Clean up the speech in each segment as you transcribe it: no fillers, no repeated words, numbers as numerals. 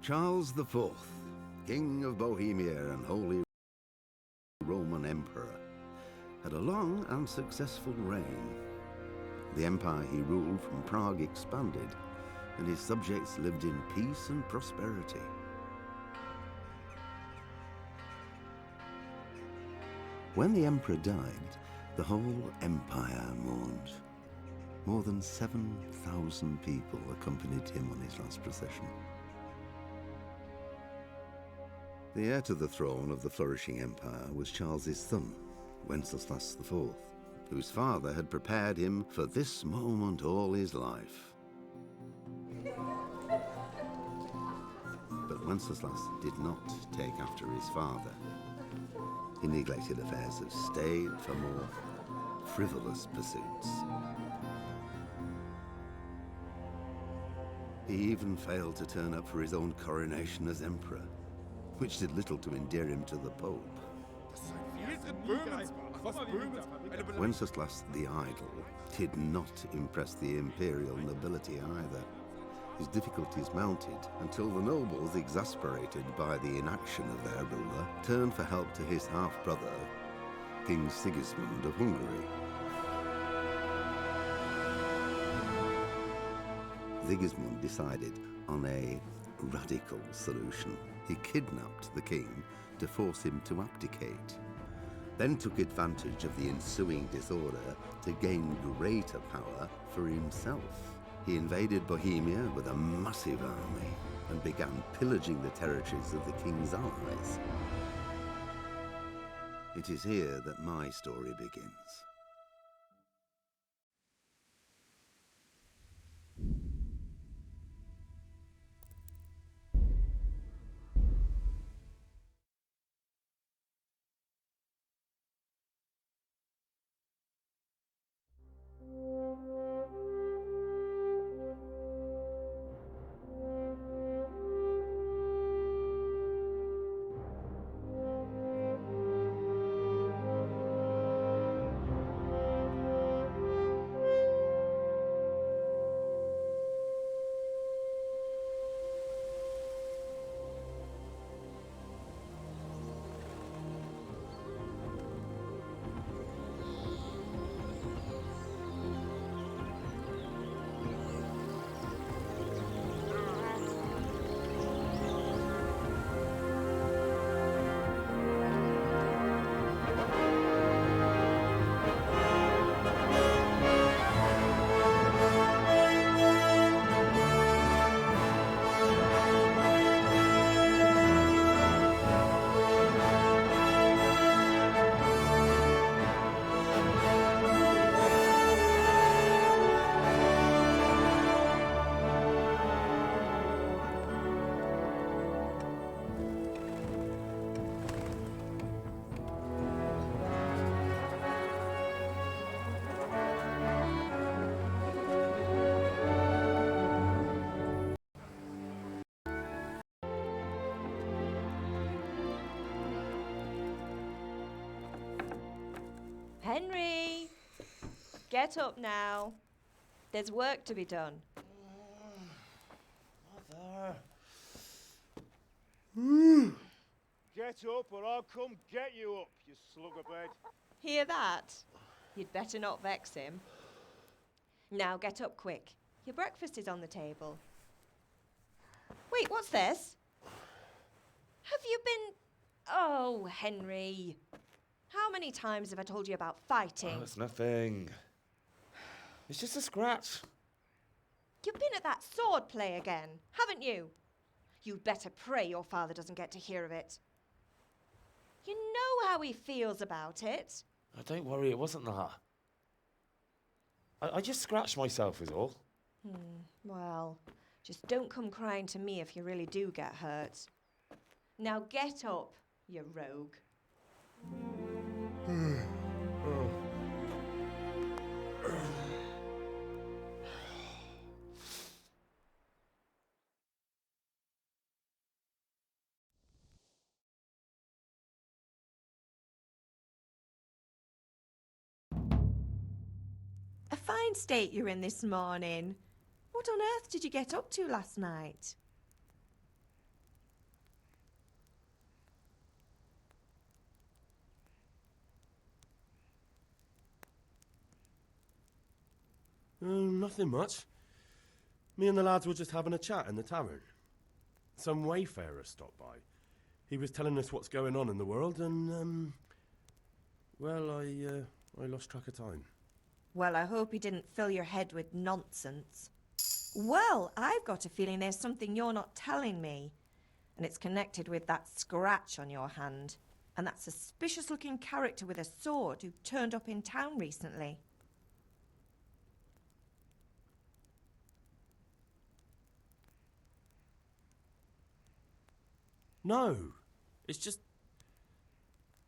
Charles IV, King of Bohemia and Holy Roman Emperor, had a long and successful reign. The empire he ruled from Prague expanded, and his subjects lived in peace and prosperity. When the emperor died, the whole empire mourned. More than 7,000 people accompanied him on his last procession. The heir to the throne of the flourishing empire was Charles's son, Wenceslas IV, whose father had prepared him for this moment all his life. But Wenceslas did not take after his father. He neglected affairs of state for more frivolous pursuits. He even failed to turn up for his own coronation as emperor, which did little to endear him to the Pope. Wenceslas the Idle did not impress the imperial nobility either. His difficulties mounted until the nobles, exasperated by the inaction of their ruler, turned for help to his half-brother, King Sigismund of Hungary. Sigismund decided on a radical solution. He kidnapped the king to force him to abdicate, then took advantage of the ensuing disorder to gain greater power for himself. He invaded Bohemia with a massive army and began pillaging the territories of the king's allies. It is here that my story begins. Henry, get up now. There's work to be done. Mother. Get up or I'll come get you up, you slugabed. Hear that? You'd better not vex him. Now get up quick. Your breakfast is on the table. Wait, what's this? Have you been... Oh, Henry. How many times have I told you about fighting? Oh, it's nothing. It's just a scratch. You've been at that sword play again, haven't you? You'd better pray your father doesn't get to hear of it. You know how he feels about it. Oh, don't worry, it wasn't that. I just scratched myself is all. Well, just don't come crying to me if you really do get hurt. Now get up, you rogue. A fine state you're in this morning. What on earth did you get up to last night? Nothing much. Me and the lads were just having a chat in the tavern. Some wayfarer stopped by. He was telling us what's going on in the world, and, well, I lost track of time. Well, I hope he didn't fill your head with nonsense. Well, I've got a feeling there's something you're not telling me. And it's connected with that scratch on your hand. And that suspicious-looking character with a sword who turned up in town recently. No, it's just...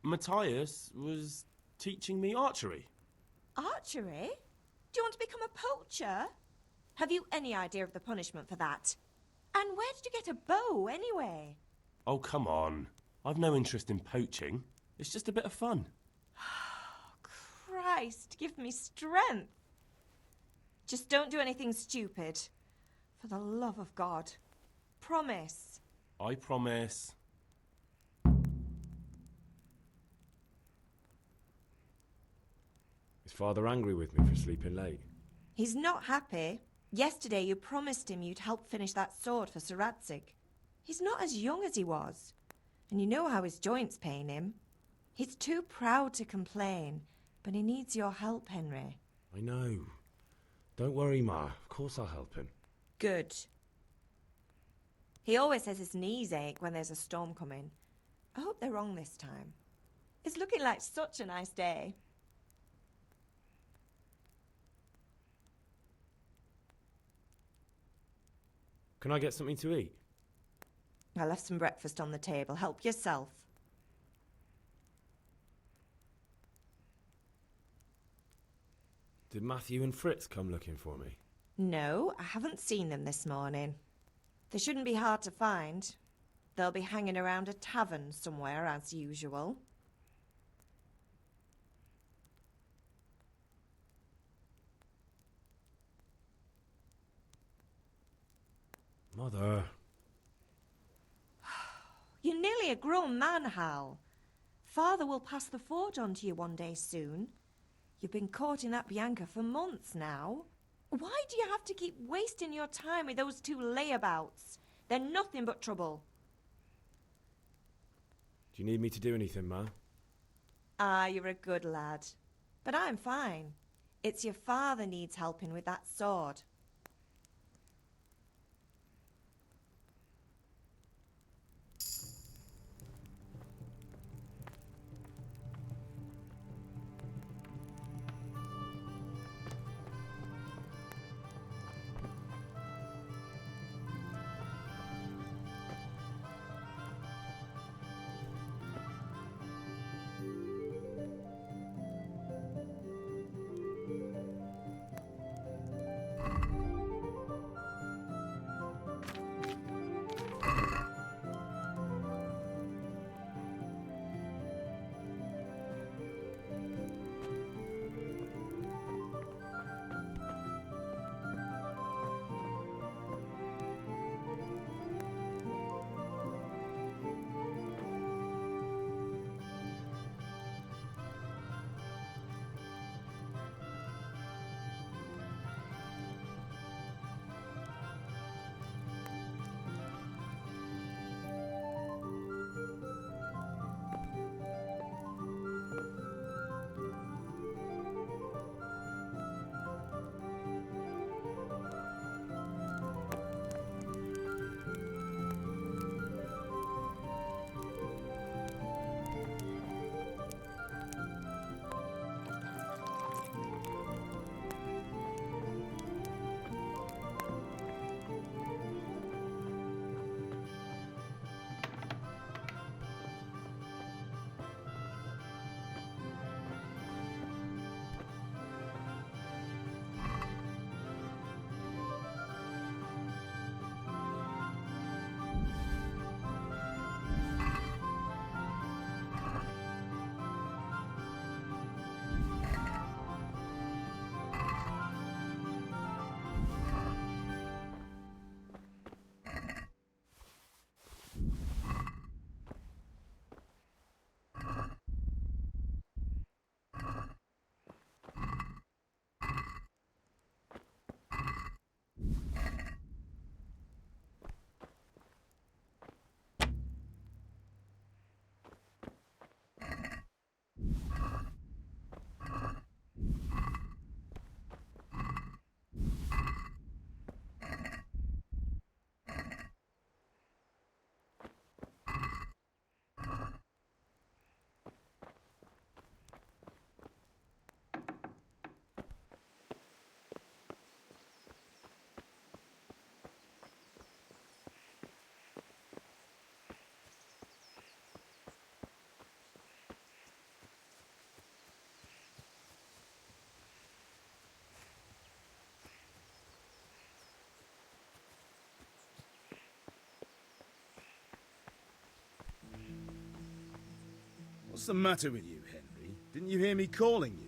Matthias was teaching me archery. Archery? Do you want to become a poacher? Have you any idea of the punishment for that? And where did you get a bow, anyway? Oh, come on. I've no interest in poaching. It's just a bit of fun. Christ, give me strength. Just don't do anything stupid. For the love of God. Promise. I promise. Is Father angry with me for sleeping late? He's not happy. Yesterday you promised him you'd help finish that sword for Sir Radzig. He's not as young as he was. And you know how his joints pain him. He's too proud to complain, but he needs your help, Henry. I know. Don't worry, Ma. Of course I'll help him. Good. He always says his knees ache when there's a storm coming. I hope they're wrong this time. It's looking like such a nice day. Can I get something to eat? I left some breakfast on the table. Help yourself. Did Matthew and Fritz come looking for me? No, I haven't seen them this morning. They shouldn't be hard to find. They'll be hanging around a tavern somewhere, as usual. Mother. You're nearly a grown man, Hal. Father will pass the forge on to you one day soon. You've been courting that Bianca for months now. Why do you have to keep wasting your time with those two layabouts? They're nothing but trouble. Do you need me to do anything, Ma? Ah, you're a good lad. But I'm fine. It's your father needs helping with that sword. What's the matter with you, Henry? Didn't you hear me calling you?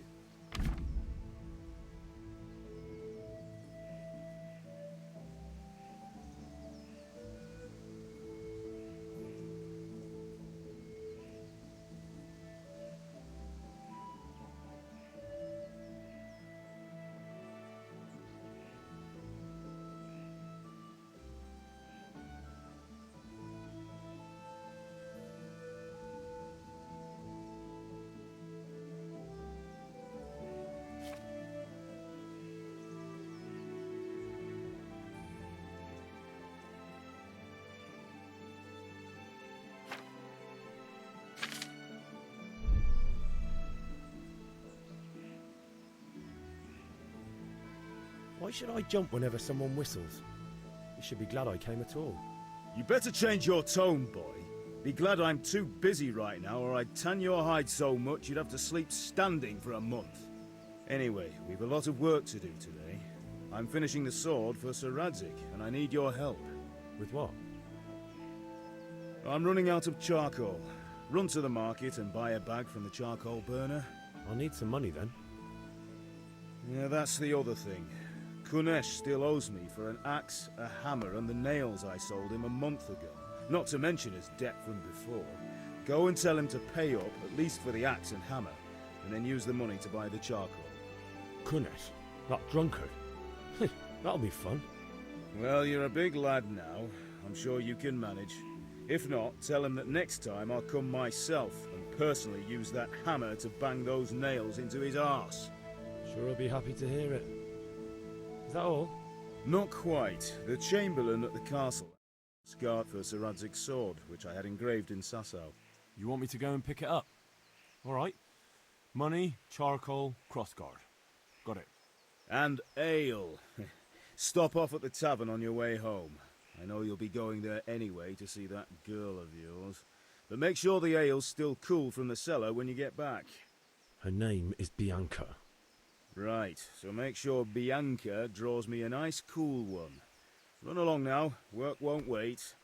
Why should I jump whenever someone whistles? You should be glad I came at all. You better change your tone, boy. Be glad I'm too busy right now, or I'd tan your hide so much you'd have to sleep standing for a month. Anyway, we've a lot of work to do today. I'm finishing the sword for Sir Radzig, and I need your help. With what? I'm running out of charcoal. Run to the market and buy a bag from the charcoal burner. I'll need some money then. Yeah, that's the other thing. Kunesh still owes me for an axe, a hammer, and the nails I sold him a month ago. Not to mention his debt from before. Go and tell him to pay up, at least for the axe and hammer, and then use the money to buy the charcoal. Kunesh? That drunkard? That'll be fun. Well, you're a big lad now. I'm sure you can manage. If not, tell him that next time I'll come myself and personally use that hammer to bang those nails into his arse. Sure, I'll be happy to hear it. Is that all? Not quite. The Chamberlain at the castle scarred for Sir Radzig's sword, which I had engraved in Sasau. You want me to go and pick it up? All right. Money, charcoal, crossguard. Got it. And ale. Stop off at the tavern on your way home. I know you'll be going there anyway to see that girl of yours. But make sure the ale's still cool from the cellar when you get back. Her name is Bianca. Right, so make sure Bianca draws me a nice cool one. Run along now, work won't wait.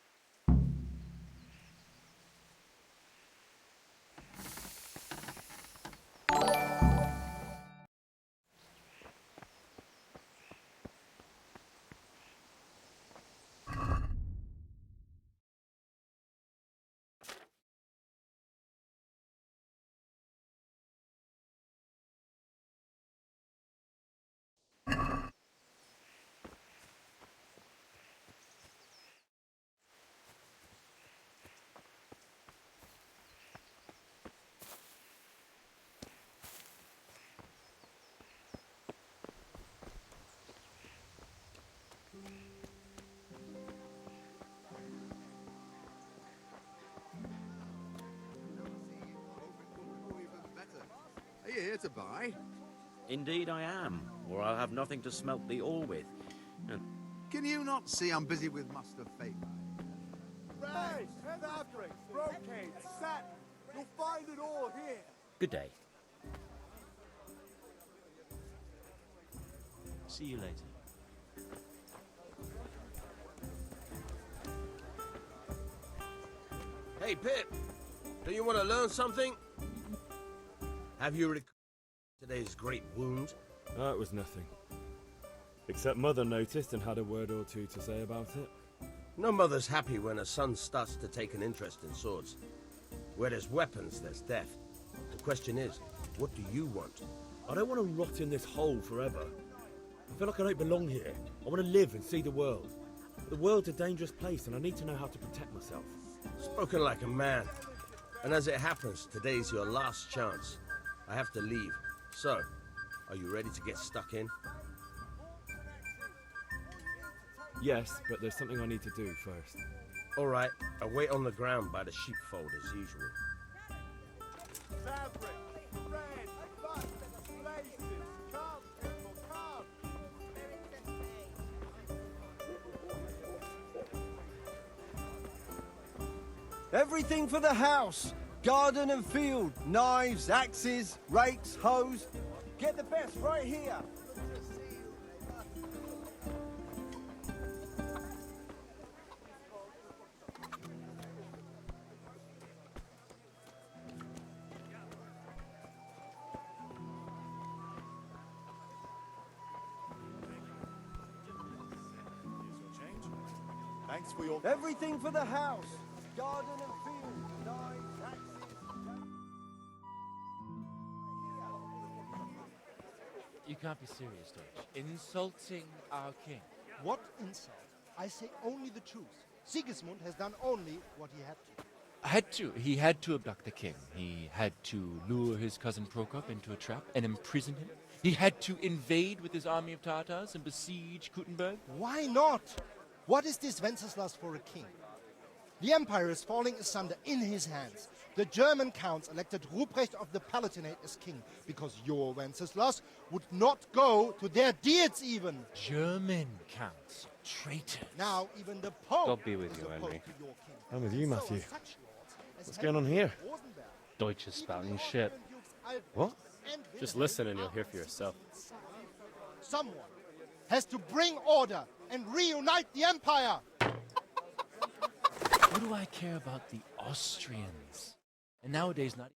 Are you here to buy? Indeed I am, or I'll have nothing to smelt the ore with. Can you not see I'm busy with Master Fate? Rags, fabrics, brocade, satin. You'll find it all here. Good day. See you later. Hey, Pip, do you want to learn something? Have you today's great wound? It was nothing. Except Mother noticed and had a word or two to say about it. No mother's happy when a son starts to take an interest in swords. Where there's weapons, there's death. The question is, what do you want? I don't want to rot in this hole forever. I feel like I don't belong here. I want to live and see the world. The world's a dangerous place and I need to know how to protect myself. Spoken like a man. And as it happens, today's your last chance. I have to leave. So, are you ready to get stuck in? Yes, but there's something I need to do first. All right, I'll wait on the ground by the sheepfold as usual. Fabric, red, buttons, laces. Come, people, come. Everything for the house. Garden and field. Knives, axes, rakes, hoes. Get the best right here. Thanks for your... Everything for the house. Garden and field. Knives, axes... You can't be serious, Deutsch. Insulting our king. What insult? I say only the truth. Sigismund has done only what he had to. He had to abduct the king. He had to lure his cousin Prokop into a trap and imprison him. He had to invade with his army of Tatars and besiege Kuttenberg. Why not? What is this Wenceslas for a king? The empire is falling asunder in his hands. The German counts elected Ruprecht of the Palatinate as king because your Wenceslas would not go to their deeds even. German counts. Traitors. Now even the Pope God be with is you, opposed Henry. to your king. I'm with you, So Matthew. are such lords as What's going on Henry here? of Rosenberg, Deutsch is spouting shit. What? and Just Wilhelm listen and you'll hear for yourself. Someone has to bring order and reunite the empire. What do I care about the Austrians? And nowadays, not.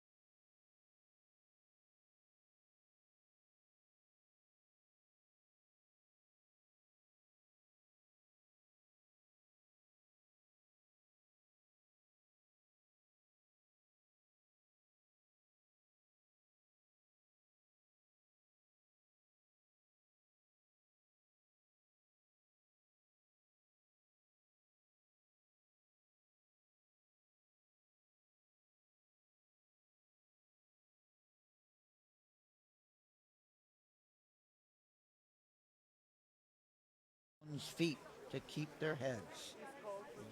Feet to keep their heads.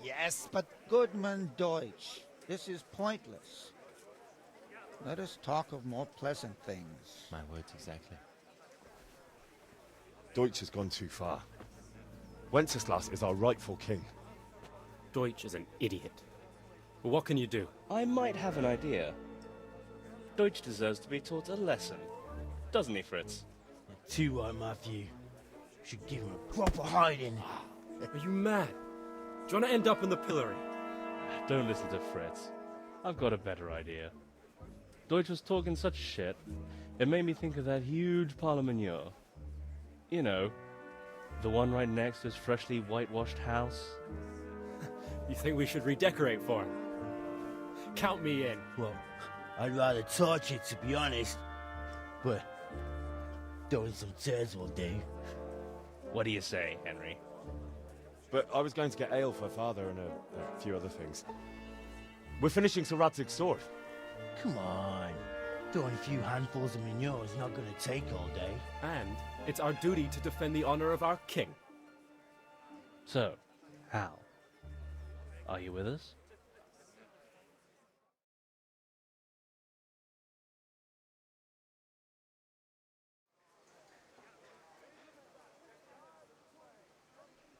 Yes, but Goodman Deutsch, this is pointless. Let us talk of more pleasant things. My words exactly. Deutsch has gone too far. Wenceslas is our rightful king. Deutsch is an idiot. Well, what can you do? I might have an idea. Deutsch deserves to be taught a lesson. Doesn't he, Fritz? Too right, Matthew. Should give him a proper hiding. Are you mad? Do you want to end up in the pillory? Don't listen to Fritz. I've got a better idea. Deutsch was talking such shit, it made me think of that huge parliament. You know, the one right next to his freshly whitewashed house. You think we should redecorate for him? Count me in. Well, I'd rather torch it, to be honest. But throwing some tears will do. What do you say, Henry? But I was going to get ale for father and a few other things. We're finishing Sir Radzig's sword. Come on. Throwing a few handfuls of manure is not going to take all day. And it's our duty to defend the honor of our king. So, Hal, are you with us?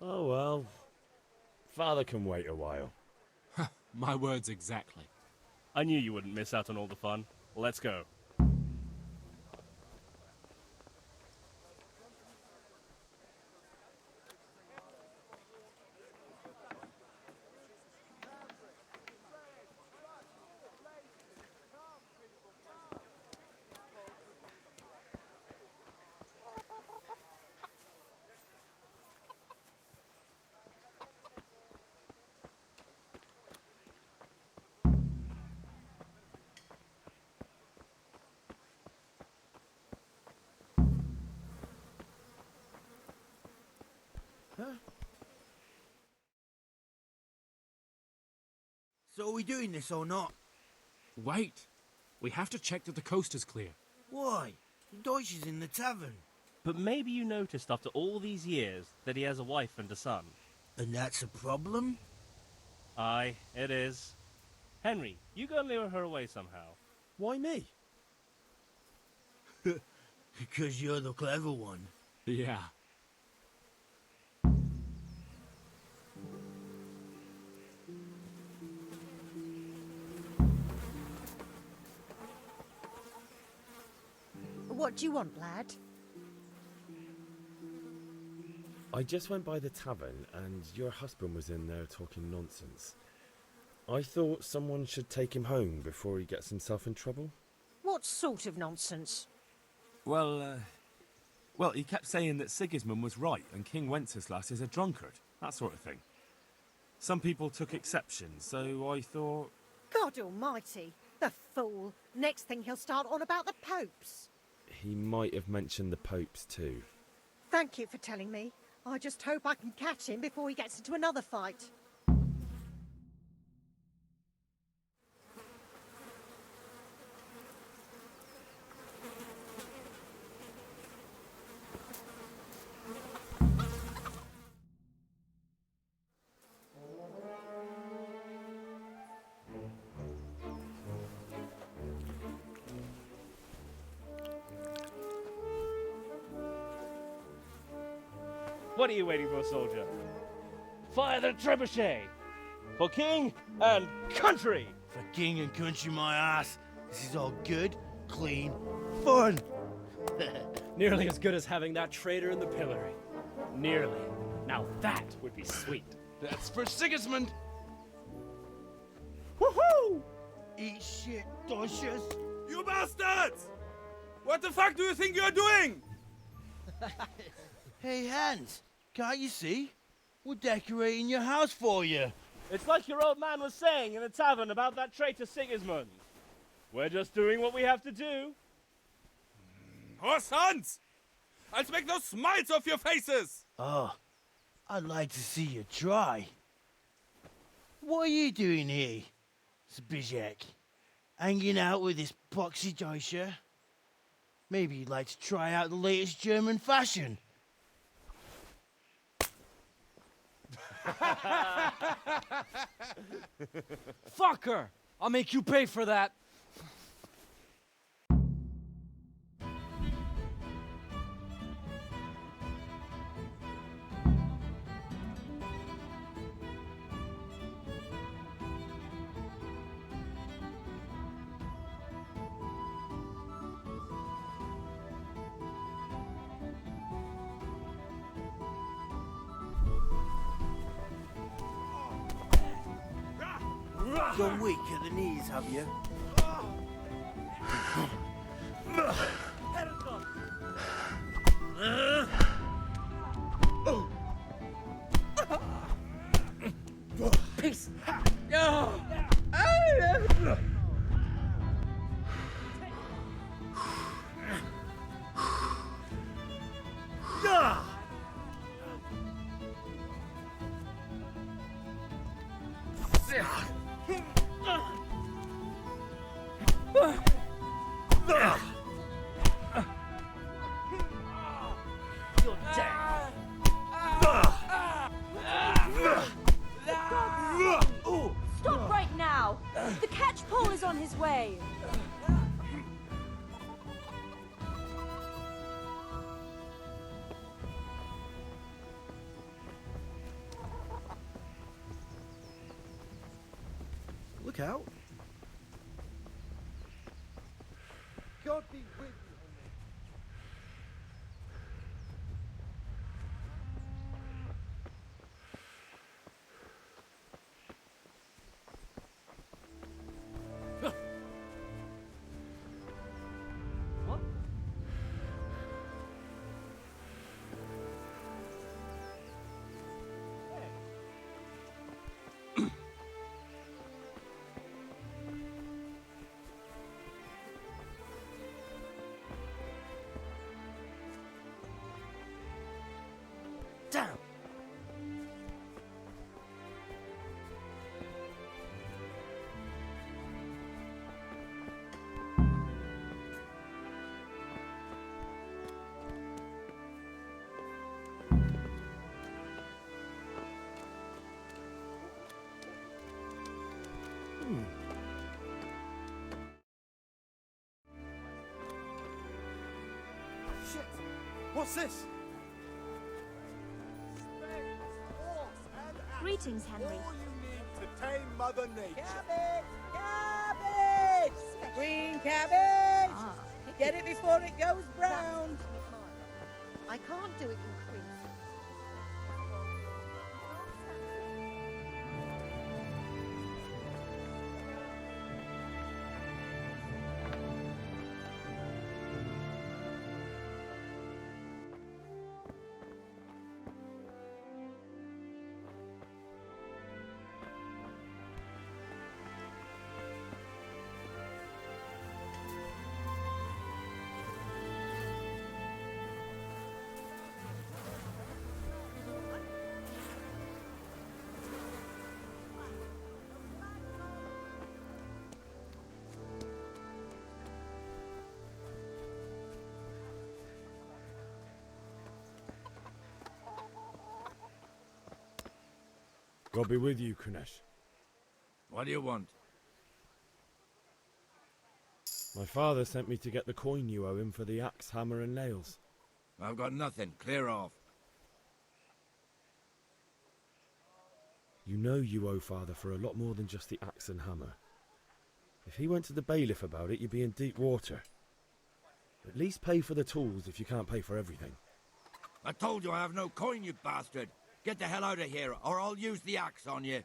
Oh well. Father can wait a while. My words exactly. I knew you wouldn't miss out on all the fun. Let's go. So are we doing this or not? Wait. We have to check that the coast is clear. Why? Deutsch is in the tavern. But maybe you noticed after all these years that he has a wife and a son. And that's a problem? Aye, it is. Henry, you go and lure her away somehow. Why me? Because you're the clever one. Yeah. What do you want, lad? I just went by the tavern and your husband was in there talking nonsense. I thought someone should take him home before he gets himself in trouble. What sort of nonsense? Well, he kept saying that Sigismund was right and King Wenceslas is a drunkard. That sort of thing. Some people took exception, so I thought... God almighty, the fool. Next thing he'll start on about the popes. He might have mentioned the popes too. Thank you for telling me. I just hope I can catch him before he gets into another fight. What are you waiting for, soldier? Fire the trebuchet! For king and country! For king and country, my ass. This is all good, clean, fun. Nearly as good as having that traitor in the pillory. Nearly. Now that would be sweet. That's for Sigismund. Woohoo! Eat shit, Docious. You bastards! What the fuck do you think you're doing? Hey, Hans, can't you see? We're decorating your house for you. It's like your old man was saying in the tavern about that traitor Sigismund. We're just doing what we have to do. Oh, sons! I'll make those smiles off your faces! Oh, I'd like to see you try. What are you doing here, Zbyszek? Hanging out with this boxy Deutscher? Maybe you'd like to try out the latest German fashion. Fucker! I'll make you pay for that. You're weak at the knees, have you? Peace. You're dead. Stop right now! The catchpole is on his way! Look out. God be with you. Damn. Shit! What's this? Greetings, Henry. All you need to tame Mother Nature. Cabbage! Green cabbage! Get it before it goes brown. I can't do it in Crete. God be with you, Kunesh. What do you want? My father sent me to get the coin you owe him for the axe, hammer, and nails. I've got nothing. Clear off. You know you owe father for a lot more than just the axe and hammer. If he went to the bailiff about it, you'd be in deep water. At least pay for the tools if you can't pay for everything. I told you I have no coin, you bastard. Get the hell out of here, or I'll use the axe on you.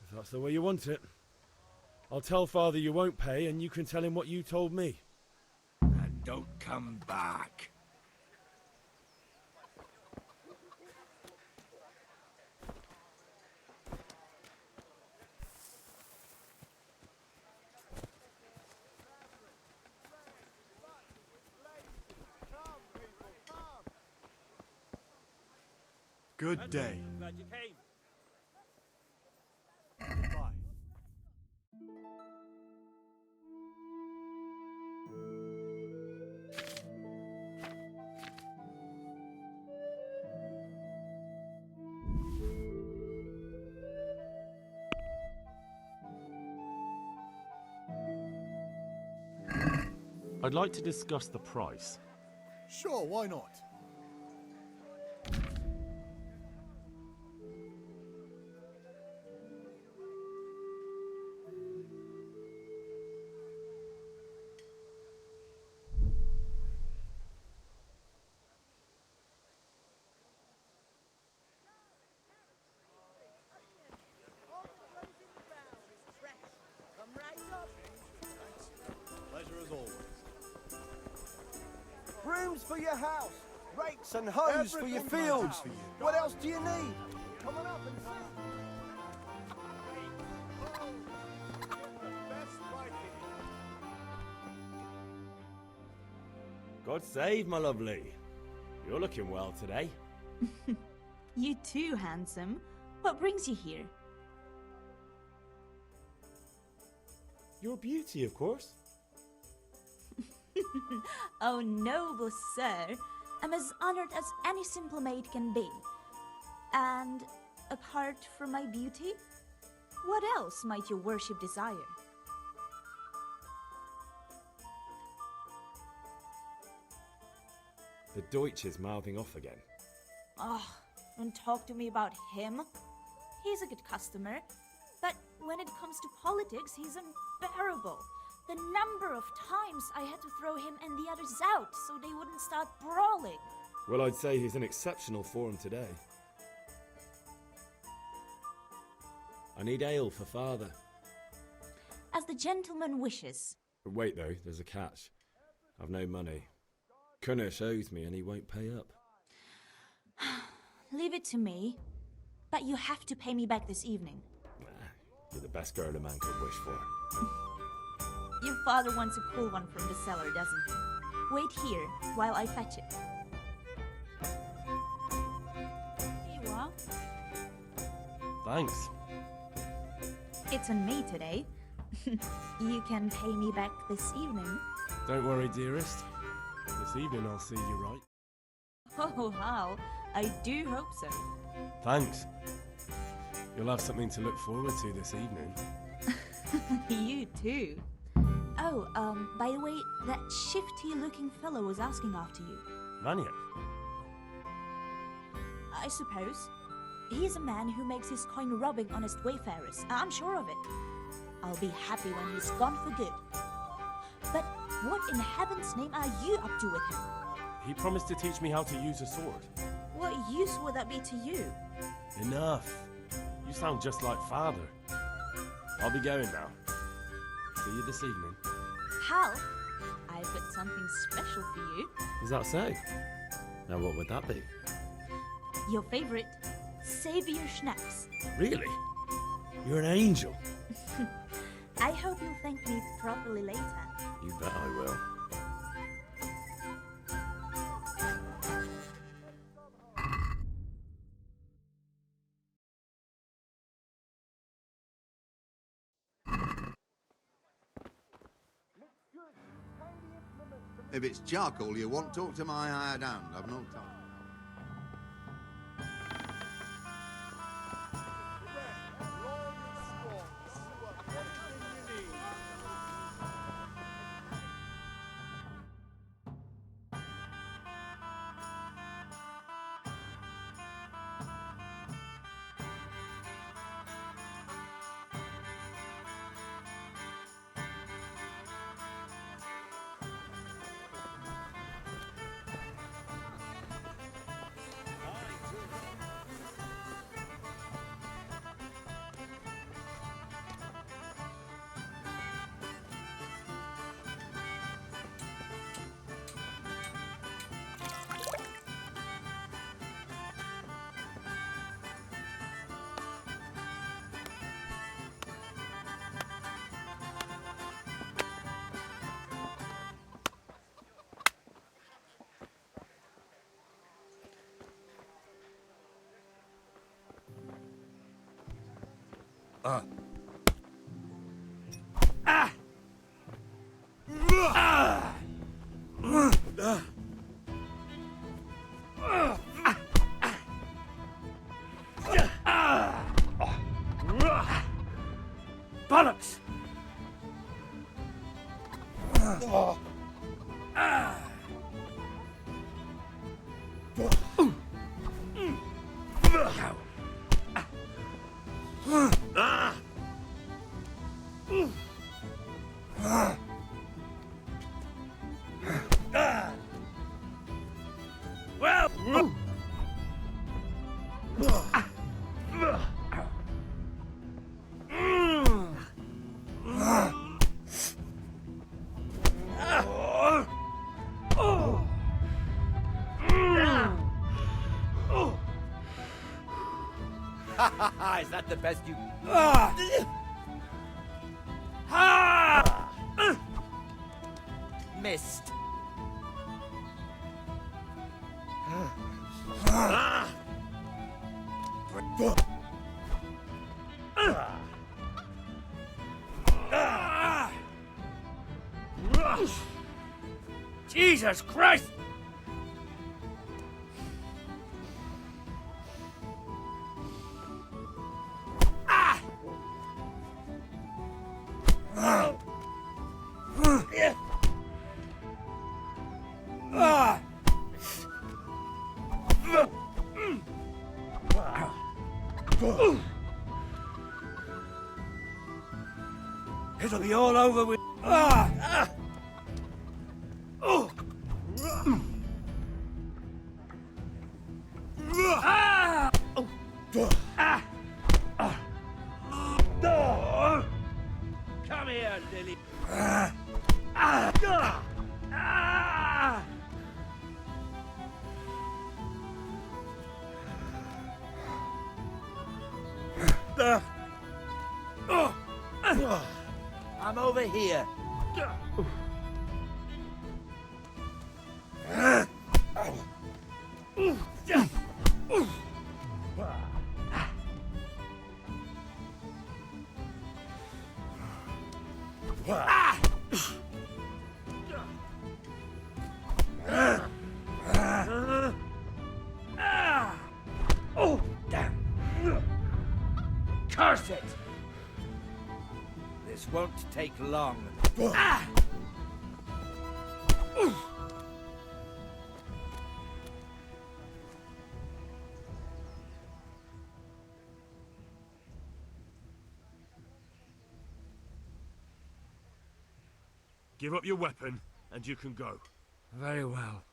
If that's the way you want it. I'll tell father you won't pay, and you can tell him what you told me. And don't come back. Good day. Glad you came. I'd like to discuss the price. Sure, why not? Pleasure as always. Brooms for your house, rakes and hoes for your fields. What else do you need? Come on up and see. God save, my lovely. You're looking well today. You too, handsome. What brings you here? Your beauty, of course. Oh, noble sir. I'm as honored as any simple maid can be. And apart from my beauty, what else might your worship desire? The Deutsch is mouthing off again. Oh, don't talk to me about him. He's a good customer, but when it comes to politics, he's unbearable. The number of times I had to throw him and the others out so they wouldn't start brawling. Well, I'd say he's in exceptional form today. I need ale for father. As the gentleman wishes. Wait, though, there's a catch. I've no money. Kunesh owes me and he won't pay up. Leave it to me, but you have to pay me back this evening. You're the best girl a man could wish for. Your father wants a cool one from the cellar, doesn't he? Wait here while I fetch it. Here you are. Thanks. It's on me today. You can pay me back this evening. Don't worry, dearest. This evening I'll see you right. Oh, how? I do hope so. Thanks. You'll have something to look forward to this evening. You too. Oh, by the way, that shifty-looking fellow was asking after you. Vanya? I suppose. He's a man who makes his coin robbing honest wayfarers. I'm sure of it. I'll be happy when he's gone for good. But what in heaven's name are you up to with him? He promised to teach me how to use a sword. What use would that be to you? Enough. You sound just like father. I'll be going now. See you this evening. Hal, I've got something special for you. Is that so? Now what would that be? Your favorite, Savior Schnapps. Really? You're an angel. I hope you'll thank me properly later. You bet I will. If it's charcoal you want, talk to my hired hand. I've no time. Bollocks! Is that the best you... Missed. Jesus Christ! It'll be all over with. Come here, Lily. I'm over here. Oh, damn. Curse it! This won't take long. Give up your weapon, and you can go. Very well.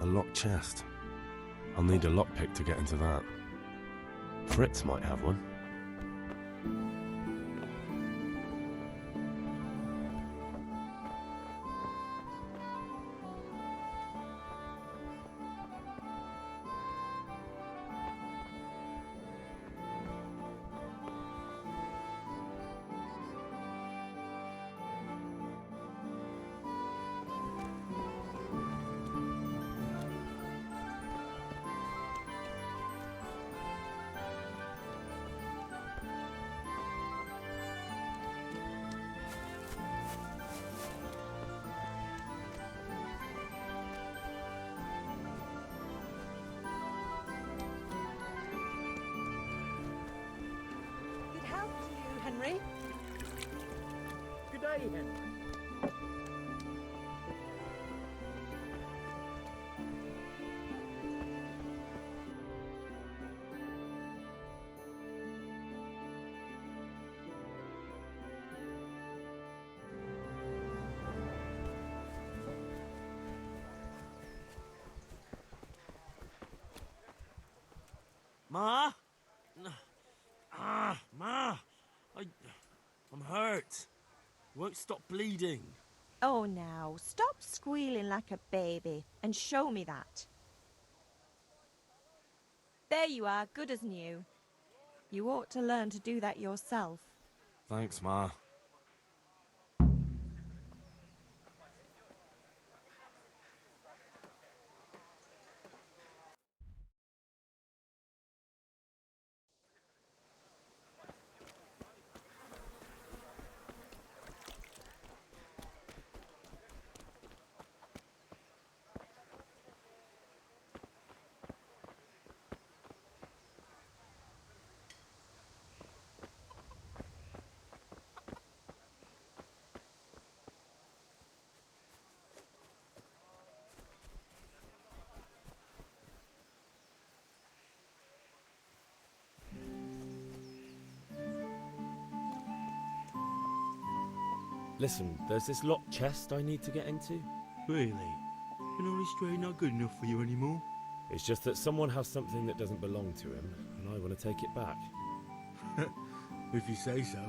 A locked chest. I'll need a lockpick to get into that. Fritz might have one. Good health to you, Henry. Good day, Henry. Ma? Ma! I'm hurt. Won't stop bleeding. Oh, now, stop squealing like a baby and show me that. There you are, good as new. You ought to learn to do that yourself. Thanks, Ma. Listen, there's this locked chest I need to get into. Really? Can only stray not good enough for you anymore? It's just that someone has something that doesn't belong to him, and I want to take it back. If you say so.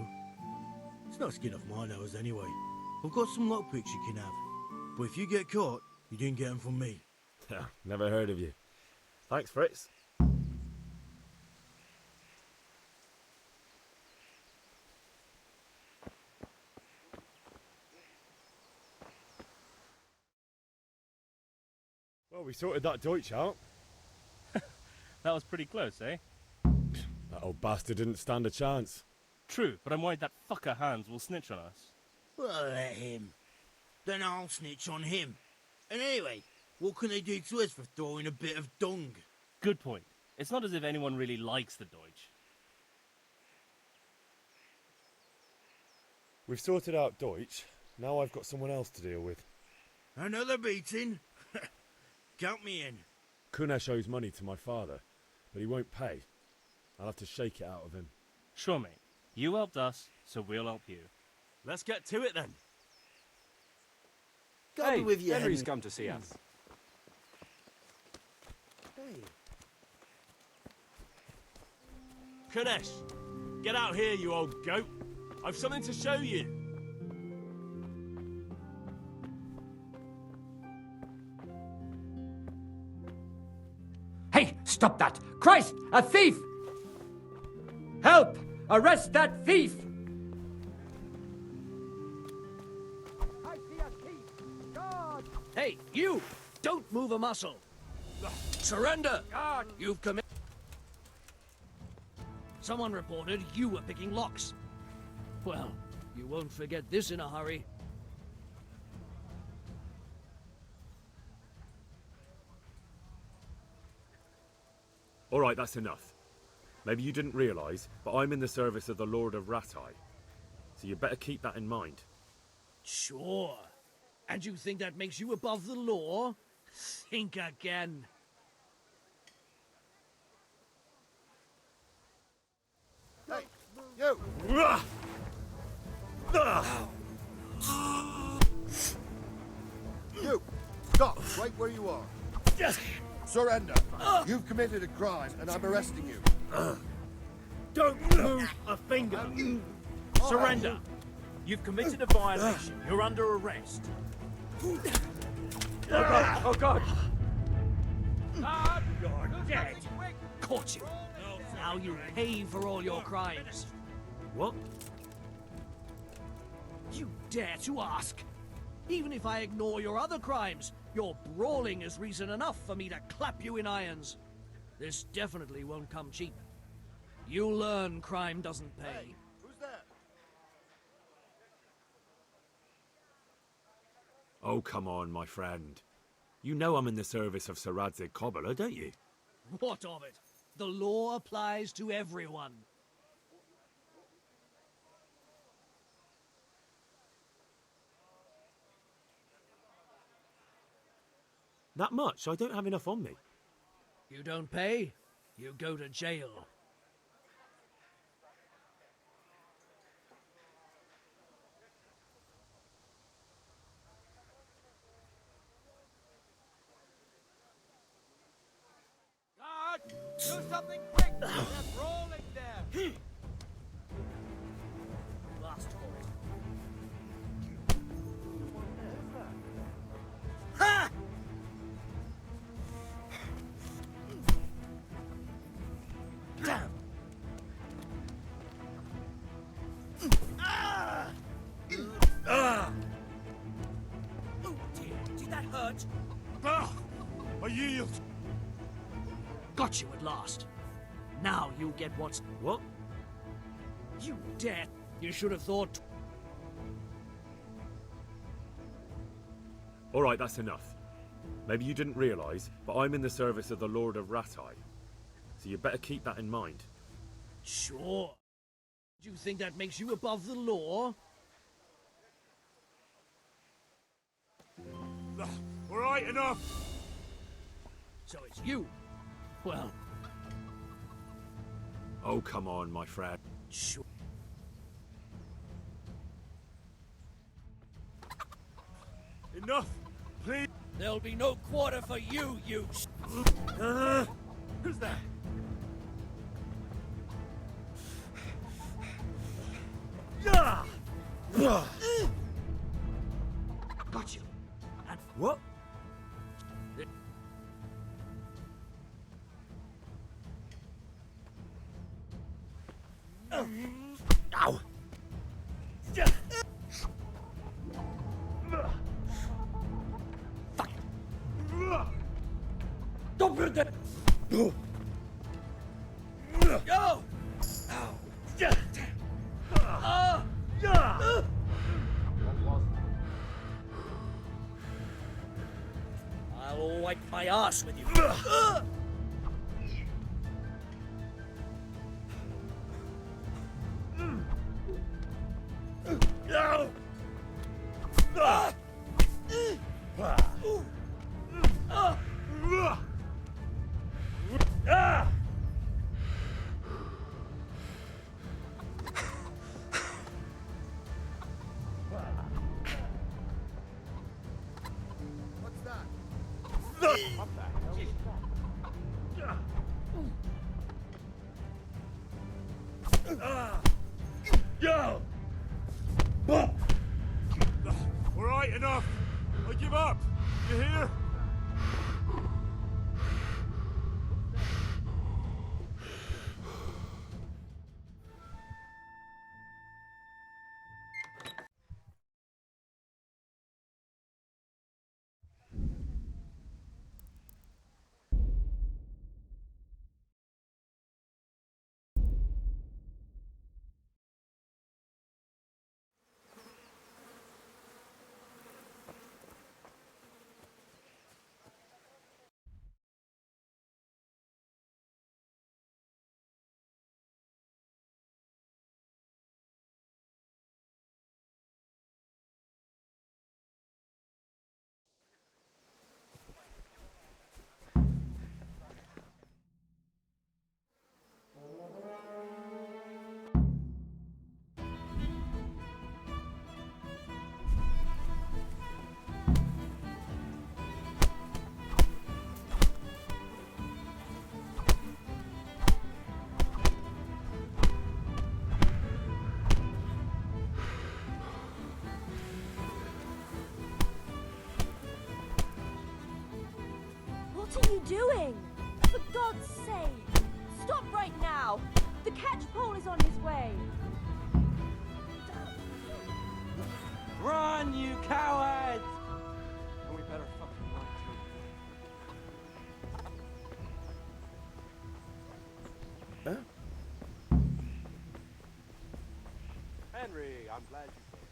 It's not skin off my nose anyway. I've got some lockpicks you can have. But if you get caught, you didn't get them from me. Never heard of you. Thanks, Fritz. Well, we sorted that Deutsch out. That was pretty close, eh? That old bastard didn't stand a chance. True, but I'm worried that fucker Hans will snitch on us. Well, let him. Then I'll snitch on him. And anyway, what can they do to us for throwing a bit of dung? Good point. It's not as if anyone really likes the Deutsch. We've sorted out Deutsch. Now I've got someone else to deal with. Another beating? Count me in. Kunesh owes money to my father, but he won't pay. I'll have to shake it out of him. Sure, mate. You helped us, so we'll help you. Let's get to it then. God be with you, Henry's Henry. come to see us. Hey. Kadesh, get out here, you old goat. I've something to show you. Hey, stop that! Christ, a thief! Help! Arrest that thief! I see a thief. God! Hey, you! Don't move a muscle! Surrender! God! You've committed... Someone reported you were picking locks. Well, you won't forget this in a hurry. All right, that's enough. Maybe you didn't realise, but I'm in the service of the Lord of Ratai. So you better keep that in mind. Sure. And you think that makes you above the law? Think again. Hey, you! You! Stop right where you are. Surrender. You've committed a crime, and I'm arresting you. Don't move a finger. Surrender. You've committed a violation. You're under arrest. Oh God! Oh God! You're dead. Caught you. Now you pay for all your crimes. What? You dare to ask? Even if I ignore your other crimes, your brawling is reason enough for me to clap you in irons. This definitely won't come cheap. You'll learn crime doesn't pay. Hey, who's that? Oh, come on, my friend. You know I'm in the service of Sir Radzig Cobbler, don't you? What of it? The law applies to everyone. That much? I don't have enough on me. You don't pay, you go to jail. God, do something quick! They're brawling there. Last call. Ha! Damn! Oh dear, did that hurt? I yield. Got you at last. Now you get what's... What? You dare... You should have thought... All right, that's enough. Maybe you didn't realise, but I'm in the service of the Lord of Ratai. So you better keep that in mind. Sure. Do you think that makes you above the law? All right, enough. So it's you. Well... Oh, come on, my friend. Sure. Enough, please. There'll be no quarter for you, you... Who's that? Got you. And... What? Ow! Fuck! Doppelter! Go! I'll wipe my ass with you. What's that? All right, enough. I give up. You hear? What are you doing? For God's sake, stop right now. The catch pole is on his way. Run, you cowards! And we better fucking run too. Huh? Henry, I'm glad you came.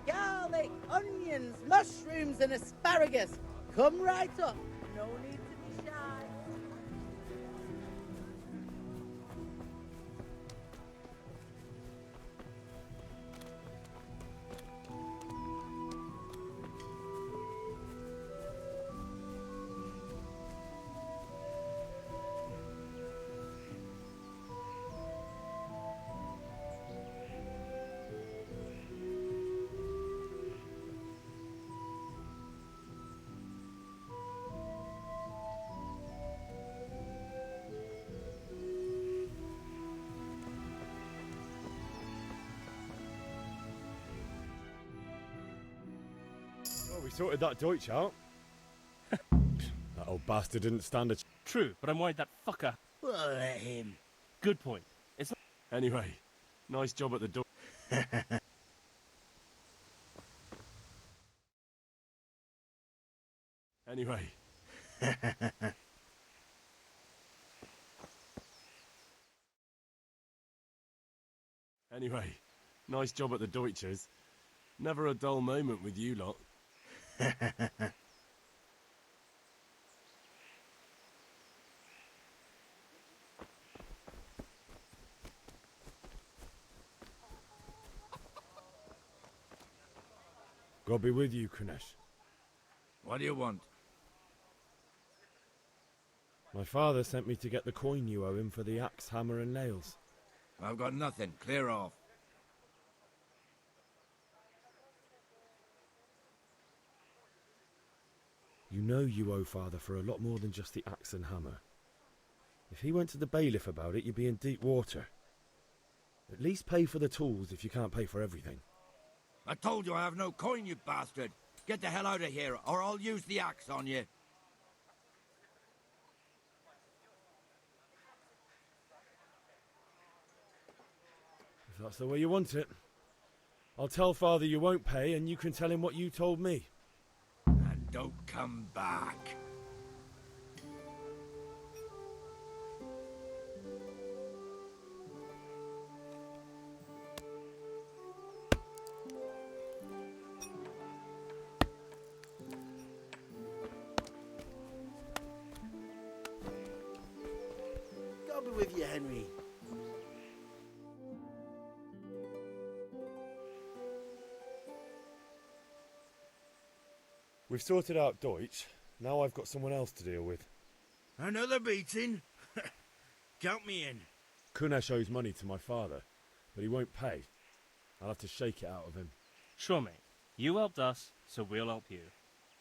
Garlic, onions, mushrooms, and asparagus. Come right up. No need to be shy. Well, we sorted that Deutsch out. That old bastard didn't stand a True, but I'm worried that fucker. Well, let him. Good point. It's Anyway, nice job at the door. Anyway. Anyway, nice job at the Deutsches. Never a dull moment with you lot. God be with you, Kunesh. What do you want? My father sent me to get the coin you owe him for the axe, hammer and nails. I've got nothing. Clear off. You know you owe father for a lot more than just the axe and hammer. If he went to the bailiff about it, you'd be in deep water. At least pay for the tools if you can't pay for everything. I told you I have no coin, you bastard. Get the hell out of here, or I'll use the axe on you. If that's the way you want it. I'll tell father you won't pay, and you can tell him what you told me. And don't come back. God be with you, Henry. We've sorted out Deutsch. Now I've got someone else to deal with. Another beating? Count me in. Kunesh owes money to my father, but he won't pay. I'll have to shake it out of him. Sure, mate. You helped us, so we'll help you.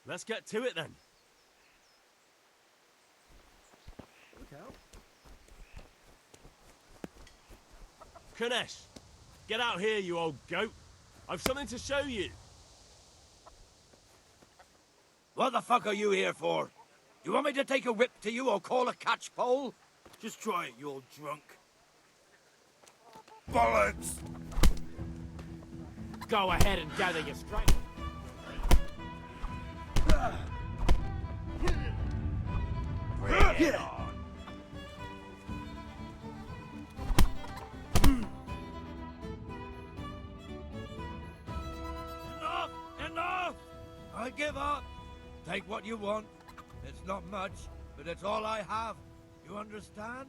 Let's get to it then. Look out. Kunesh, get out here, you old goat. I've something to show you. What the fuck are you here for? You want me to take a whip to you or call a catchpole? Just try it, you old drunk. Bollocks! Go ahead and gather your strength. Bring it on. Enough! Enough! I give up. Take what you want. It's not much, but it's all I have. You understand?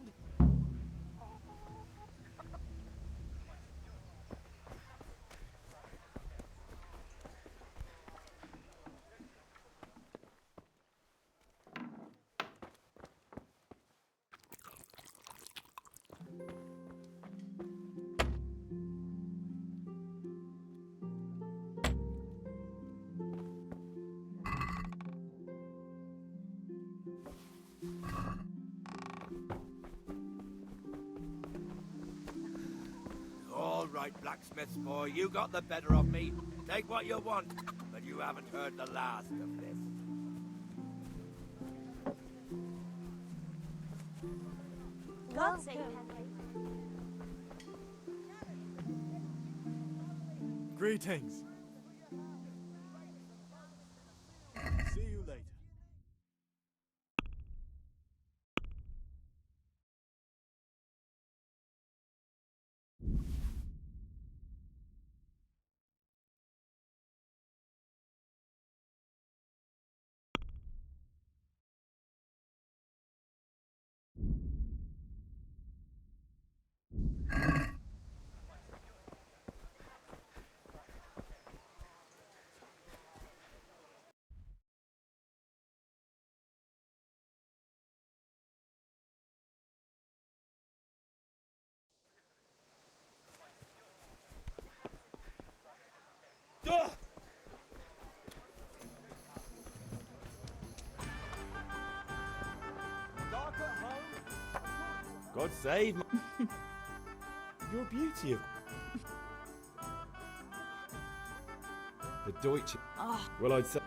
All right, blacksmith's boy, you got the better of me. Take what you want, but you haven't heard the last of this. God save Henry. Greetings. See you later. God save my... Your beauty of... The Deutsche... Oh. Well, I'd say...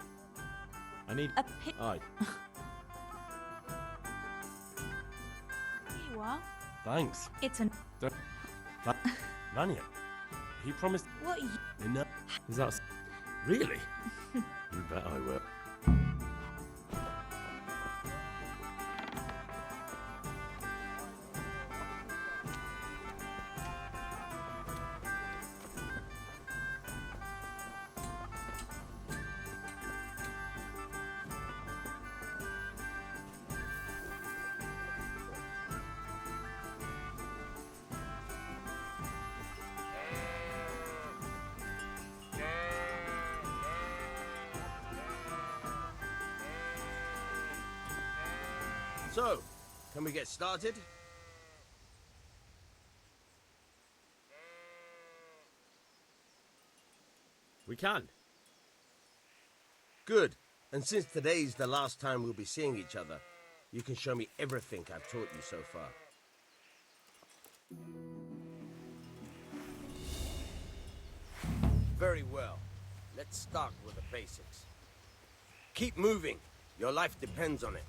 I need... A pic... Aye. Here you are. Thanks. It's an... Vanya, he promised... What you... Enough. Is that... Really? You bet I will. So, can we get started? We can. Good. And since today's the last time we'll be seeing each other, you can show me everything I've taught you so far. Very well. Let's start with the basics. Keep moving. Your life depends on it.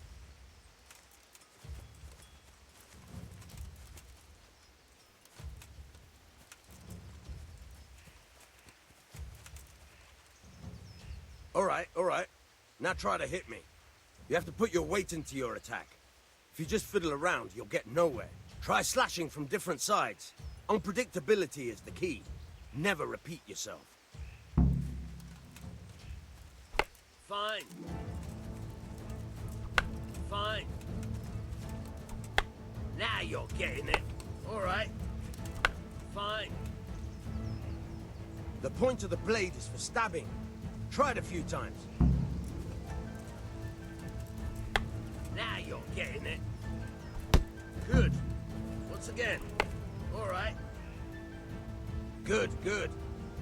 All right. Now try to hit me. You have to put your weight into your attack. If you just fiddle around, you'll get nowhere. Try slashing from different sides. Unpredictability is the key. Never repeat yourself. Fine. Now you're getting it. All right. Fine. The point of the blade is for stabbing. Try it a few times. Now you're getting it. Good. Once again. All right. Good.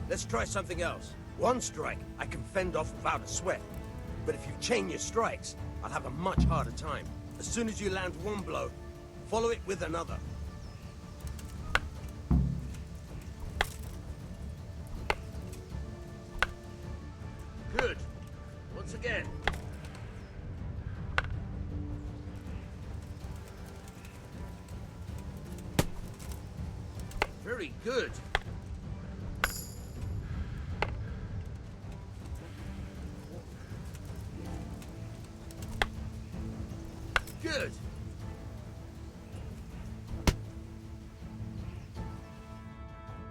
Let's try something else. One strike, I can fend off without a sweat. But if you chain your strikes, I'll have a much harder time. As soon as you land one blow, follow it with another. Good. Once again. Very good. Good.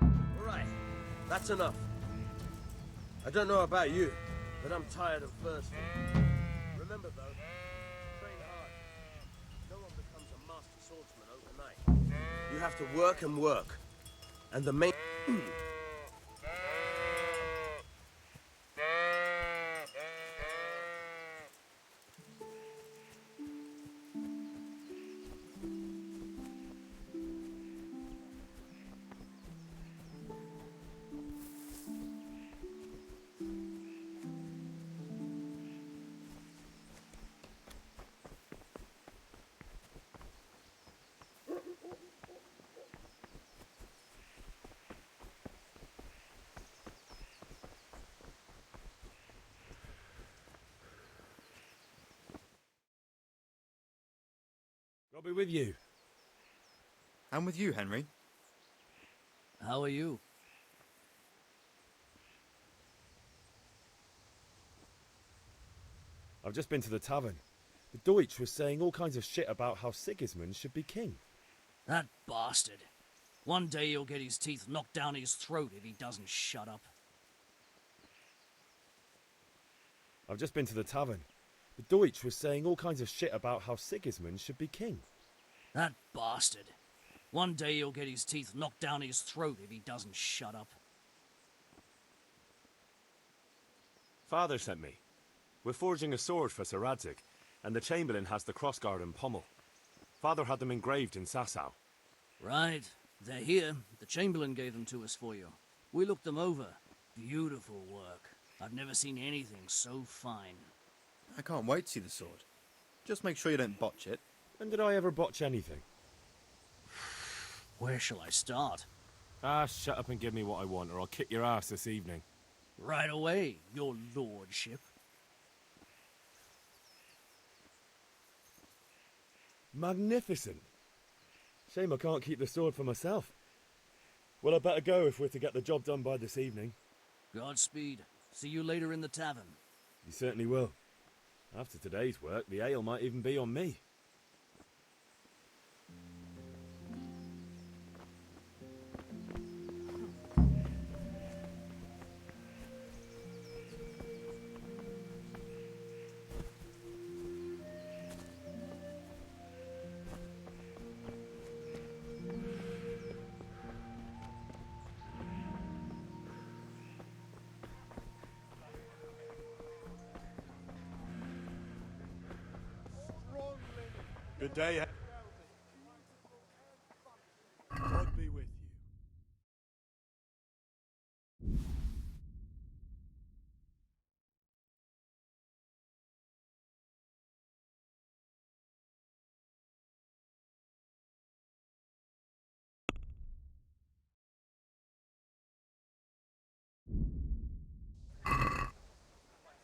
All right, that's enough. I don't know about you, but I'm tired of thirsty. Remember though, train hard. No one becomes a master swordsman overnight. You have to work and work. And the main... I'll be with you. I'm with you, Henry. How are you? I've just been to the tavern. The Deutsch was saying all kinds of shit about how Sigismund should be king. That bastard. One day he'll get his teeth knocked down his throat if he doesn't shut up. I've just been to the tavern. The Deutsch was saying all kinds of shit about how Sigismund should be king. That bastard. One day he'll get his teeth knocked down his throat if he doesn't shut up. Father sent me. We're forging a sword for Sir Radzig, and the Chamberlain has the crossguard and pommel. Father had them engraved in Sasau. Right. They're here. The Chamberlain gave them to us for you. We looked them over. Beautiful work. I've never seen anything so fine. I can't wait to see the sword. Just make sure you don't botch it. When did I ever botch anything? Where shall I start? Ah, shut up and give me what I want, or I'll kick your ass this evening. Right away, your lordship. Magnificent. Shame I can't keep the sword for myself. Well, I better go if we're to get the job done by this evening. Godspeed. See you later in the tavern. You certainly will. After today's work, the ale might even be on me. Good day. God be with you.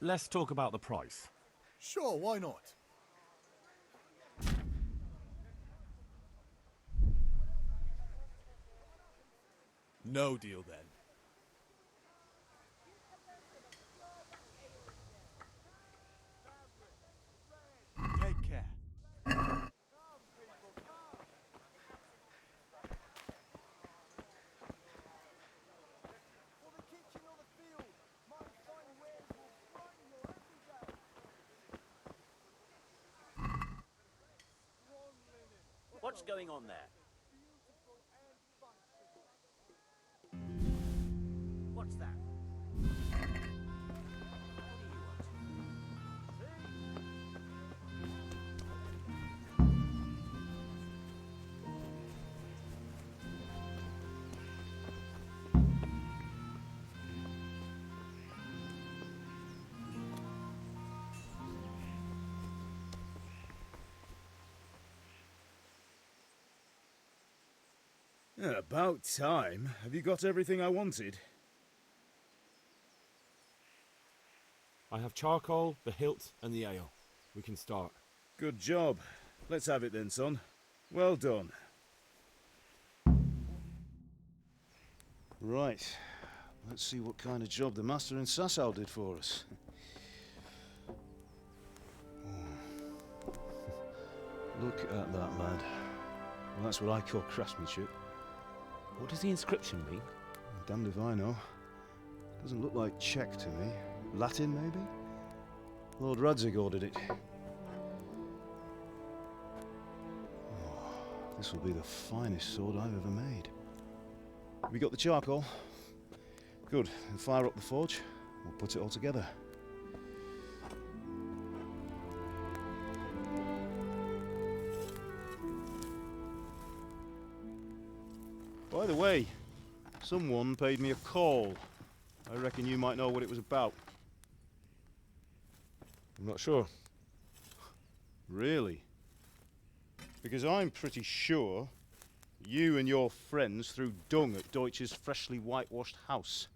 Let's talk about the price. Sure, why not? No deal then. Take care. What's going on there? What's that? About time. Have you got everything I wanted? I have charcoal, the hilt, and the ale. We can start. Good job. Let's have it then, son. Well done. Right. Let's see what kind of job the master in Sasau did for us. Look at that, lad. Well, that's what I call craftsmanship. What does the inscription mean? Damned if I know. Doesn't look like Czech to me. Latin, maybe? Lord Radzig ordered it. Oh, this will be the finest sword I've ever made. Have we got the charcoal? Good. Then fire up the forge. We'll put it all together. By the way, someone paid me a call. I reckon you might know what it was about. I'm not sure. Really? Because I'm pretty sure you and your friends threw dung at Deutsch's freshly whitewashed house.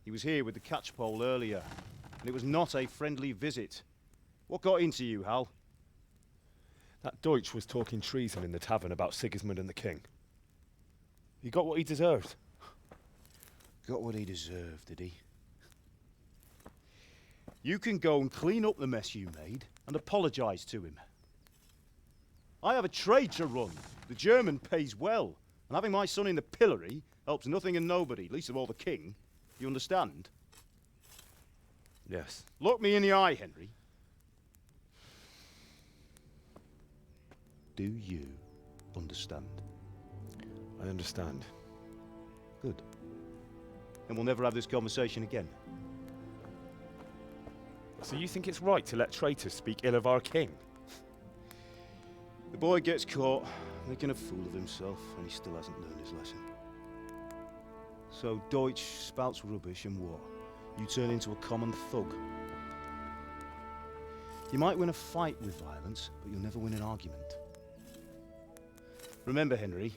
He was here with the catchpole earlier, and it was not a friendly visit. What got into you, Hal? That Deutsch was talking treason in the tavern about Sigismund and the king. He got what he deserved. Got what he deserved, did he? You can go and clean up the mess you made and apologise to him. I have a trade to run. The German pays well, and having my son in the pillory helps nothing and nobody, least of all the king. You understand? Yes. Look me in the eye, Henry. Do you understand? I understand. Good. Then we'll never have this conversation again. So you think it's right to let traitors speak ill of our king? The boy gets caught, making a fool of himself, and he still hasn't learned his lesson. So Deutsch spouts rubbish, and what? You turn into a common thug. You might win a fight with violence, but you'll never win an argument. Remember, Henry,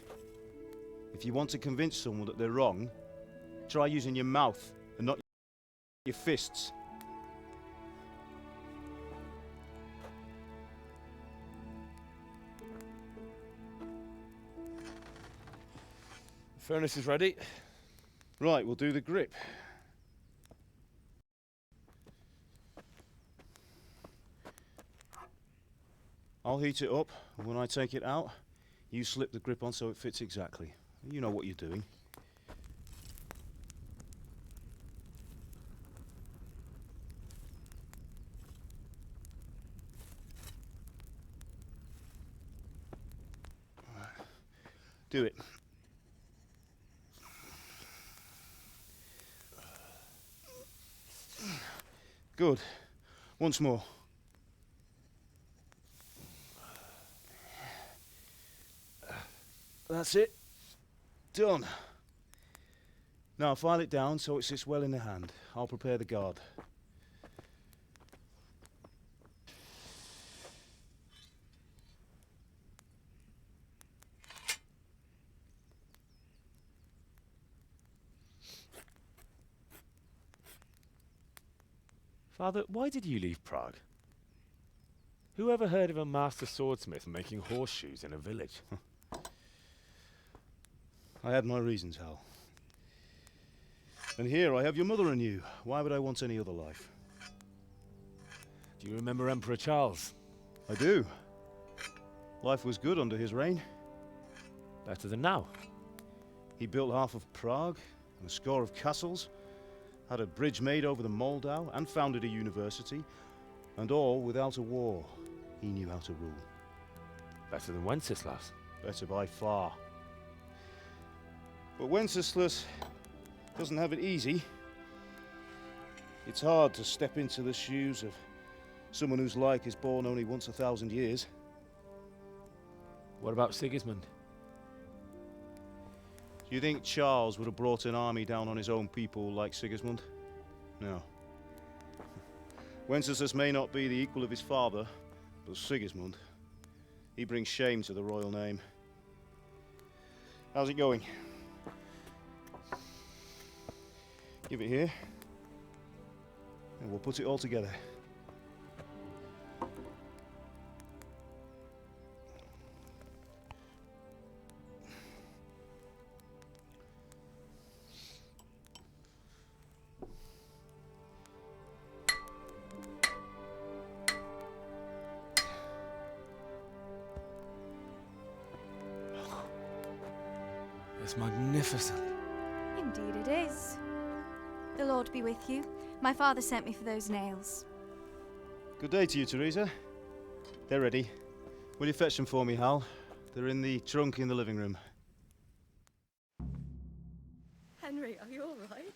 if you want to convince someone that they're wrong, try using your mouth and not your fists. The furnace is ready. Right, we'll do the grip. I'll heat it up, and when I take it out, you slip the grip on so it fits exactly. You know what you're doing. Do it. Good. Once more. That's it. Done. Now file it down so it sits well in the hand. I'll prepare the guard. Father, why did you leave Prague? Who ever heard of a master swordsmith making horseshoes in a village? I had my reasons, Hal. And here I have your mother and you. Why would I want any other life? Do you remember Emperor Charles? I do. Life was good under his reign. Better than now. He built half of Prague and a score of castles, had a bridge made over the Moldau, and founded a university, and all without a war. He knew how to rule. Better than Wenceslas. Better by far. But Wenceslas doesn't have it easy. It's hard to step into the shoes of someone whose like is born only once 1,000 years. What about Sigismund? Do you think Charles would have brought an army down on his own people like Sigismund? No. Wenceslas may not be the equal of his father, but Sigismund, he brings shame to the royal name. How's it going? Give it here, and we'll put it all together. looks magnificent. Indeed it is. The Lord be with you. My father sent me for those nails. Good day to you, Teresa. They're ready. Will you fetch them for me, Hal? They're in the trunk in the living room. Henry, are you all right?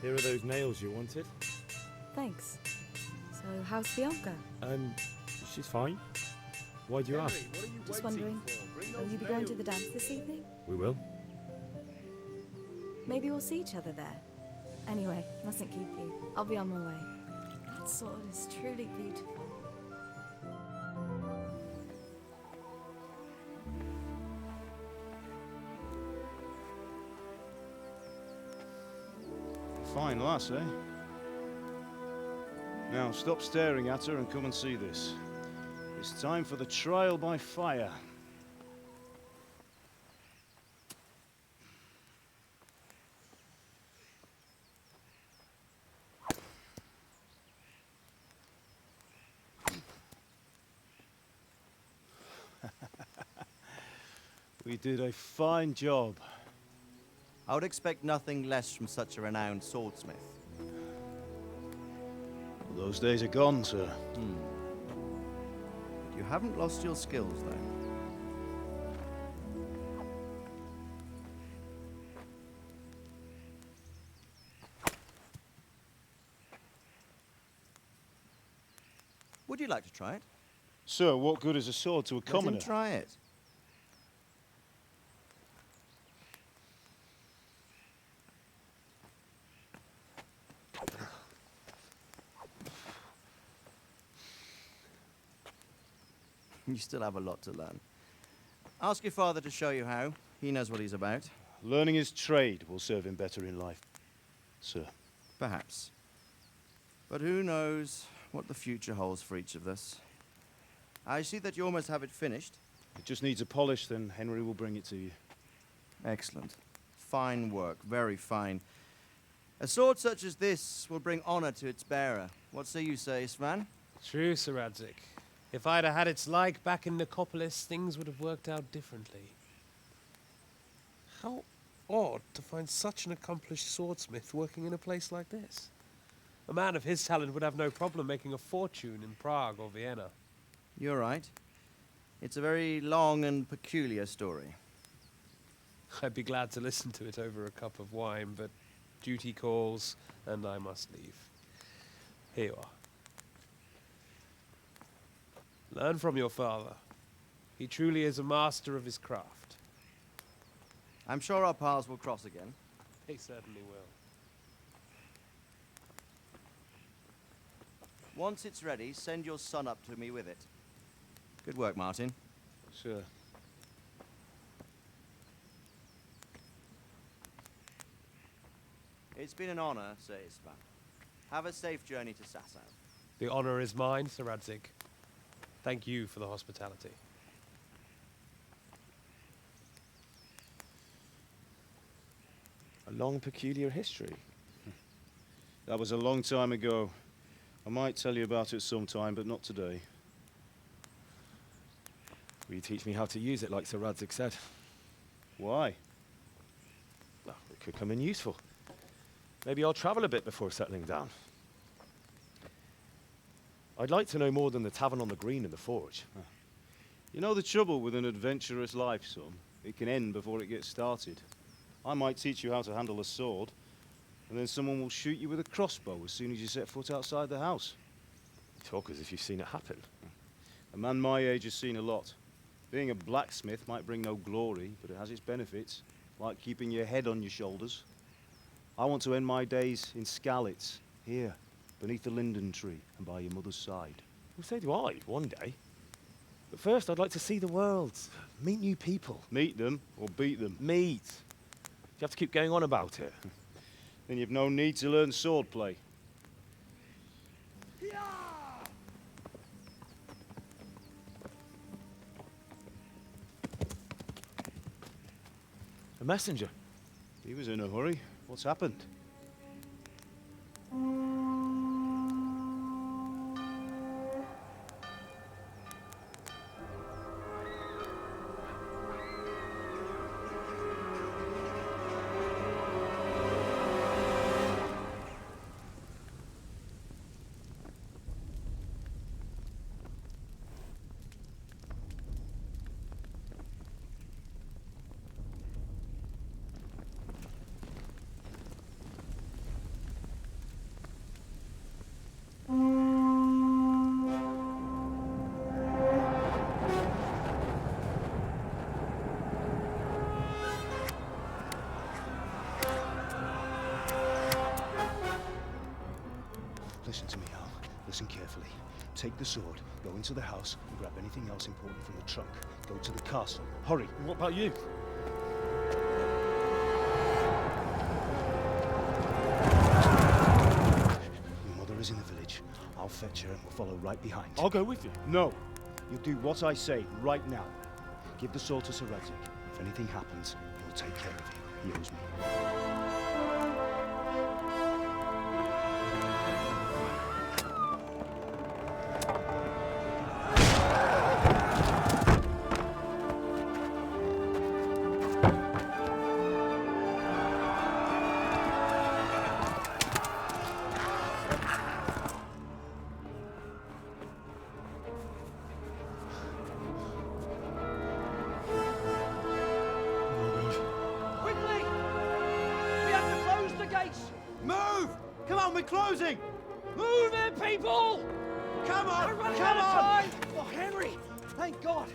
Here are those nails you wanted. Thanks. So, how's Bianca? She's fine. Why do you ask? Just wondering, will you be going to the dance this evening? We will. Maybe we'll see each other there. Anyway, mustn't keep you. I'll be on my way. That sword is truly beautiful. Fine lass, eh? Now, stop staring at her and come and see this. It's time for the trial by fire. We did a fine job. I would expect nothing less from such a renowned swordsmith. Those days are gone, sir. You haven't lost your skills, though. Would you like to try it? Sir, what good is a sword to a commoner? Let him try it. You still have a lot to learn. Ask your father to show you how. He knows what he's about. Learning his trade will serve him better in life, sir. Perhaps. But who knows what the future holds for each of us. I see that you almost have it finished. It just needs a polish, then Henry will bring it to you. Excellent. Fine work, very fine. A sword such as this will bring honor to its bearer. What say you, Svan? True, Sir Radzik. If I'd have had its like back in Nicopolis, things would have worked out differently. How odd to find such an accomplished swordsmith working in a place like this. A man of his talent would have no problem making a fortune in Prague or Vienna. You're right. It's a very long and peculiar story. I'd be glad to listen to it over a cup of wine, but duty calls, and I must leave. Here you are. Learn from your father. He truly is a master of his craft. I'm sure our paths will cross again. They certainly will. Once it's ready, send your son up to me with it. Good work, Martin. Sure. It's been an honor, Sir Isvan. Have a safe journey to Sasau. The honor is mine, Sir Radzik. Thank you for the hospitality. A long, peculiar history. That was a long time ago. I might tell you about it sometime, but not today. Will you teach me how to use it, like Sir Radzik said? Why? Well, it could come in useful. Maybe I'll travel a bit before settling down. I'd like to know more than the tavern on the green and the forge. You know the trouble with an adventurous life, son? It can end before it gets started. I might teach you how to handle a sword, and then someone will shoot you with a crossbow as soon as you set foot outside the house. You talk as if you've seen it happen. A man my age has seen a lot. Being a blacksmith might bring no glory, but it has its benefits, like keeping your head on your shoulders. I want to end my days in Skalitz, here, beneath the linden tree and by your mother's side. Well, so do I, one day. But first, I'd like to see the world, meet new people. Meet them or beat them? Meet. You have to keep going on about it. Then you've no need to learn swordplay. A messenger. He was in a hurry. What's happened? Listen to me, Al. Listen carefully. Take the sword, go into the house, and grab anything else important from the trunk. Go to the castle. Hurry. What about you? Your mother is in the village. I'll fetch her and we'll follow right behind. I'll go with you. No. You'll do what I say right now. Give the sword to Sir Reddick. If anything happens, he'll take care of you. He owes me. Move! Come on, we're closing! Move it, people! Come on! We're running Come out of on! time! Oh, Henry! Thank God!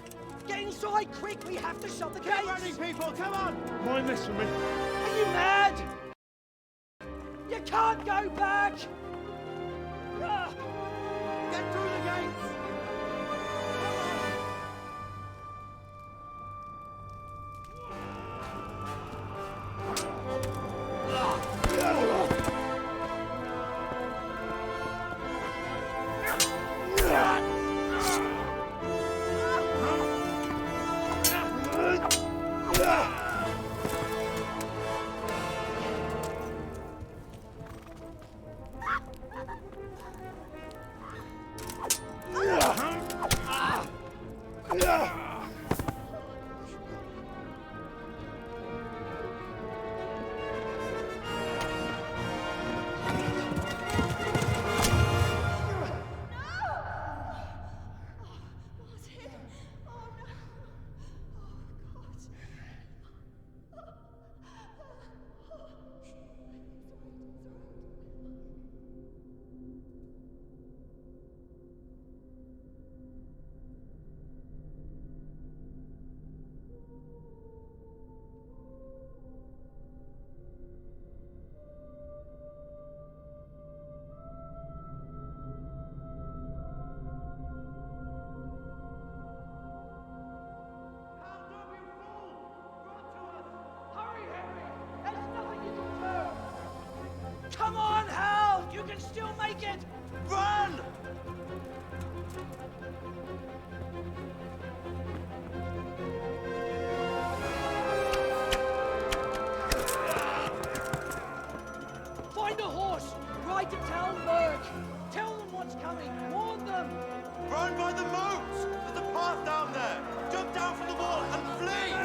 Get inside quick! We have to shut the gates! Get running, people! Come on! Mind this for me. Are you mad? You can't go back! Ah. Get through the gates! Come on, Hal! You can still make it! Run! Find a horse! Ride to town, Merc! Tell them what's coming! Warn them! Run by the moat! There's a path down there! Jump down from the wall and flee!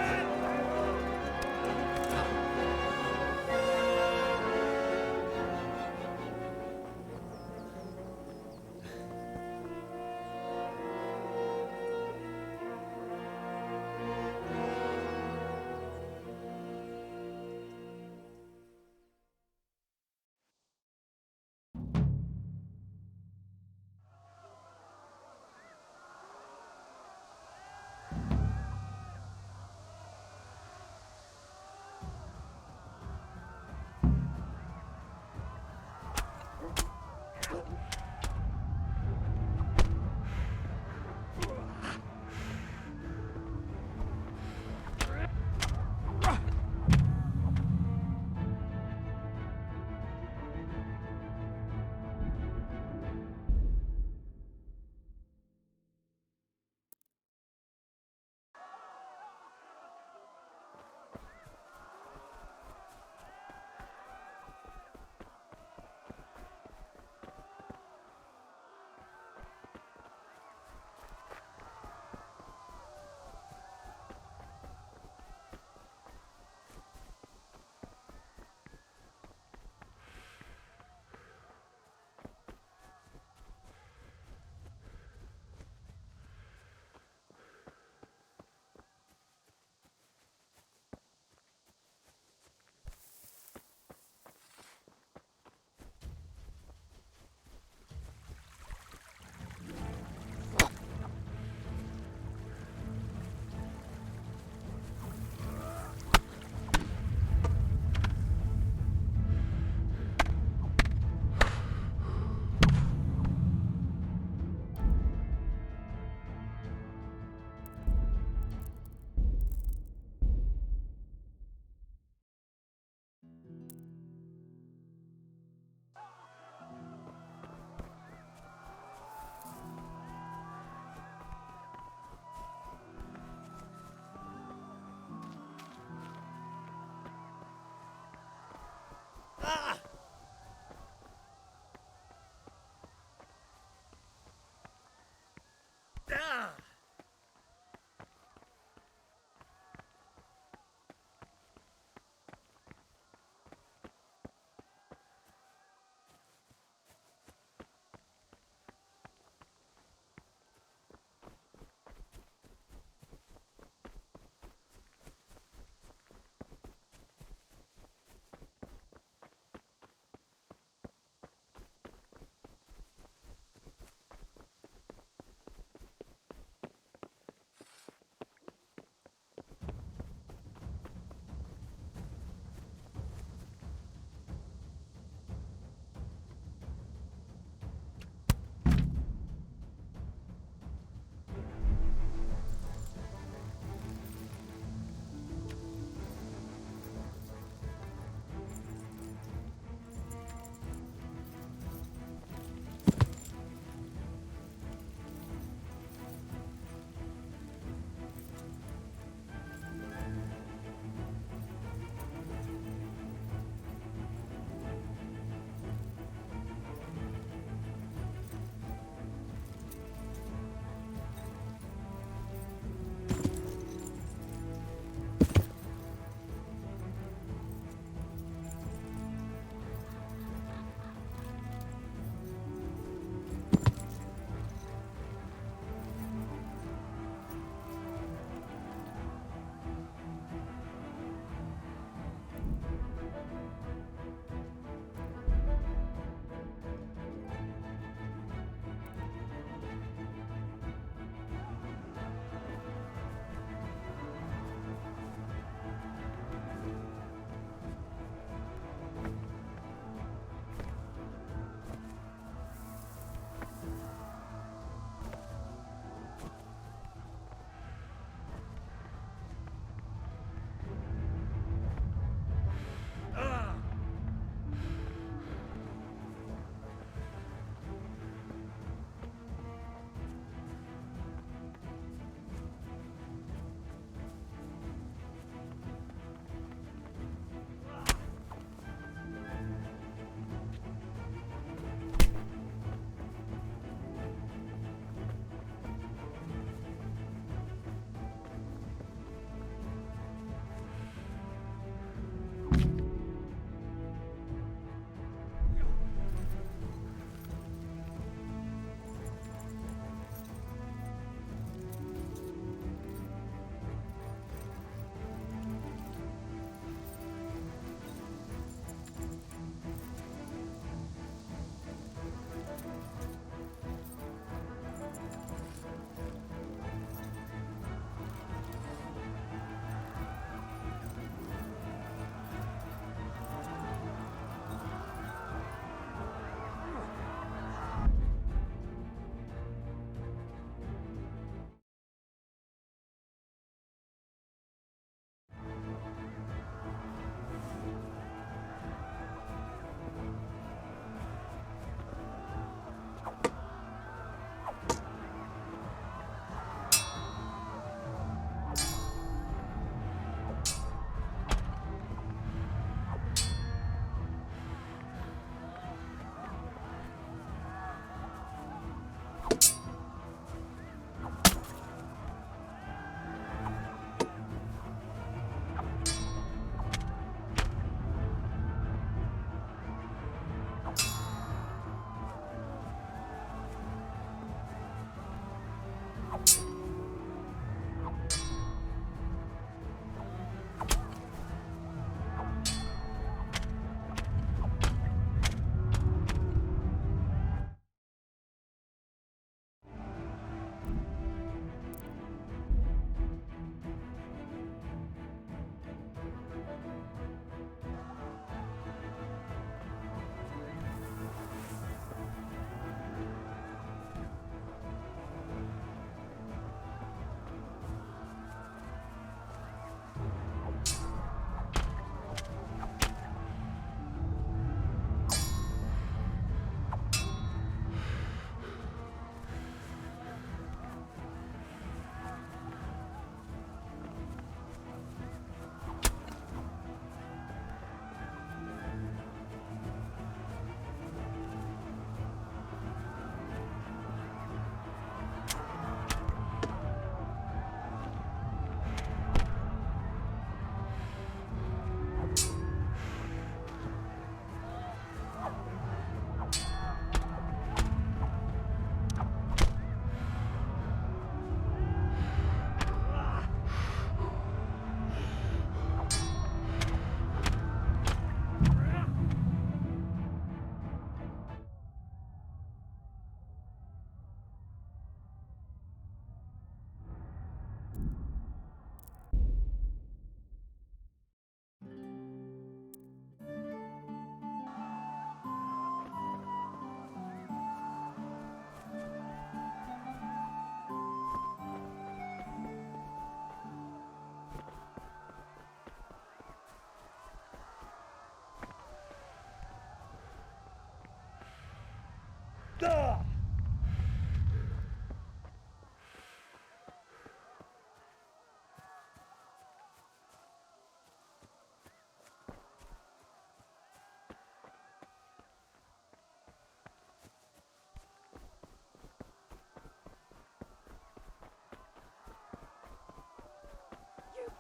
You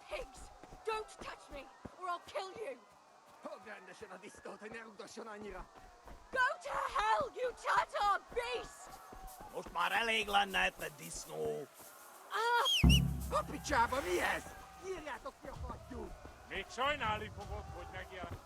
pigs! Don't touch me, or I'll kill you! Go to hell, you Tatar beast! Most már elég lenne itt a disznó. Kapicsába mi ez? Írjátok ki a fattyút! Még sajnálni fogod, hogy megjelent.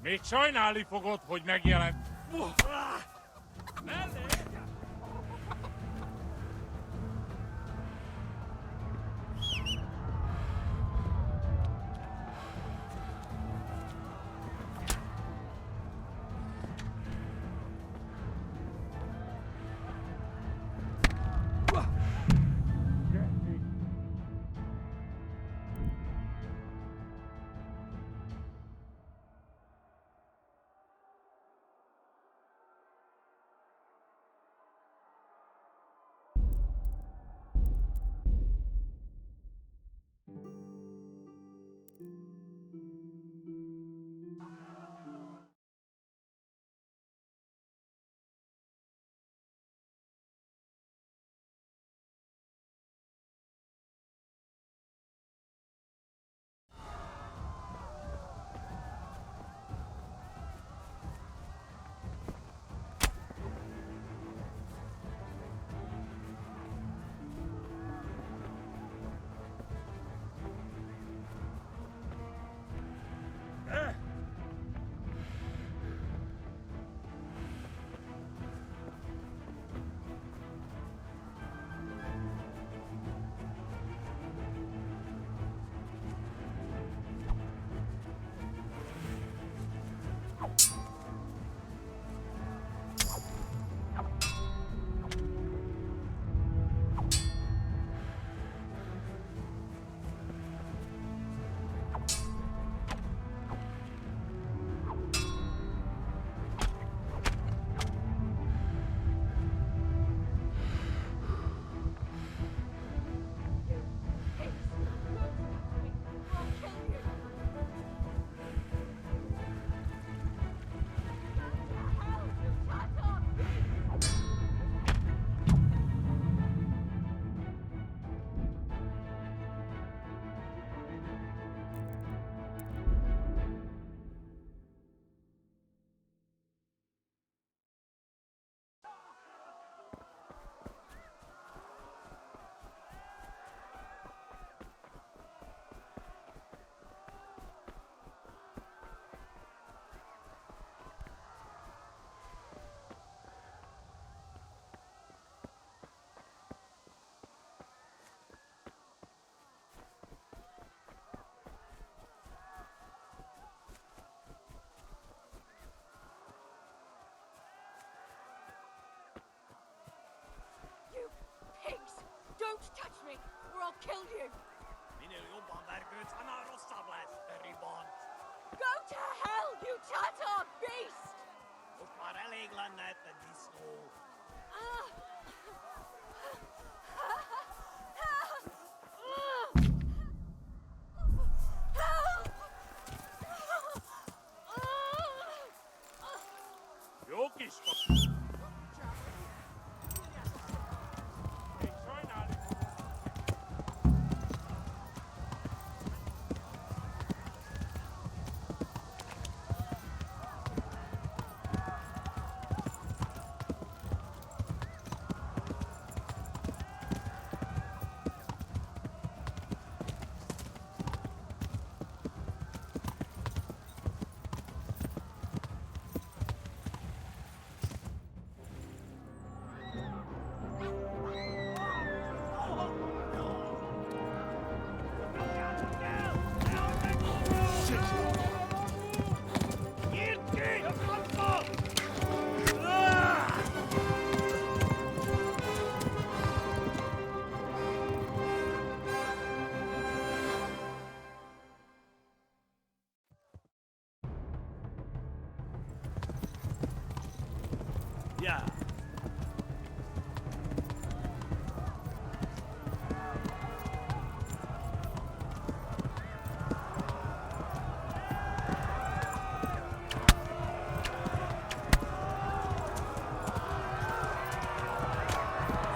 Még sajnálni fogod, hogy megjelent. Mellé! touch me, or I'll kill you. Go to hell, you Tatar beast! Jó kis Yeah.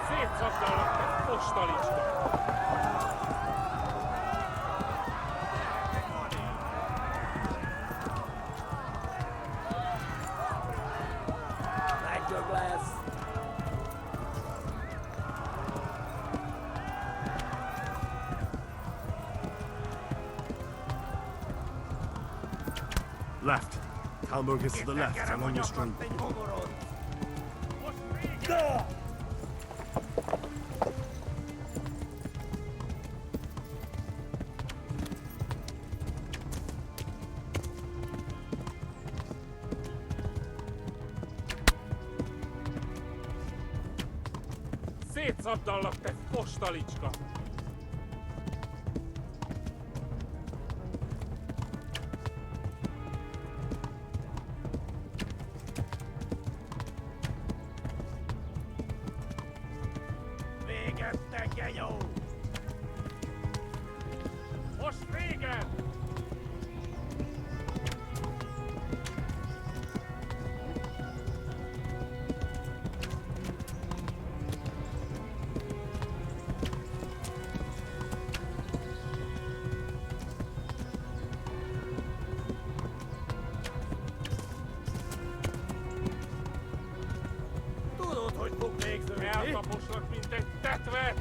Szétszakdalak, te postalicska! Back your glass. Left. Talmberg is to the left, along the street. Szétszabdallak, te postalicska! Véget tegye jó! Most véget! Tudod, hogy fog végződni? Elkaposlak, mint egy tetve!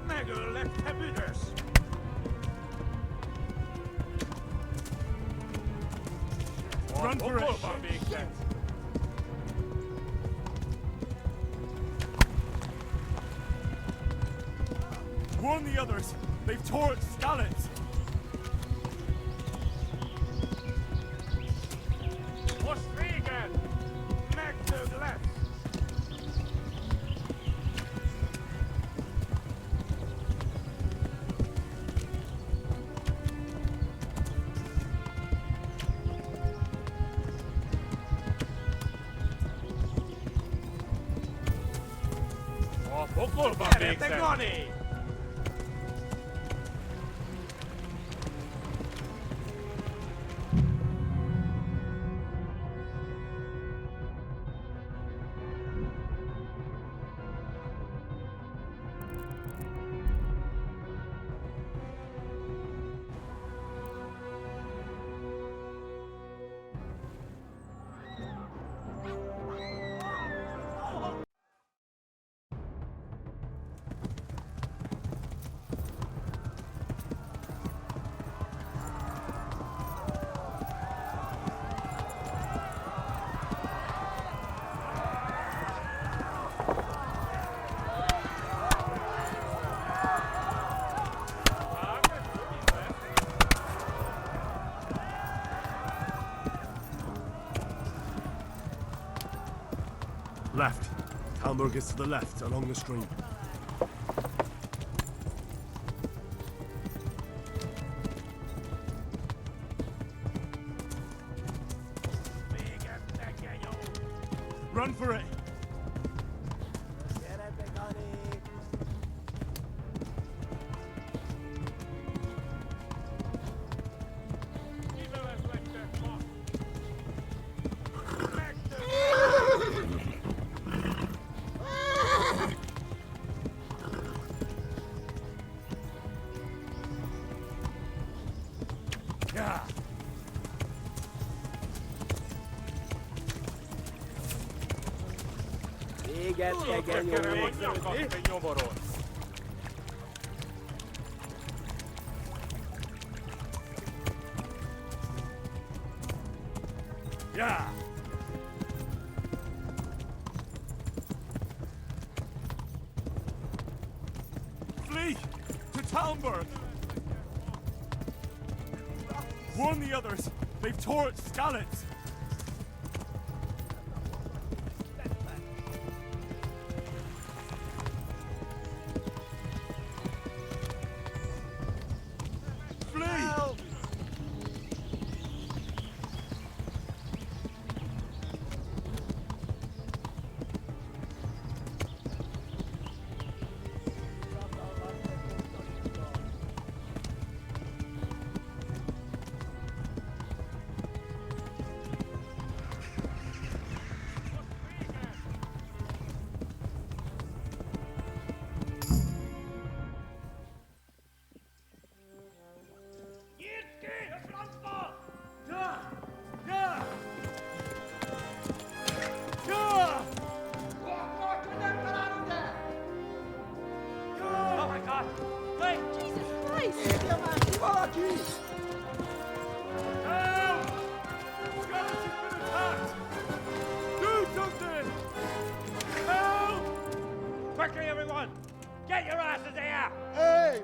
Megöllek, te büdös! Run for it! Van végzett! Warn the others. They've tore its scallops. Most véget! Megdög lesz! A pokolban Gyere, te végzett! Gani! left. Talmberg is to the left, along the stream. Run for it! Yeah. Flee! To Talmberg! Warn the others! They've tore at Skalitz! Quickly, everyone! Get your asses here! Hey!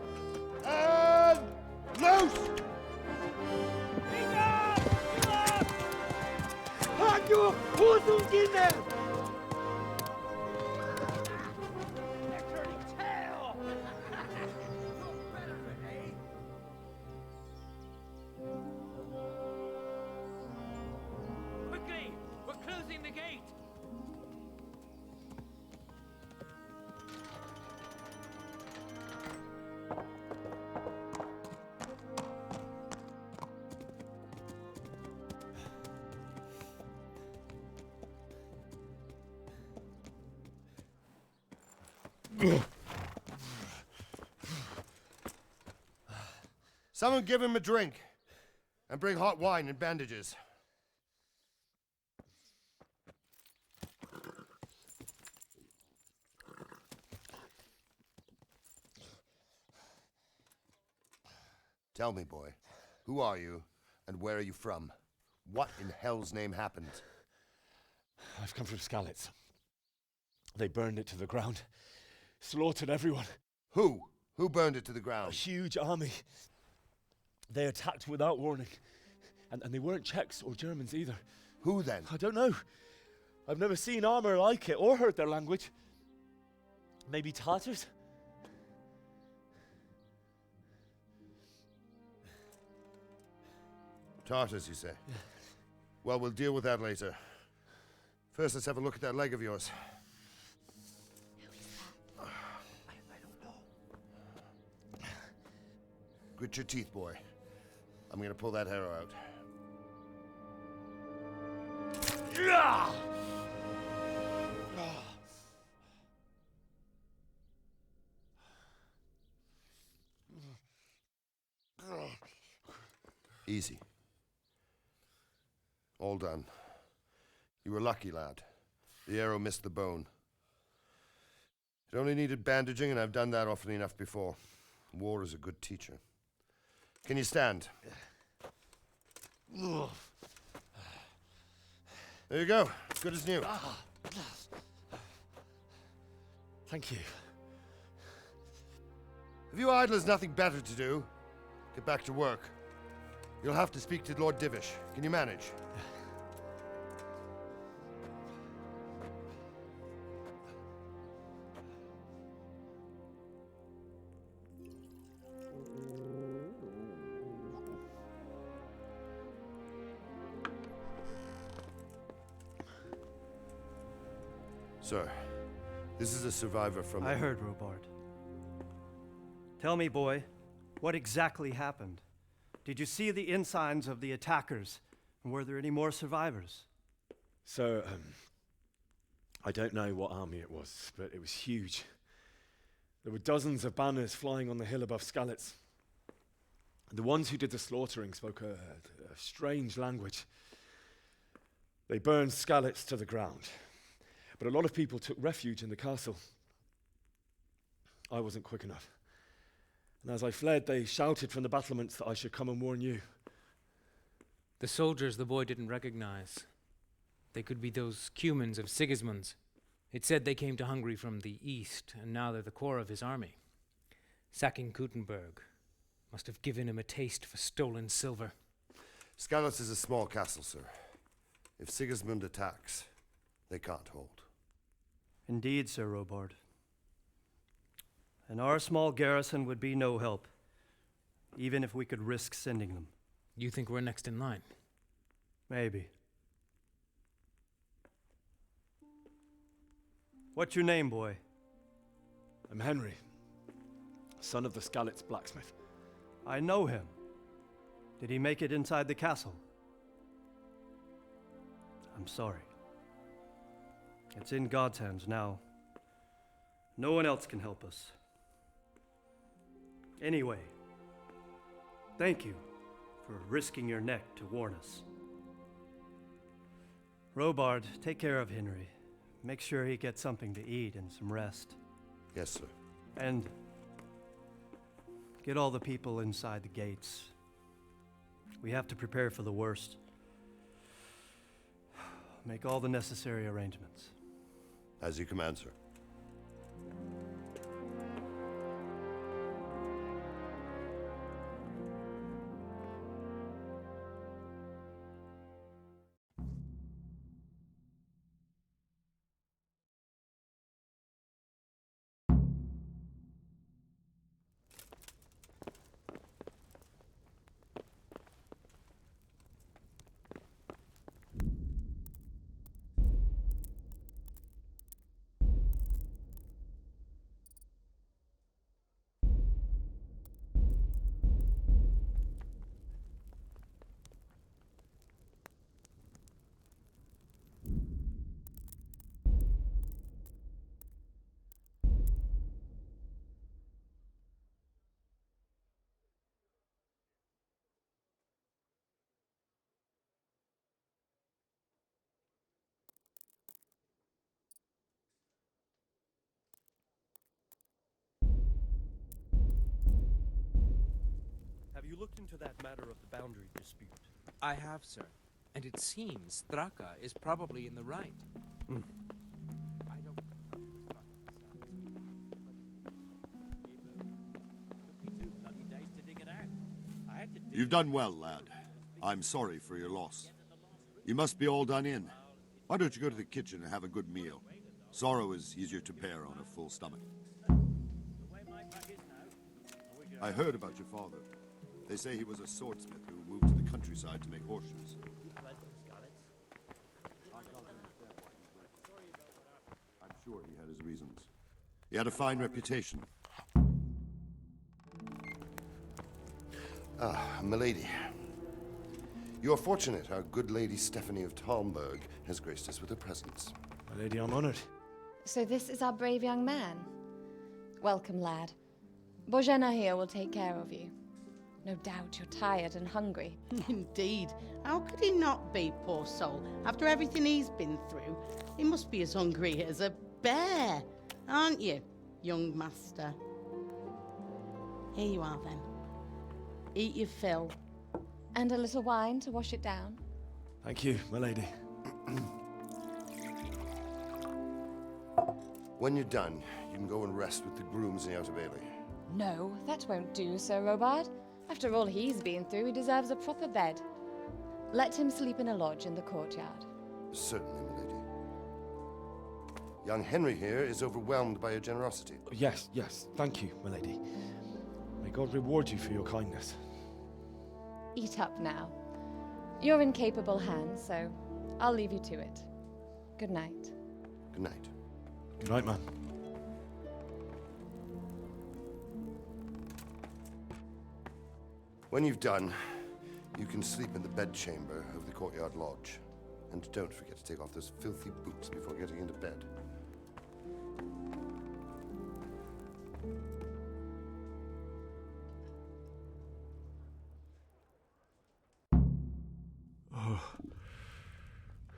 And loose! Hanyo! Hosenkinder! Quickly! We're closing the gate! Someone give him a drink. And bring hot wine and bandages. Tell me, boy, who are you and where are you from? What in hell's name happened? I've come from Skalitz. They burned it to the ground. Slaughtered everyone. Who? Who burned it to the ground? A huge army. They attacked without warning. And they weren't Czechs or Germans either. Who then? I don't know. I've never seen armor like it or heard their language. Maybe Tatars? Tartars, you say? Yeah. Well, we'll deal with that later. First, let's have a look at that leg of yours. Grit your teeth, boy. I'm gonna pull that arrow out. Easy. All done. You were lucky, lad. The arrow missed the bone. It only needed bandaging, and I've done that often enough before. War is a good teacher. Can you stand? There you go. Good as new. Thank you. If you idlers nothing better to do, get back to work. You'll have to speak to Lord Divish. Can you manage? Sir, this is a survivor from... I heard, Robard. Tell me, boy, what exactly happened? Did you see the ensigns of the attackers? And were there any more survivors? So, I don't know what army it was, but it was huge. There were dozens of banners flying on the hill above Skalitz. The ones who did the slaughtering spoke a strange language. They burned Skalitz to the ground, but a lot of people took refuge in the castle. I wasn't quick enough. And as I fled, they shouted from the battlements that I should come and warn you. The soldiers the boy didn't recognize. They could be those Cumans of Sigismund's. It said they came to Hungary from the east, and now they're the core of his army. Sacking Gutenberg must have given him a taste for stolen silver. Skalitz is a small castle, sir. If Sigismund attacks, they can't hold. Indeed, Sir Robard. And our small garrison would be no help, even if we could risk sending them. You think we're next in line? Maybe. What's your name, boy? I'm Henry, son of the Skalitz blacksmith. I know him. Did he make it inside the castle? I'm sorry. It's in God's hands now. No one else can help us. Anyway, thank you for risking your neck to warn us. Robard, take care of Henry. Make sure he gets something to eat and some rest. Yes, sir. And get all the people inside the gates. We have to prepare for the worst. Make all the necessary arrangements. As you command, sir. Have you looked into that matter of the boundary dispute? I have, sir. And it seems Thraka is probably in the right. You've done well, lad. I'm sorry for your loss. You must be all done in. Why don't you go to the kitchen and have a good meal? Sorrow is easier to bear on a full stomach. I heard about your father. They say he was a swordsmith who moved to the countryside to make horseshoes. I'm sure he had his reasons. He had a fine reputation. Ah, milady. You are fortunate our good lady Stephanie of Talmberg has graced us with her presence. My lady, I'm honored. So this is our brave young man. Welcome, lad. Bozhena here will take care of you. No doubt you're tired and hungry. Indeed. How could he not be, poor soul? After everything he's been through, he must be as hungry as a bear, aren't you, young master? Here you are, then. Eat your fill. And a little wine to wash it down. Thank you, my lady. When you're done, you can go and rest with the grooms in the Outer Bailey. No, that won't do, Sir Robard. After all he's been through, he deserves a proper bed. Let him sleep in a lodge in the courtyard. Certainly, milady. Young Henry here is overwhelmed by your generosity. Yes, yes, thank you, my lady. May God reward you for your kindness. Eat up now. You're in capable hands, so I'll leave you to it. Good night. Good night. Good night, man. When you've done, you can sleep in the bedchamber of the courtyard lodge. And don't forget to take off those filthy boots before getting into bed.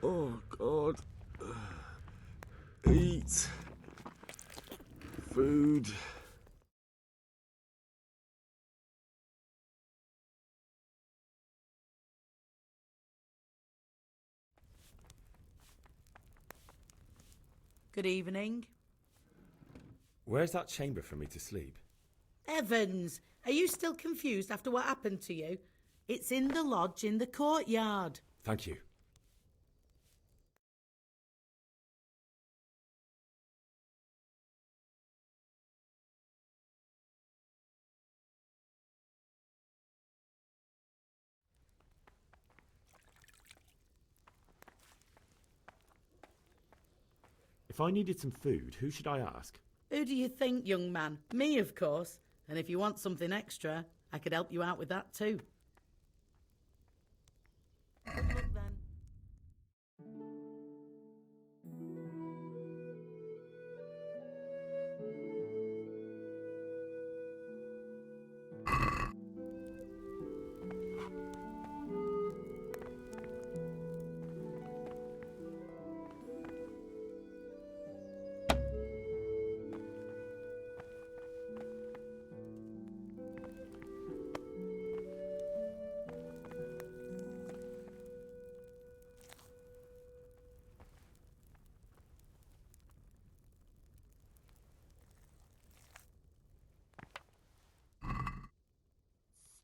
Oh, God. Eat. Food. Good evening. Where's that chamber for me to sleep? Evans, are you still confused after what happened to you? It's in the lodge in the courtyard. Thank you. If I needed some food, who should I ask? Who do you think, young man? Me, of course. And if you want something extra, I could help you out with that too. Good luck then.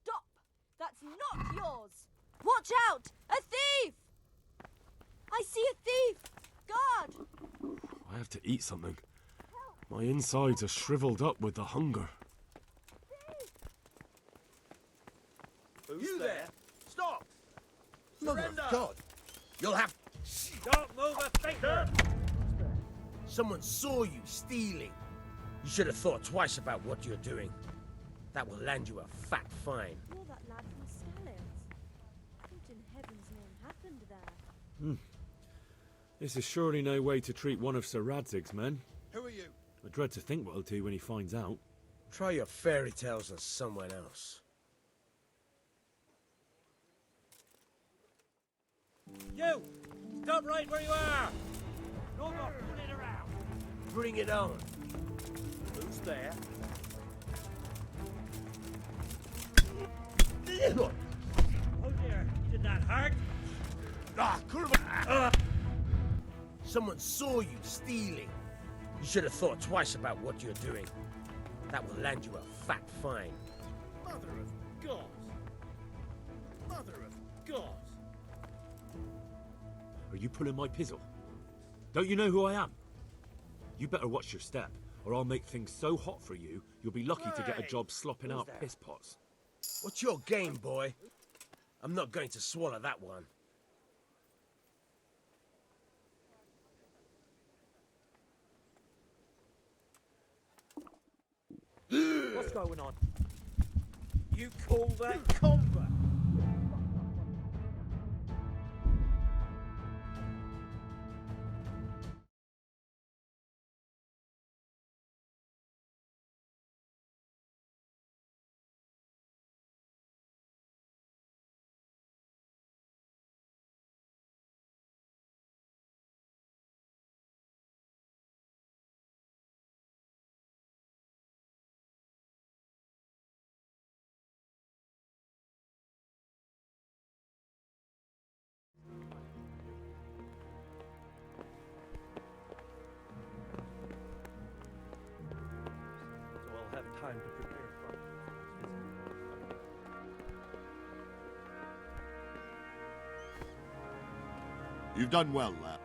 Stop! That's not yours! Watch out! A thief! I see a thief! Guard! I have to eat something. My insides are shriveled up with the hunger. You there! Stop! Mother of God! You'll have... Don't move a finger! Someone saw you stealing. You should have thought twice about what you're doing. That will land you a fat fine. You're that lad from Skallens. What in heaven's name happened there? This is surely no way to treat one of Sir Radzig's men. Who are you? I dread to think what he'll do when he finds out. Try your fairy tales on someone else. You! Stop right where you are! No more fooling around! Bring it on. Who's there? Oh dear, did that hurt? Ah, Someone saw you stealing. You should have thought twice about what you're doing. That will land you a fat fine. Mother of God! Mother of God! Are you pulling my pizzle? Don't you know who I am? You better watch your step, or I'll make things so hot for you, you'll be lucky to get a job slopping out piss pots. What's your game, boy? I'm not going to swallow that one. What's going on? You call that combat? So I'll have time to prepare for it. You've done well, lad.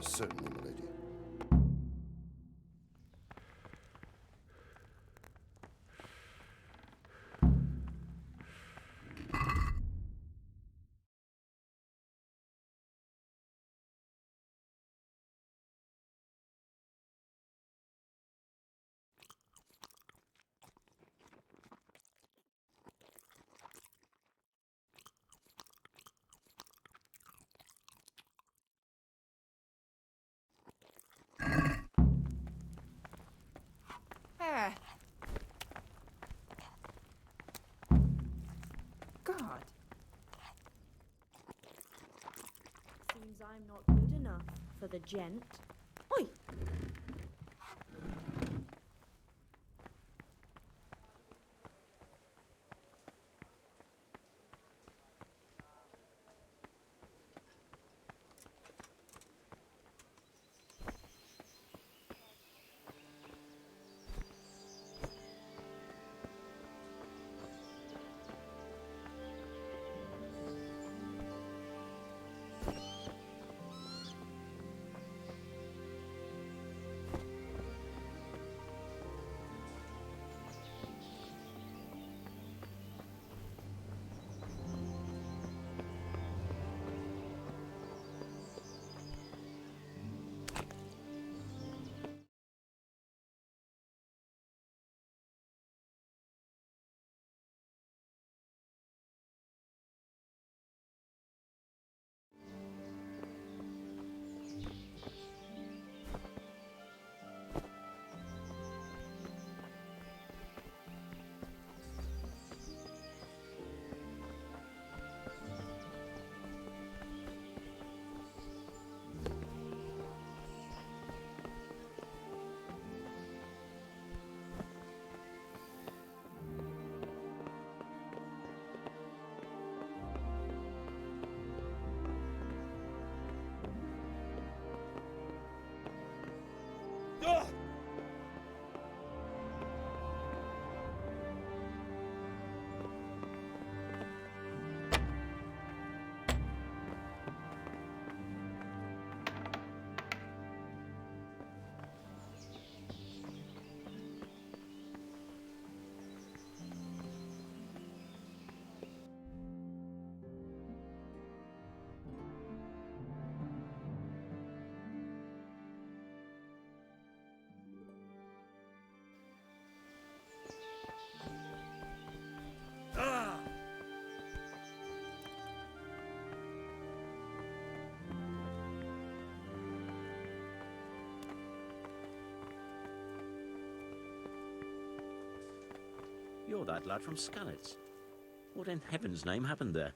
Certainly, my lady. Because I'm not good enough for the gent. Oi! You're that lad from Skalitz. What in heaven's name happened there?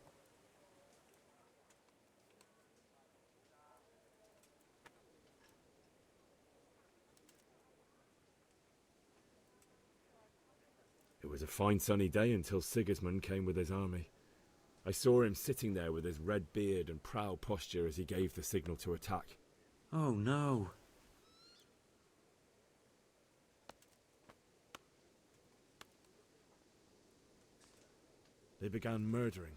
It was a fine sunny day until Sigismund came with his army. I saw him sitting there with his red beard and proud posture as he gave the signal to attack. Oh no. They began murdering.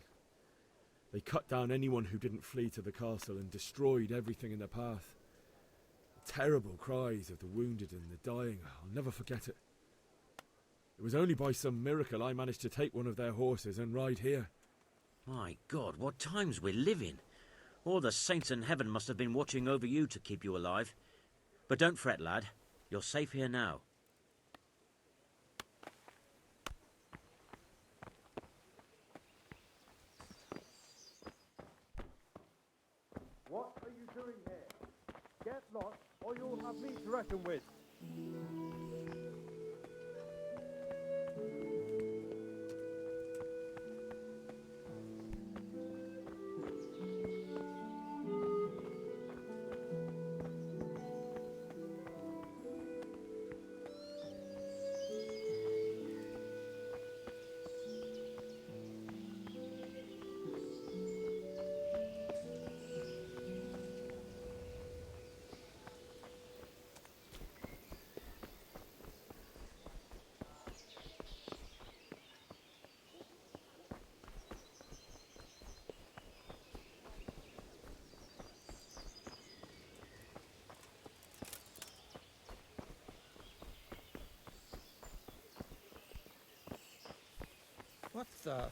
They cut down anyone who didn't flee to the castle and destroyed everything in their path. The terrible cries of the wounded and the dying, I'll never forget it. It was only by some miracle I managed to take one of their horses and ride here. My God, what times we live in. All the saints in heaven must have been watching over you to keep you alive. But don't fret, lad. You're safe here now. What are you doing here? Get lost, or you'll have me to reckon with. What the?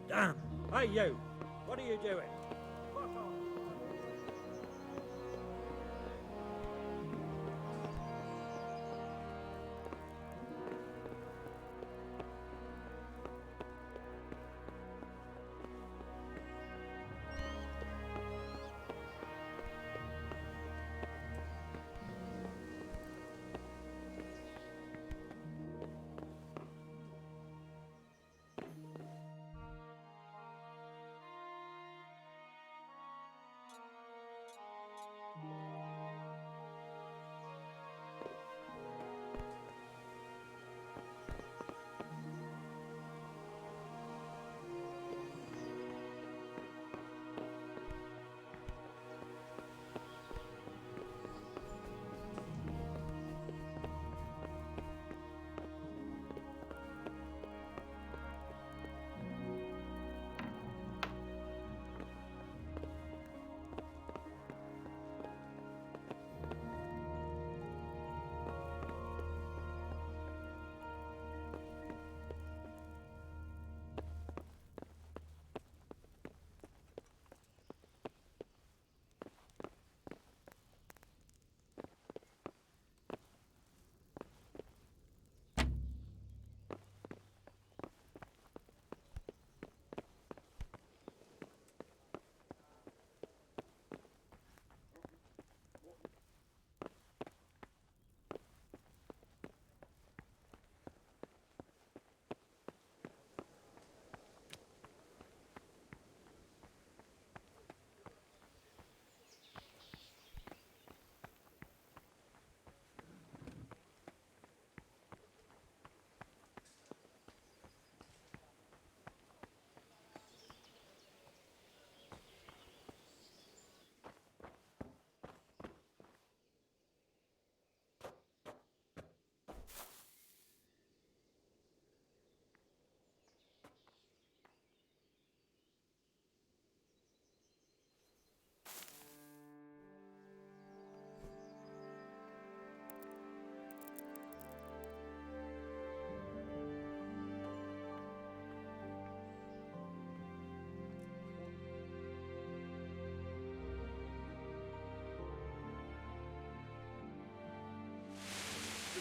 Damn! Hey, you! What are you doing?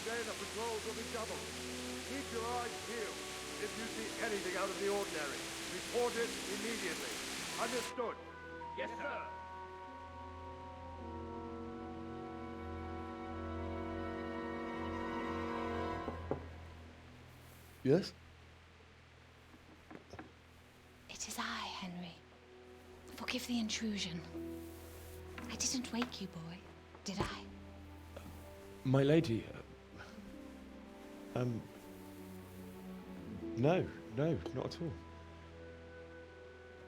Today the patrols will be doubled. Keep your eyes peeled. If you see anything out of the ordinary, report it immediately. Understood? Yes, sir. Yes? It is I, Henry. Forgive the intrusion. I didn't wake you, boy, did I? My lady, no, not at all.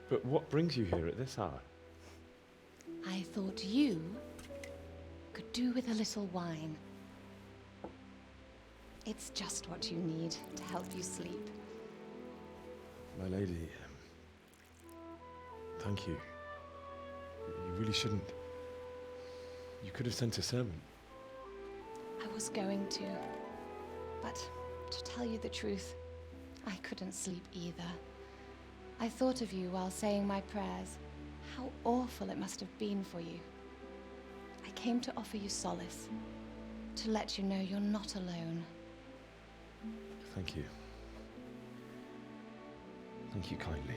But what brings you here at this hour? I thought you could do with a little wine. It's just what you need to help you sleep. My lady, thank you. You really shouldn't. You could have sent a servant. I was going to, but to tell you the truth, I couldn't sleep either. I thought of you while saying my prayers. How awful it must have been for you. I came to offer you solace, to let you know you're not alone. Thank you. Thank you kindly.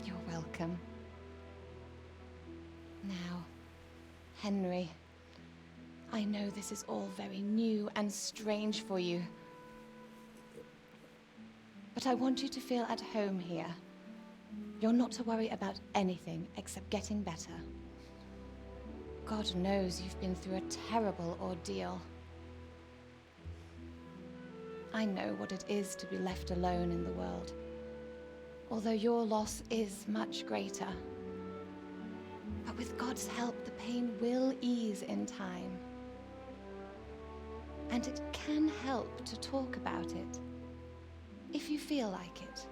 You're welcome. Now, Henry, I know this is all very new and strange for you. But I want you to feel at home here. You're not to worry about anything except getting better. God knows you've been through a terrible ordeal. I know what it is to be left alone in the world, although your loss is much greater. But with God's help, the pain will ease in time. And it can help to talk about it, if you feel like it.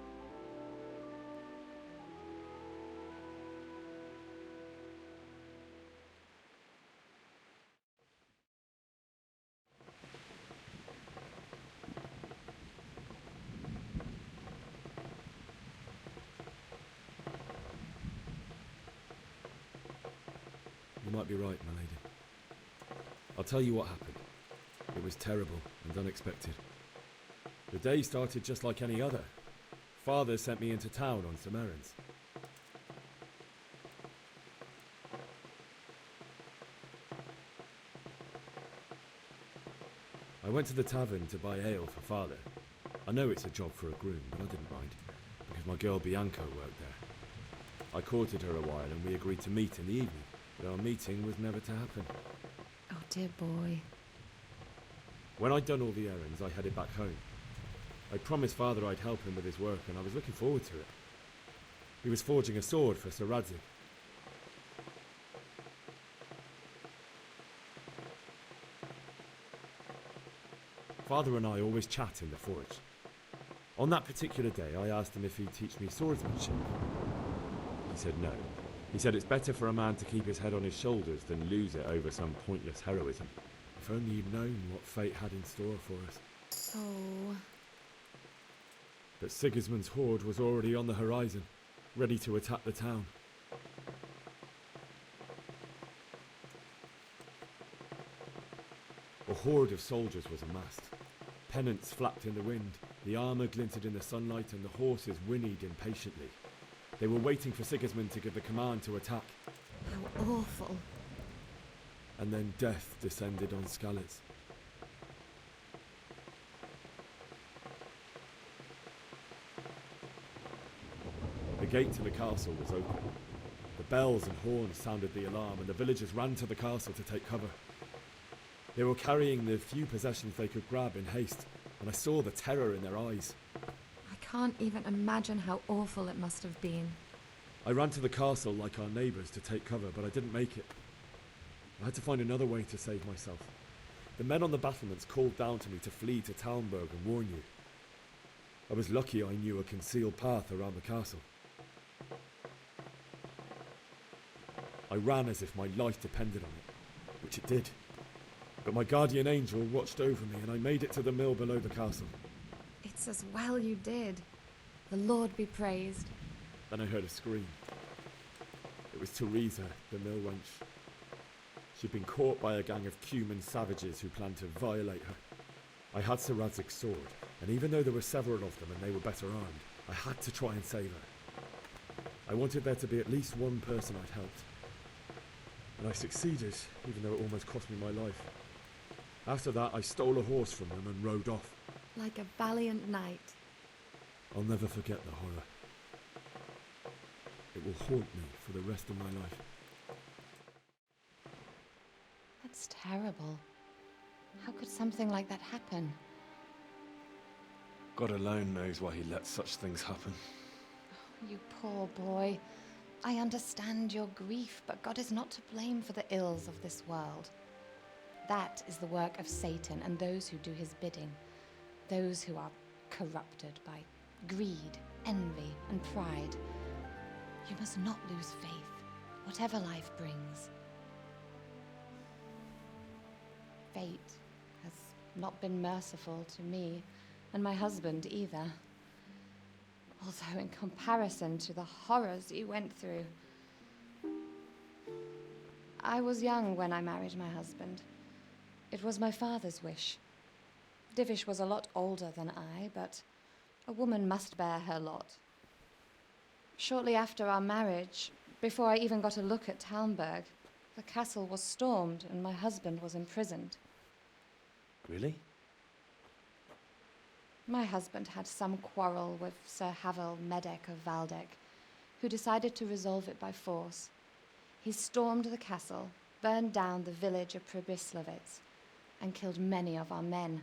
You might be right, my lady. I'll tell you what happened. It was terrible and unexpected. The day started just like any other. Father sent me into town on some errands. I went to the tavern to buy ale for Father. I know it's a job for a groom, but I didn't mind, because my girl Bianca worked there. I courted her a while and we agreed to meet in the evening, but our meeting was never to happen. Oh, dear boy. When I'd done all the errands, I headed back home. I promised Father I'd help him with his work, and I was looking forward to it. He was forging a sword for Sir Radzig. Father and I always chat in the forge. On that particular day, I asked him if he'd teach me swordsmanship. He said no. He said it's better for a man to keep his head on his shoulders than lose it over some pointless heroism. If only you'd known what fate had in store for us. Oh. But Sigismund's horde was already on the horizon, ready to attack the town. A horde of soldiers was amassed. Pennants flapped in the wind, the armour glinted in the sunlight, and the horses whinnied impatiently. They were waiting for Sigismund to give the command to attack. How awful. And then death descended on Skalitz. The gate to the castle was open. The bells and horns sounded the alarm, and the villagers ran to the castle to take cover. They were carrying the few possessions they could grab in haste, and I saw the terror in their eyes. I can't even imagine how awful it must have been. I ran to the castle like our neighbours to take cover, but I didn't make it. I had to find another way to save myself. The men on the battlements called down to me to flee to Talmberg and warn you. I was lucky I knew a concealed path around the castle. I ran as if my life depended on it, which it did. But my guardian angel watched over me, and I made it to the mill below the castle. It's as well you did. The Lord be praised. Then I heard a scream. It was Teresa, the mill wench. She'd been caught by a gang of Cuman savages who planned to violate her. I had Sir Radzig's sword, and even though there were several of them and they were better armed, I had to try and save her. I wanted there to be at least one person I'd helped. And I succeeded, even though it almost cost me my life. After that, I stole a horse from them and rode off. Like a valiant knight. I'll never forget the horror. It will haunt me for the rest of my life. That's terrible. How could something like that happen? God alone knows why he lets such things happen. You poor boy. I understand your grief, but God is not to blame for the ills of this world. That is the work of Satan and those who do his bidding. Those who are corrupted by greed, envy, and pride. You must not lose faith, whatever life brings. Fate has not been merciful to me, and my husband either. Although in comparison to the horrors you went through. I was young when I married my husband. It was my father's wish. Divish was a lot older than I, but a woman must bear her lot. Shortly after our marriage, before I even got a look at Talmberg, the castle was stormed and my husband was imprisoned. Really? My husband had some quarrel with Sir Havel Medek of Valdek, who decided to resolve it by force. He stormed the castle, burned down the village of Pribyslavitz, and killed many of our men,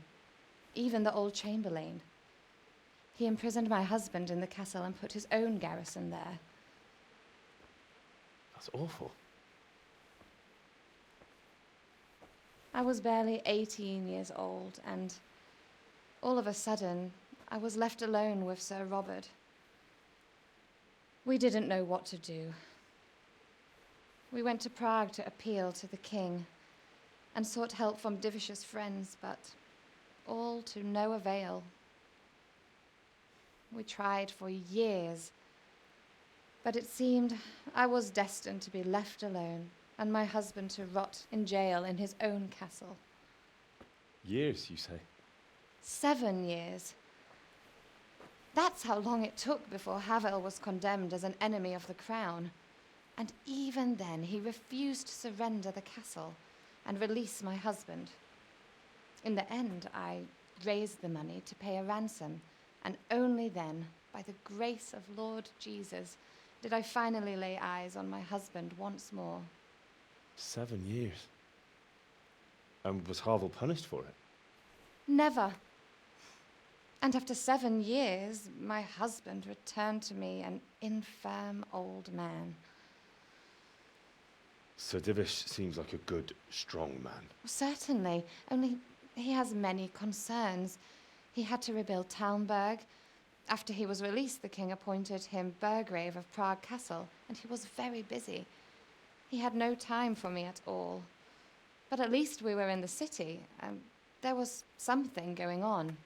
even the old chamberlain. He imprisoned my husband in the castle and put his own garrison there. That's awful. I was barely 18 years old, and all of a sudden, I was left alone with Sir Robert. We didn't know what to do. We went to Prague to appeal to the king and sought help from Divish's friends, but all to no avail. We tried for years, but it seemed I was destined to be left alone and my husband to rot in jail in his own castle. Years, you say? 7 years. That's how long it took before Havel was condemned as an enemy of the crown. And even then, he refused to surrender the castle and release my husband. In the end, I raised the money to pay a ransom, and only then, by the grace of Lord Jesus, did I finally lay eyes on my husband once more. 7 years. And was Havel punished for it? Never. And after 7 years, my husband returned to me an infirm old man. Sir Divish seems like a good, strong man. Certainly, only he has many concerns. He had to rebuild Talmberg. After he was released, the king appointed him Burgrave of Prague Castle, and he was very busy. He had no time for me at all. But at least we were in the city. There was something going on.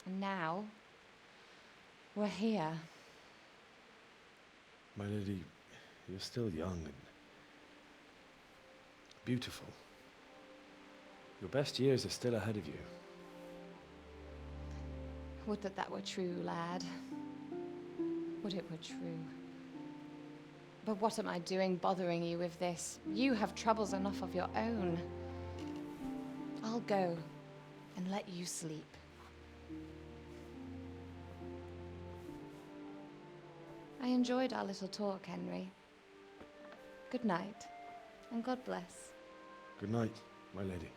And now, we're here. My lady, you're still young and beautiful. Your best years are still ahead of you. Would that that were true, lad. Would it were true. But what am I doing bothering you with this? You have troubles enough of your own. I'll go and let you sleep. I enjoyed our little talk, Henry. Good night, and God bless. Good night, my lady.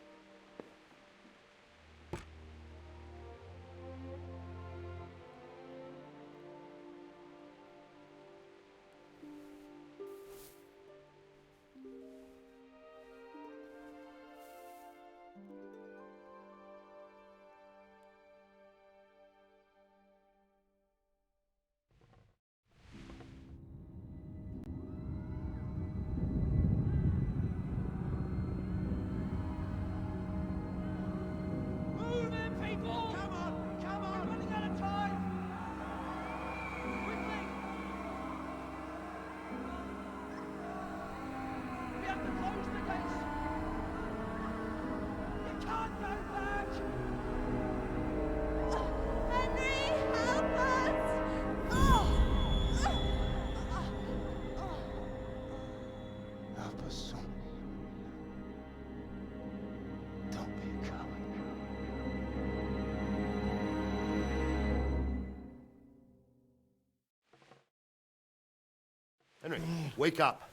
Henry, wake up.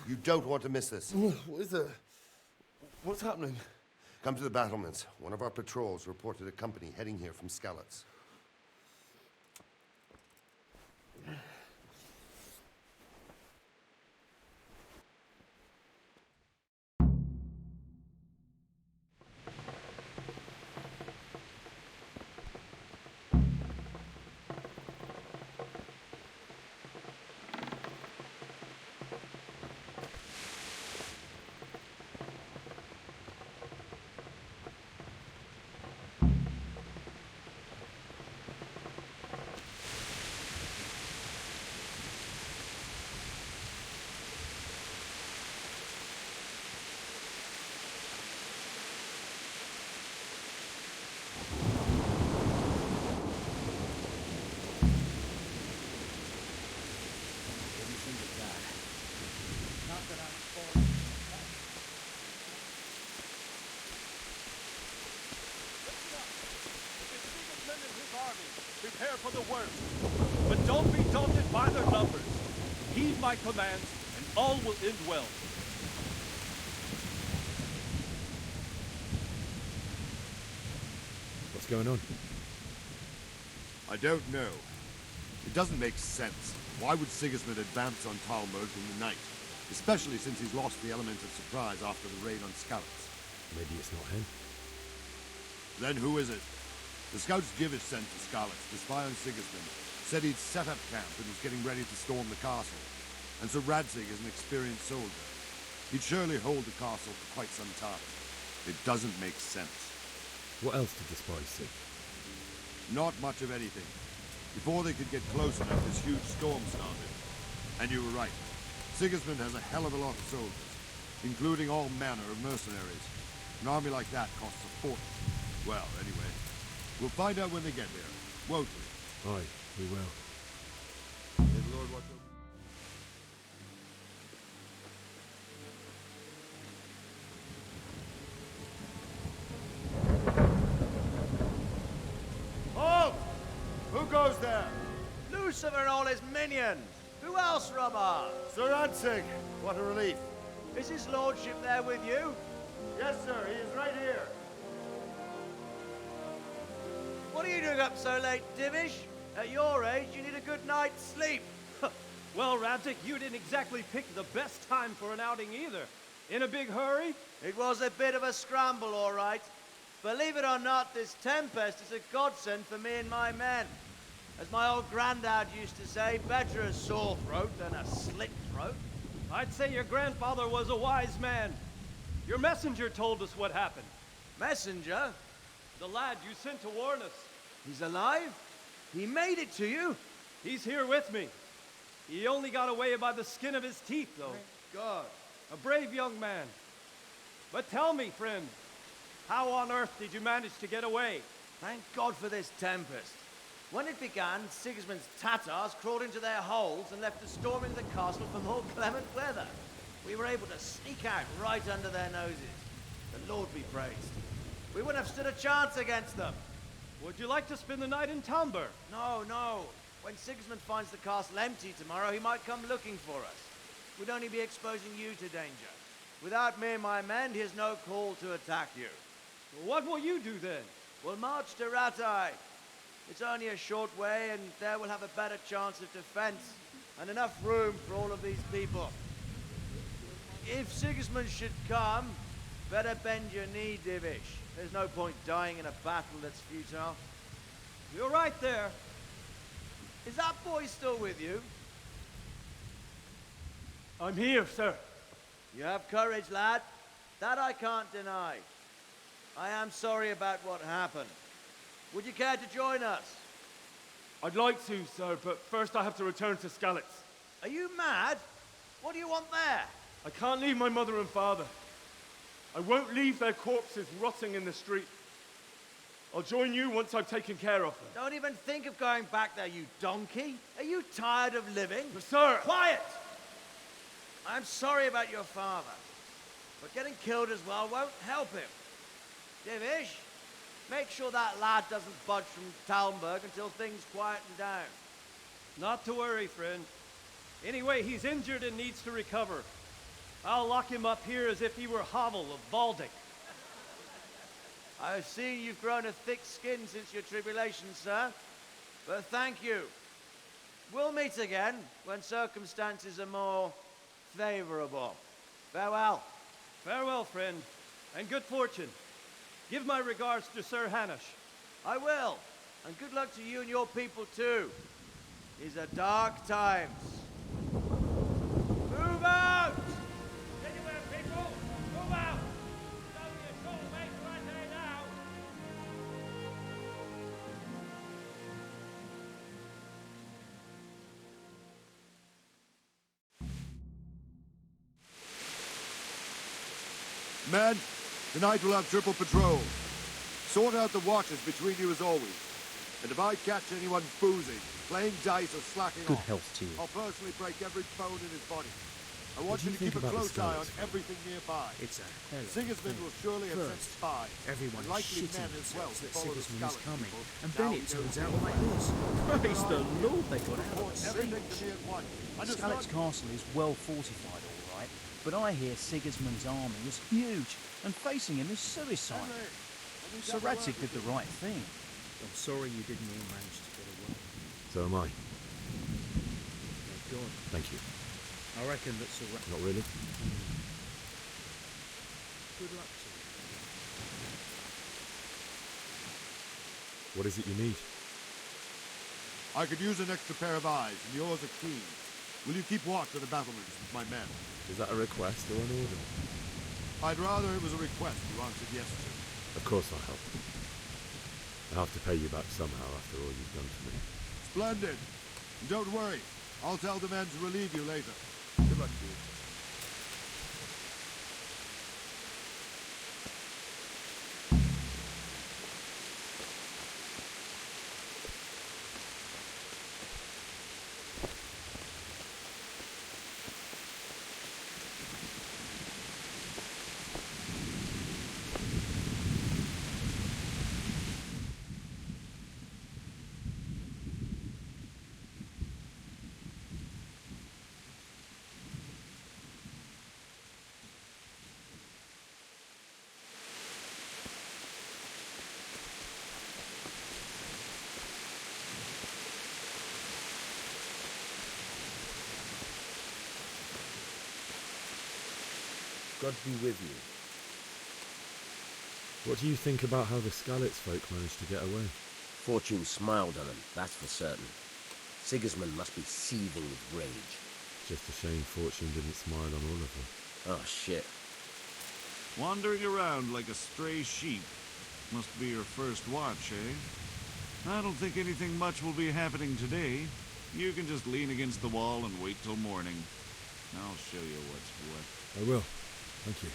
You don't want to miss this. What is it? What's happening? Come to the battlements. One of our patrols reported a company heading here from Skalitz. Prepare for the worst, but don't be daunted by their numbers. Heed my commands, and all will end well. What's going on? I don't know. It doesn't make sense. Why would Sigismund advance on Talmberg in the night? Especially since he's lost the element of surprise after the raid on Skalitz. Maybe it's not him. Then who is it? The scouts Divish sent to Skalitz to spy on Sigismund said he'd set up camp and was getting ready to storm the castle. And Sir Radzig is an experienced soldier. He'd surely hold the castle for quite some time. It doesn't make sense. What else did the spies see? Not much of anything. Before they could get close enough, this huge storm started. And you were right. Sigismund has a hell of a lot of soldiers. including all manner of mercenaries. An army like that costs a fortune. Well, anyway, we'll find out when they get here, won't we? Aye, we will. May the Lord watch over. Halt! Who goes there? Lucifer and all his minions. Who else, Robber? Sir Ansig. What a relief. Is his lordship there with you? Yes, sir. He is right here. What are you doing up so late, Divish? At your age, you need a good night's sleep. Well, Radzik, you didn't exactly pick the best time for an outing either. In a big hurry? It was a bit of a scramble, all right. Believe it or not, this tempest is a godsend for me and my men. As my old granddad used to say, better a sore throat than a slit throat. I'd say your grandfather was a wise man. Your messenger told us what happened. Messenger? The lad you sent to warn us. He's alive? He made it to you? He's here with me. He only got away by the skin of his teeth, though. Thank God. A brave young man. But tell me, friend, how on earth did you manage to get away? Thank God for this tempest. When it began, Sigismund's Tatars crawled into their holes and left us storming the castle for more clement weather. We were able to sneak out right under their noses. The Lord be praised. We wouldn't have stood a chance against them. Would you like to spend the night in Talmber? No, no. When Sigismund finds the castle empty tomorrow, he might come looking for us. We'd only be exposing you to danger. Without me and my men, he has no call to attack you. What will you do then? We'll march to Ratai. It's only a short way, and there we'll have a better chance of defense and enough room for all of these people. If Sigismund should come, better bend your knee, Divish. There's no point dying in a battle that's futile. You're right there. Is that boy still with you? I'm here, sir. You have courage, lad. That I can't deny. I am sorry about what happened. Would you care to join us? I'd like to, sir, but first I have to return to Skalitz. Are you mad? What do you want there? I can't leave my mother and father. I won't leave their corpses rotting in the street. I'll join you once I've taken care of them. Don't even think of going back there, you donkey. Are you tired of living? But sir! Quiet! I'm sorry about your father, but getting killed as well won't help him. Divish, make sure that lad doesn't budge from Talmberg until things quieten down. Not to worry, friend. Anyway, he's injured and needs to recover. I'll lock him up here as if he were Havel of Baldic. I've seen you've grown a thick skin since your tribulation, sir. But thank you. We'll meet again when circumstances are more favorable. Farewell. Farewell, friend, and good fortune. Give my regards to Sir Hanush. I will. And good luck to you and your people, too. These are dark times. Move out! Anywhere, people! Move out! It's only a short way to Ratai now! Men, tonight we'll have triple patrol. Sort out the watches between you as always. And if I catch anyone boozing, playing dice or slacking Good off, health to you. I'll personally break every bone in his body. I want What do you to you keep a think about close the eye on Scarlets? everything nearby. It's a hell of a Sigismund thing. will surely have sent First, spies. everyone and is likely shitting men as well themselves to that follow the Sigismund is Scarlet coming, people. and Now then we it know turns who out they like are. this. Praise the Lord, they got out of Everything to siege. me at once. Skalitz Understood? Castle is well fortified, all right, but I hear Sigismund's army is huge, and facing him is suicide. Sir Radzik did the right thing. I'm sorry you didn't all manage to get away. So am I. Thank God. Thank you. I reckon that Sir Radzik... Not really. Good luck to you. What is it you need? I could use an extra pair of eyes, and yours are keen. Will you keep watch at the battlements with my men? Is that a request or an order? I'd rather it was a request you answered yes to. Of course I'll help. I'll have to pay you back somehow after all you've done for me. Splendid. And don't worry. I'll tell the men to relieve you later. Good luck to you. God be with you. What do you think about how the Skalitz folk managed to get away? Fortune smiled on them, that's for certain. Sigismund must be seething with rage. Just a shame Fortune didn't smile on all of them. Oh, shit. Wandering around like a stray sheep. Must be your first watch, eh? I don't think anything much will be happening today. You can just lean against the wall and wait till morning. I'll show you what's what. I will. Thank you.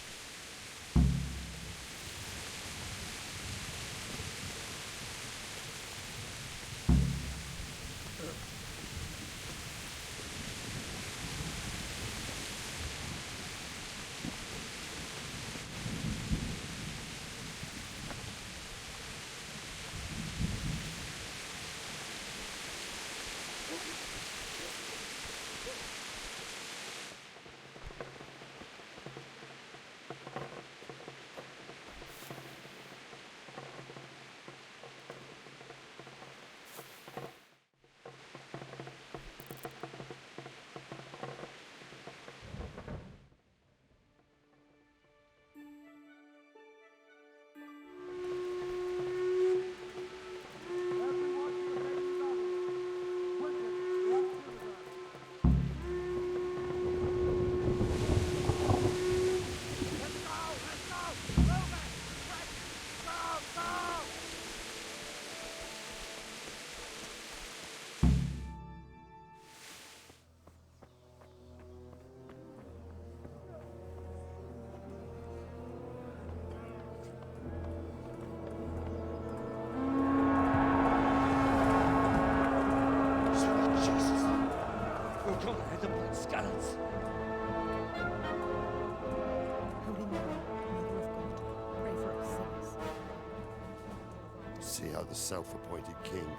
See how the self-appointed king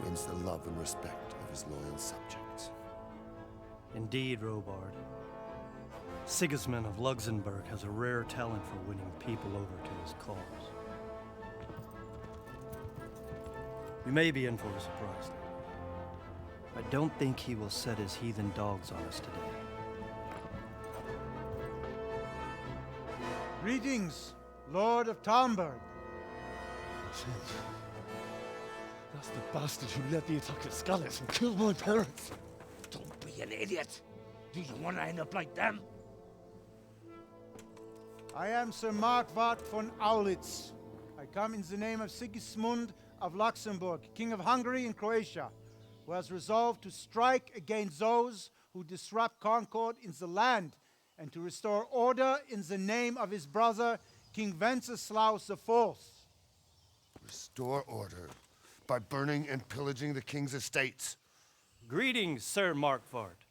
wins the love and respect of his loyal subjects. Indeed, Robard. Sigismund of Luxembourg has a rare talent for winning people over to his cause. We may be in for a surprise, though. I don't think he will set his heathen dogs on us today. Greetings, Lord of Talmberg. That's the bastard who led the attack at Skalitz and killed my parents. Don't be an idiot. Do you want to end up like them? I am Sir Markwart von Aulitz. I come in the name of Sigismund of Luxembourg, King of Hungary and Croatia, who has resolved to strike against those who disrupt concord in the land and to restore order in the name of his brother, King Wenceslaus IV. Restore order by burning and pillaging the king's estates. Greetings, Sir Markwart.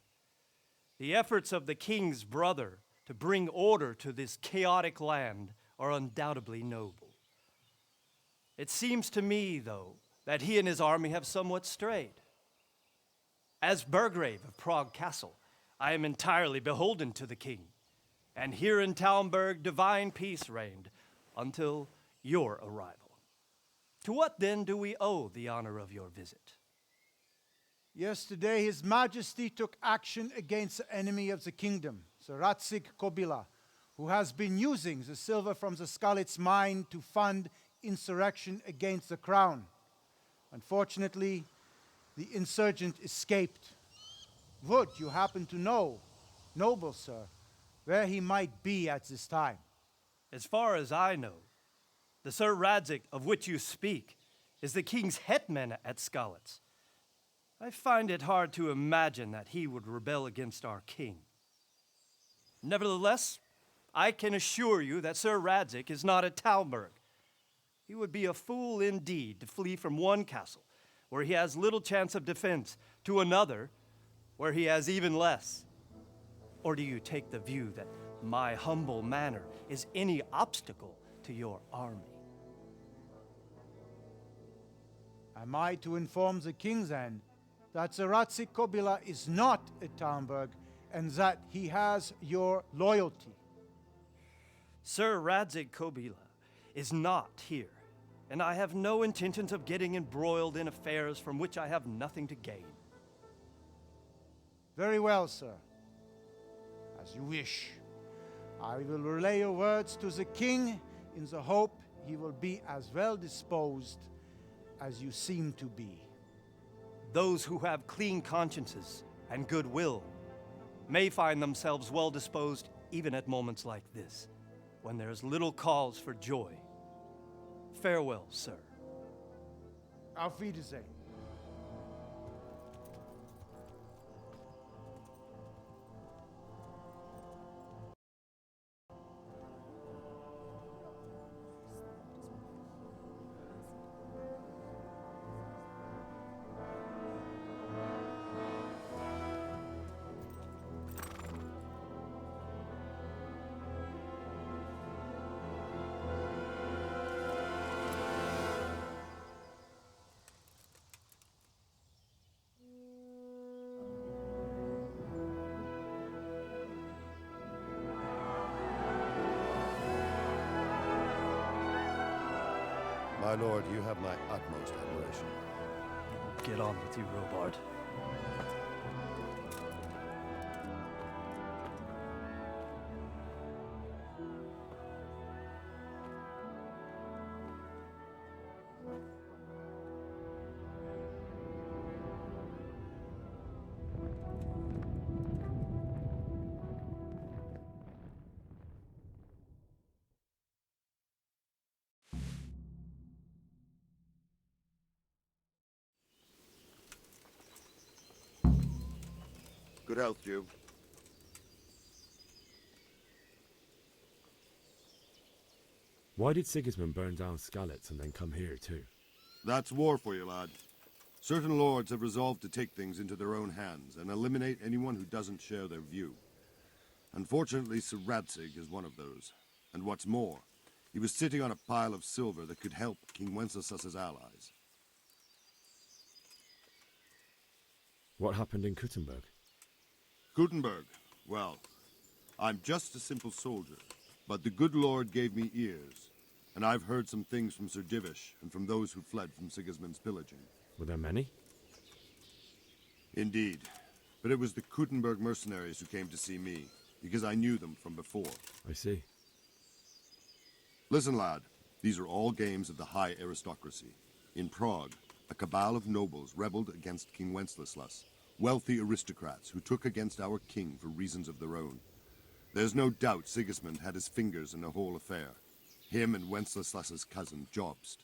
The efforts of the king's brother to bring order to this chaotic land are undoubtedly noble. It seems to me, though, that he and his army have somewhat strayed. As Burgrave of Prague Castle, I am entirely beholden to the king, and here in Talmberg divine peace reigned until your arrival. To what then do we owe the honor of your visit? Yesterday, His Majesty took action against the enemy of the kingdom, Sir Radzig Kobyla, who has been using the silver from the Skalitz mine to fund insurrection against the crown. Unfortunately, the insurgent escaped. Would you happen to know, noble sir, where he might be at this time? As far as I know, the Sir Radzig of which you speak is the king's hetman at Skalitz. I find it hard to imagine that he would rebel against our king. Nevertheless, I can assure you that Sir Radzig is not at Talmberg. He would be a fool indeed to flee from one castle, where he has little chance of defense, to another, where he has even less. Or do you take the view that my humble manner is any obstacle to your army? Am I to inform the king then that Sir Radzig Kobyla is not at Talmberg and that he has your loyalty? Sir Radzig Kobyla is not here, and I have no intentions of getting embroiled in affairs from which I have nothing to gain. Very well, sir. As you wish. I will relay your words to the king in the hope he will be as well disposed as you seem to be. Those who have clean consciences and goodwill may find themselves well disposed even at moments like this, when there is little cause for joy. Farewell, sir. Auf Wiedersehen. My lord, you have my utmost admiration. Get on with you, Robard. Good health, Jew. Why did Sigismund burn down Skalitz and then come here too? That's war for you, lad. Certain lords have resolved to take things into their own hands and eliminate anyone who doesn't share their view. Unfortunately, Sir Radzig is one of those. And what's more, he was sitting on a pile of silver that could help King Wenceslas's allies. What happened in Kuttenberg? Gutenberg, well, I'm just a simple soldier, but the good Lord gave me ears, and I've heard some things from Sir Divish and from those who fled from Sigismund's pillaging. Were there many? Indeed, but it was the Kuttenberg mercenaries who came to see me, because I knew them from before. I see. Listen, lad, these are all games of the high aristocracy. In Prague, a cabal of nobles rebelled against King Wenceslas, wealthy aristocrats who took against our king for reasons of their own. There's no doubt Sigismund had his fingers in the whole affair. Him and Wenceslas's cousin, Jobst.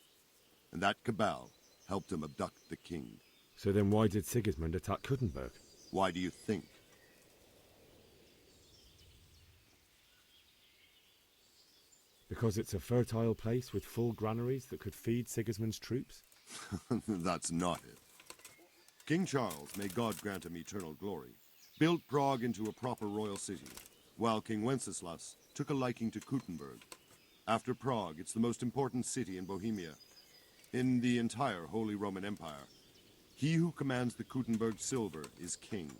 And that cabal helped him abduct the king. So then why did Sigismund attack Kuttenberg? Why do you think? Because it's a fertile place with full granaries that could feed Sigismund's troops? That's not it. King Charles, may God grant him eternal glory, built Prague into a proper royal city, while King Wenceslas took a liking to Kuttenberg. After Prague, it's the most important city in Bohemia, in the entire Holy Roman Empire. He who commands the Kuttenberg silver is king.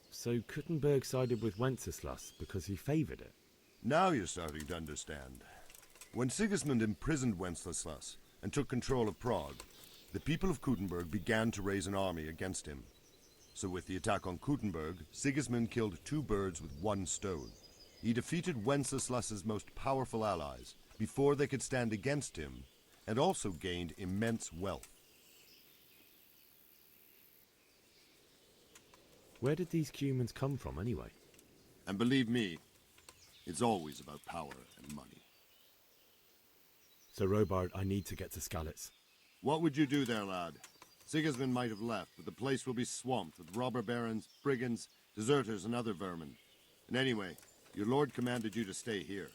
So Kuttenberg sided with Wenceslas because he favoured it? Now you're starting to understand. When Sigismund imprisoned Wenceslas and took control of Prague, the people of Kuttenberg began to raise an army against him. So with the attack on Kuttenberg, Sigismund killed two birds with one stone. He defeated Wenceslas's most powerful allies before they could stand against him, and also gained immense wealth. Where did these Cumans come from anyway? And believe me, it's always about power and money. So Robard, I need to get to Skalitz. What would you do there, lad? Sigismund might have left, but the place will be swamped with robber barons, brigands, deserters, and other vermin. And anyway, your lord commanded you to stay here.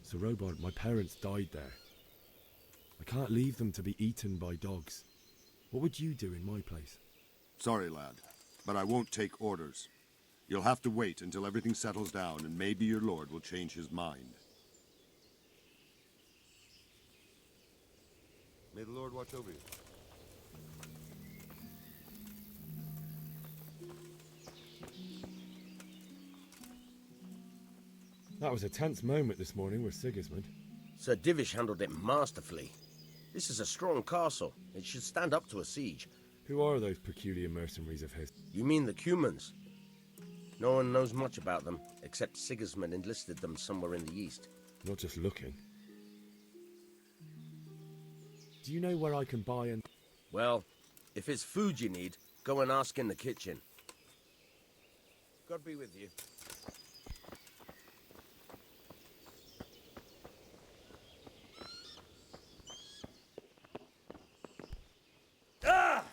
So Robard, my parents died there. I can't leave them to be eaten by dogs. What would you do in my place? Sorry, lad, but I won't take orders. You'll have to wait until everything settles down, and maybe your lord will change his mind. May the Lord watch over you. That was a tense moment this morning with Sigismund. Sir Divish handled it masterfully. This is a strong castle. It should stand up to a siege. Who are those peculiar mercenaries of his? You mean the Cumans? No one knows much about them, except Sigismund enlisted them somewhere in the east. Not just looking. Do you know where I can buy and... Well, if it's food you need, go and ask in the kitchen. God be with you. Ah!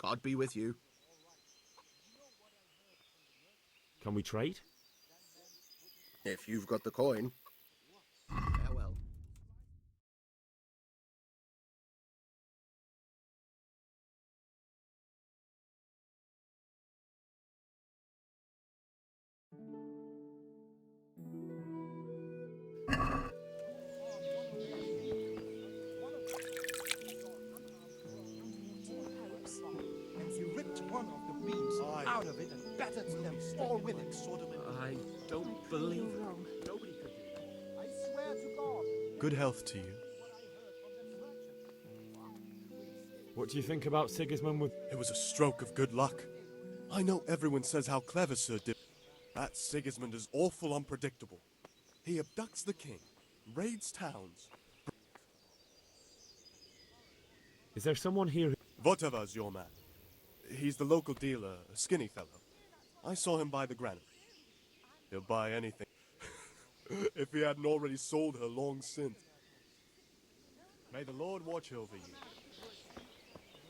God be with you. Can we trade? If you've got the coin. Farewell. You ripped one of the beams out of it and battered them all with it. I don't believe it. Nobody could do that. I swear to God. Good health to you. What do you think about Sigismund with... It was a stroke of good luck. I know everyone says how clever Sir Dip. That Sigismund is awful unpredictable. He abducts the king, raids towns. Is there someone here who... Votava's your man. He's the local dealer, a skinny fellow. I saw him buy the granary. He'll buy anything. If he hadn't already sold her long since. May the Lord watch over you.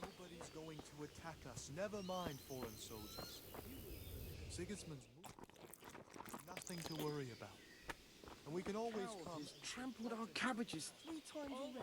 Nobody's going to attack us. Never mind foreign soldiers. Sigismund's nothing to worry about. And we can always come. He's trampled our cabbages 3 times already.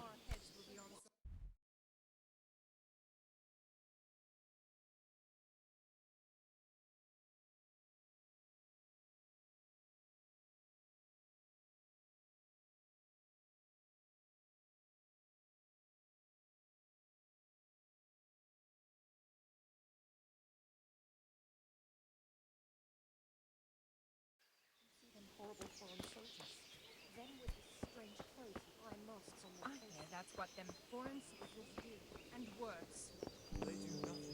Horrible foreign soldiers. Them with the strange clothes and iron masks on their faces. That's what them foreign soldiers do. And worse. They do nothing.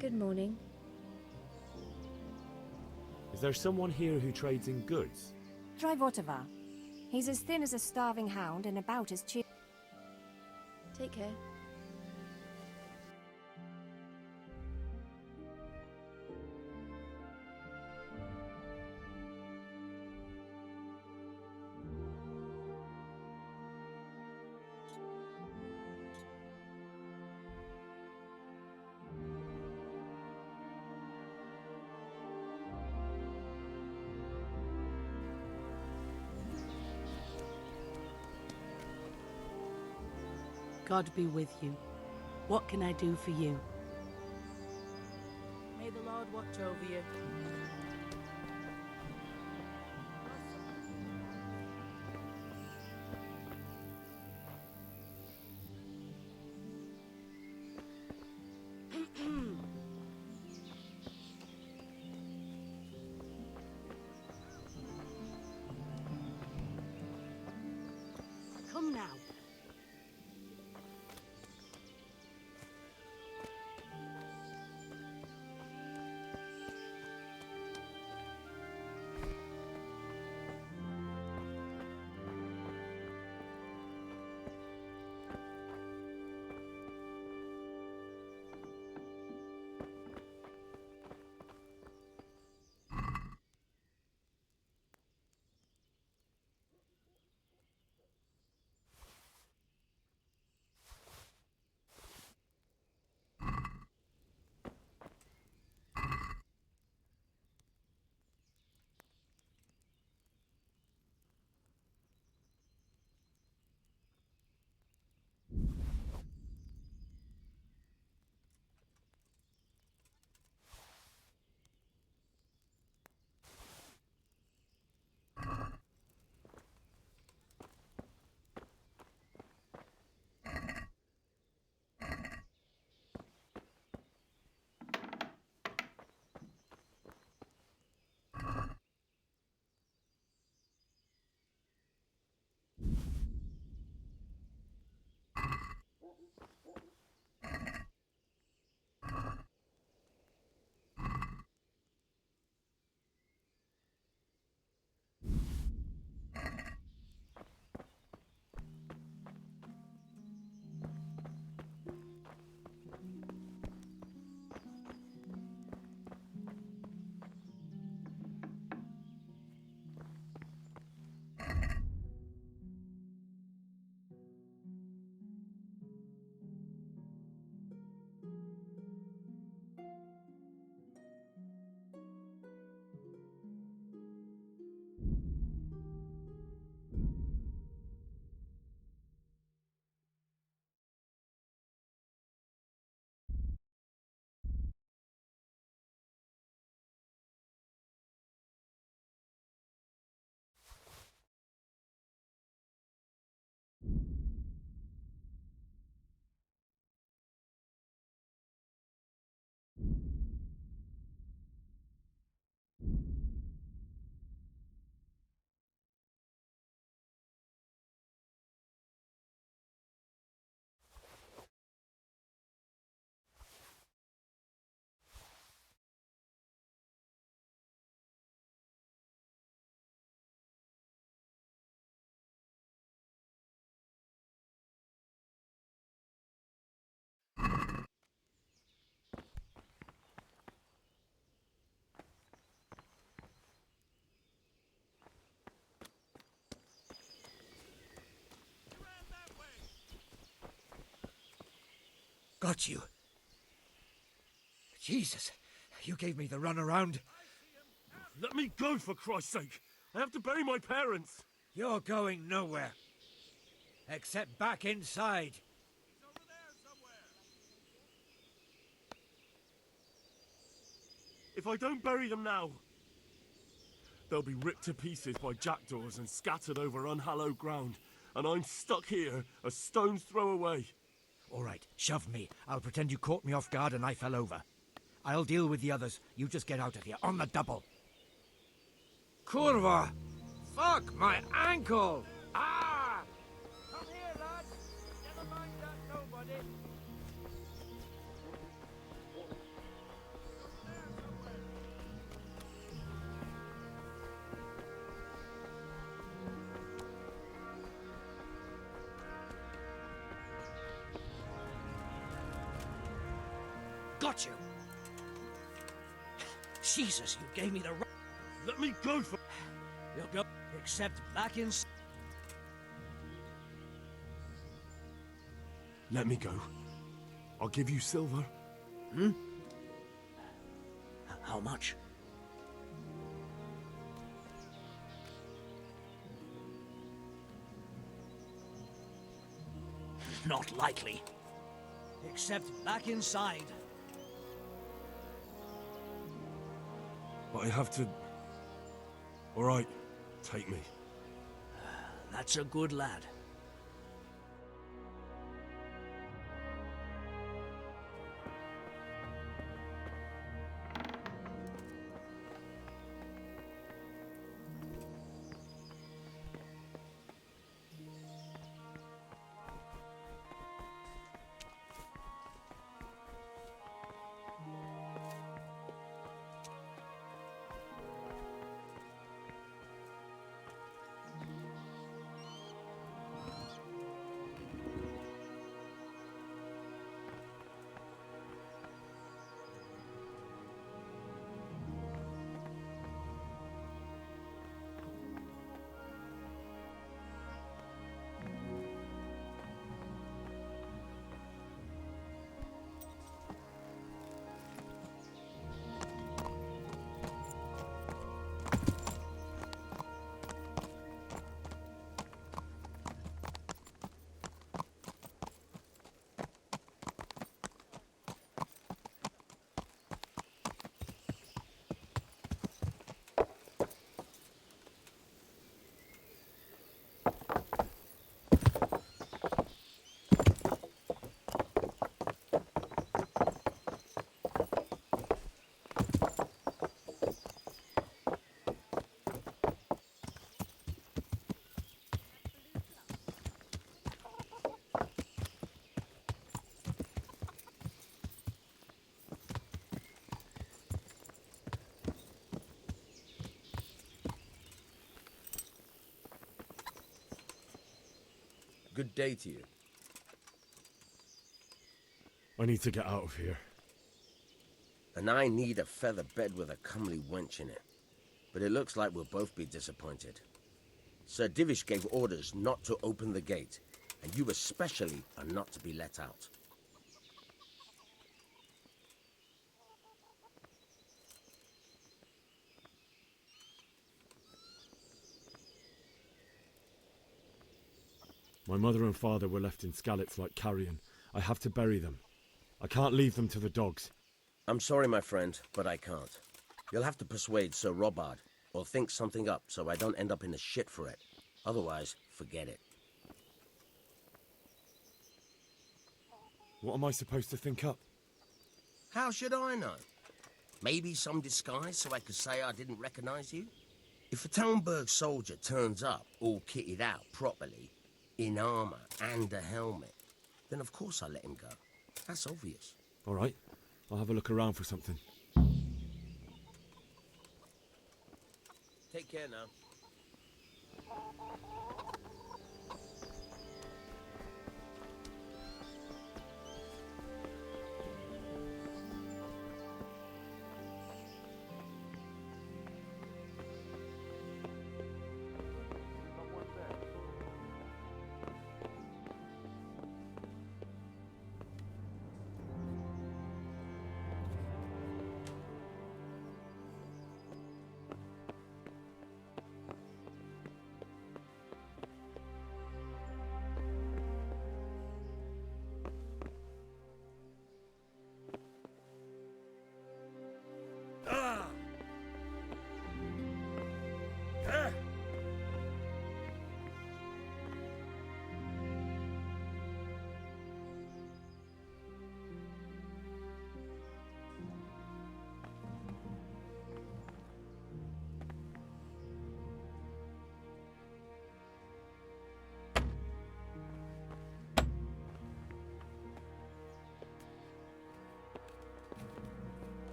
Good morning. Is there someone here who trades in goods? Try Votava. He's as thin as a starving hound and about as cheap. Take care. God be with you. What can I do for you? May the Lord watch over you. Come now. Got you. Jesus, you gave me the runaround. Let me go, for Christ's sake. I have to bury my parents. You're going nowhere. Except back inside. If I don't bury them now, they'll be ripped to pieces by jackdaws and scattered over unhallowed ground, and I'm stuck here a stone's throw away. All right, shove me. I'll pretend you caught me off guard and I fell over. I'll deal with the others. You just get out of here, on the double. Kurva! Fuck, my ankle! Ah! Come here, lads! Never mind that, nobody! got you. Jesus, you gave me the right. Let me go for... You'll go, except back in... Let me go. I'll give you silver. Hmm? How much? Not likely. Except back inside. But I have to... All right, take me. That's a good lad. Good day to you. I need to get out of here. And I need a feather bed with a comely wench in it. But it looks like we'll both be disappointed. Sir Divish gave orders not to open the gate, and you especially are not to be let out. My mother and father were left in Skalitz like carrion. I have to bury them. I can't leave them to the dogs. I'm sorry, my friend, but I can't. You'll have to persuade Sir Robard, or think something up so I don't end up in the shit for it. Otherwise, forget it. What am I supposed to think up? How should I know? Maybe some disguise so I could say I didn't recognize you? If a Talmberg soldier turns up all kitted out properly, in armor and a helmet, then of course I'll let him go. That's obvious. All right, I'll have a look around for something. Take care now.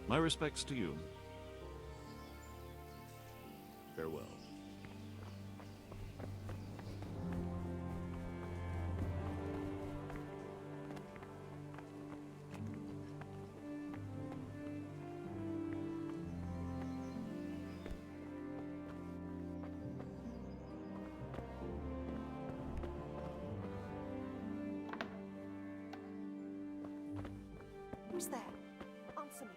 My respects to you. Farewell. Who's there? Answer me.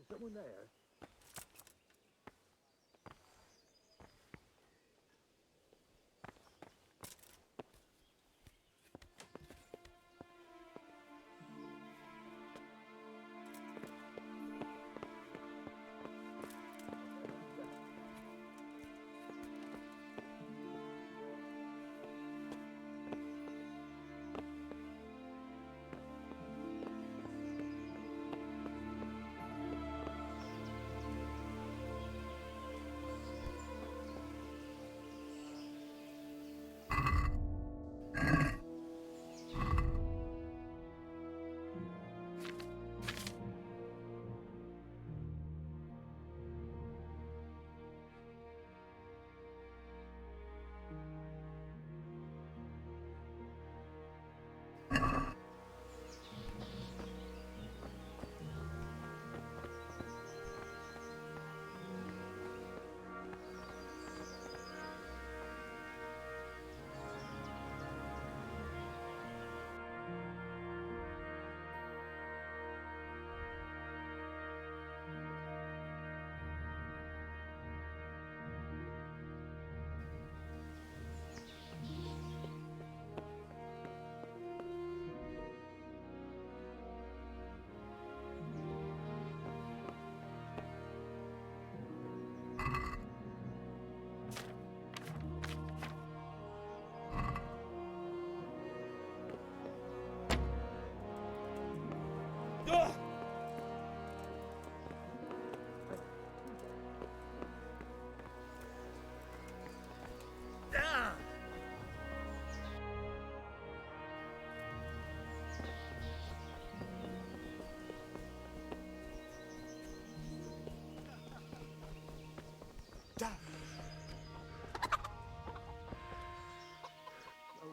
Is someone there?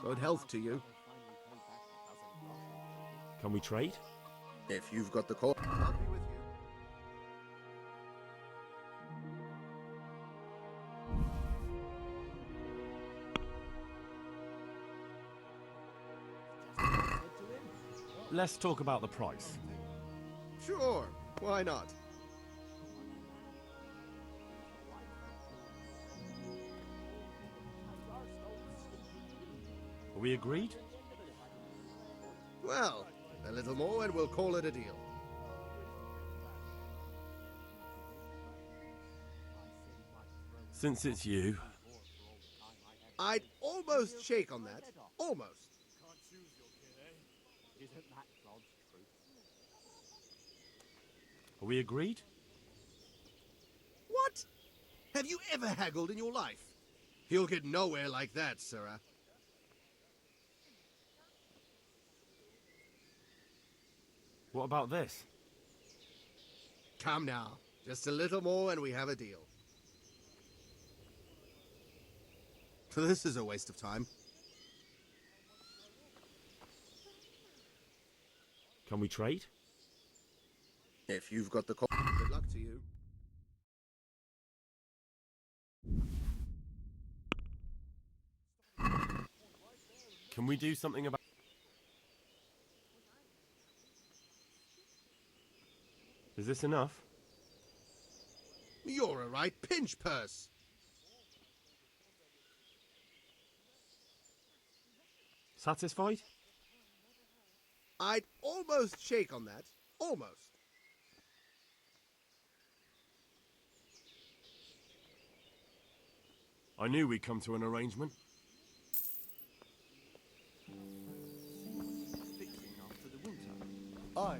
Good health to you. Can we trade? If you've got the call, I'll be with you. Let's talk about the price. Sure, why not? Are we agreed? Well, a little more and we'll call it a deal. Since it's you, I'd almost shake on that. Almost. are we agreed? What? Have you ever haggled in your life? You'll get nowhere like that, sirrah. What about this? Come now. Just a little more and we have a deal. This is a waste of time. Can we trade? If you've got the call, good luck to you. Can we do something about... Is this enough? You're a right pinch purse. Satisfied? I'd almost shake on that. Almost. I knew we'd come to an arrangement. After the winter. Aye.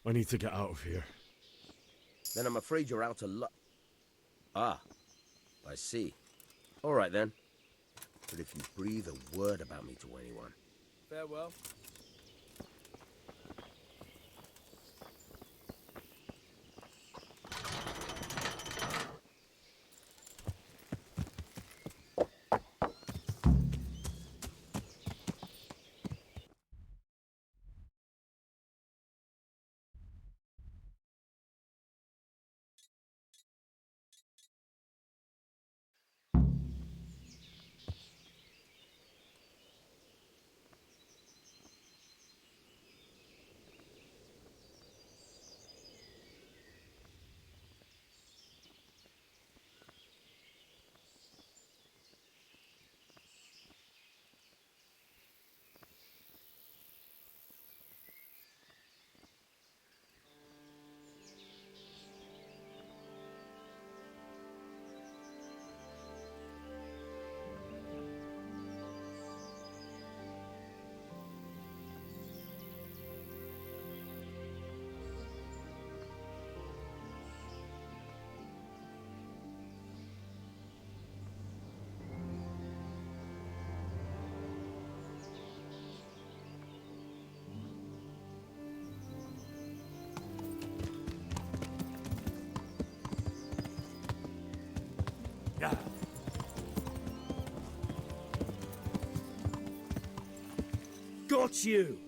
I need to get out of here. Then I'm afraid you're out of luck. Ah, I see. All right then. But if you breathe a word about me to anyone... Farewell. Yeah. Got you!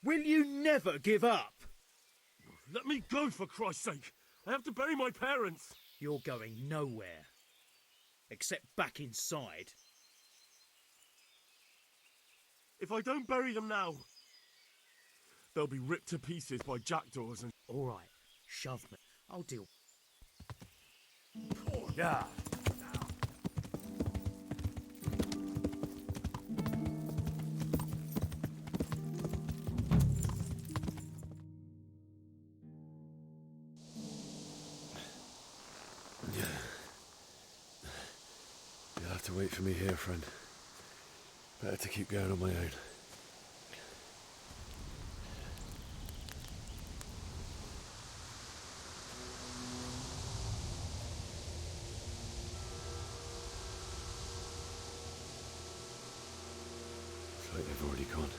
Will you never give up? Let me go, for Christ's sake! I have to bury my parents! You're going nowhere. Except back inside. If I don't bury them now, they'll be ripped to pieces by jackdaws and... All right, shove me. I'll deal. Yeah. You'll have to wait for me here, friend. Better to keep going on my own. Looks like they've already gone.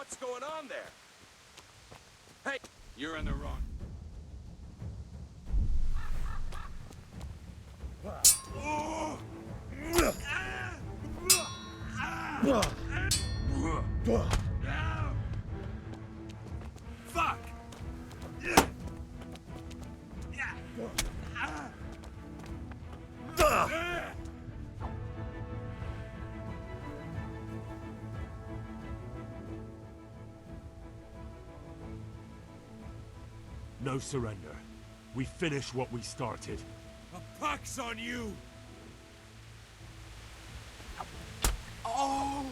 What's going on there? Hey, you're in the wrong. Fuck! No surrender. We finish what we started. A pox on you! Oh!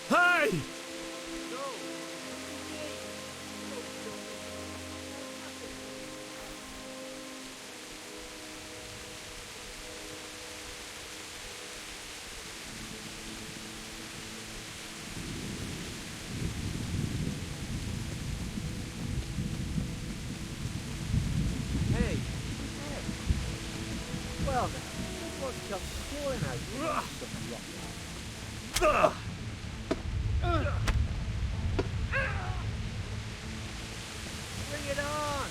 Hey! Hey! Well now, this was come pouring out some rock. Bring it on!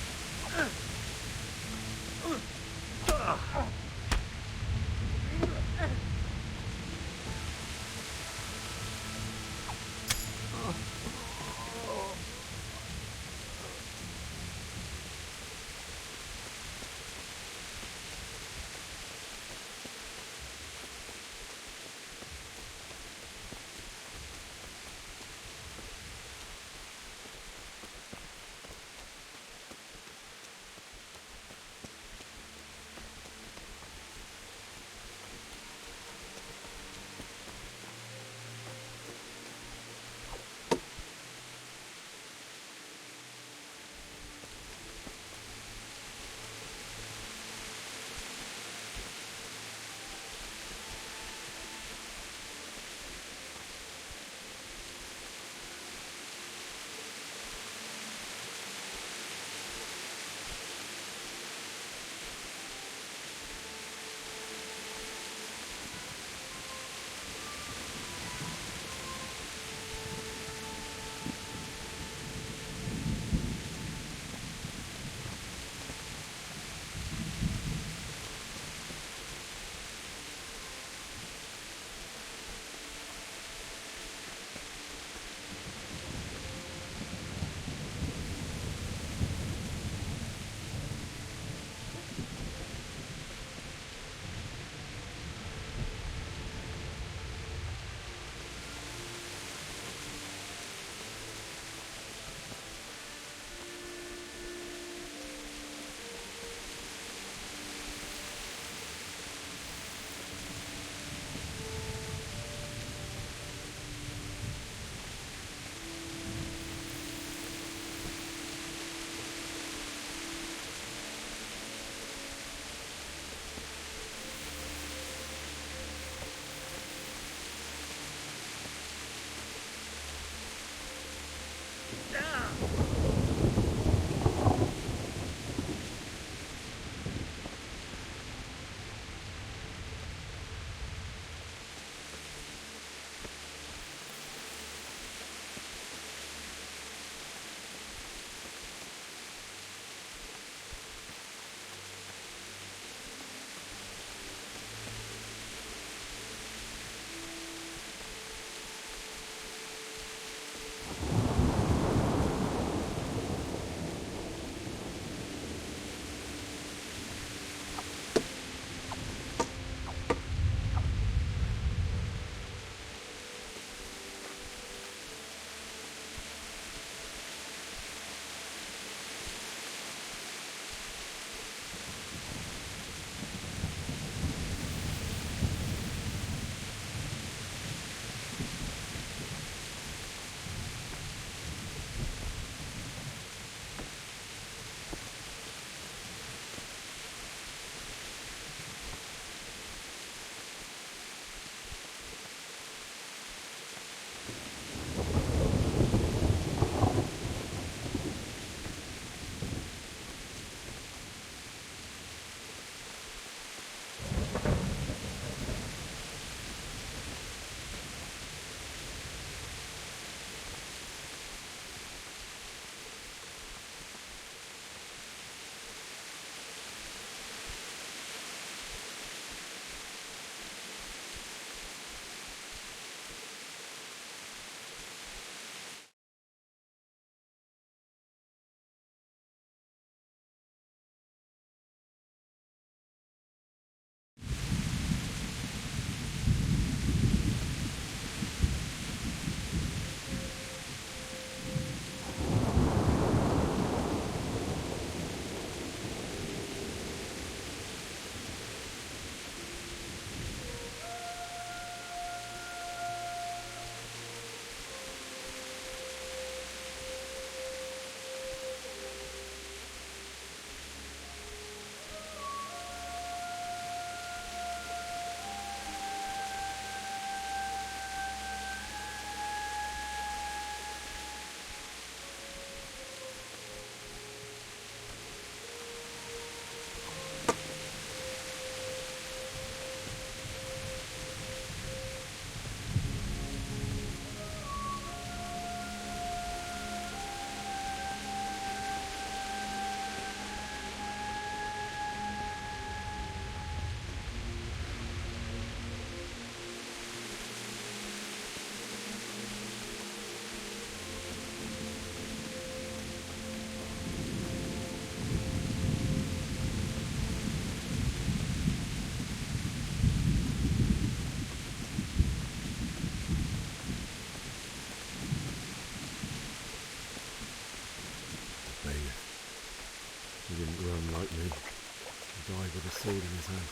sword in his hand.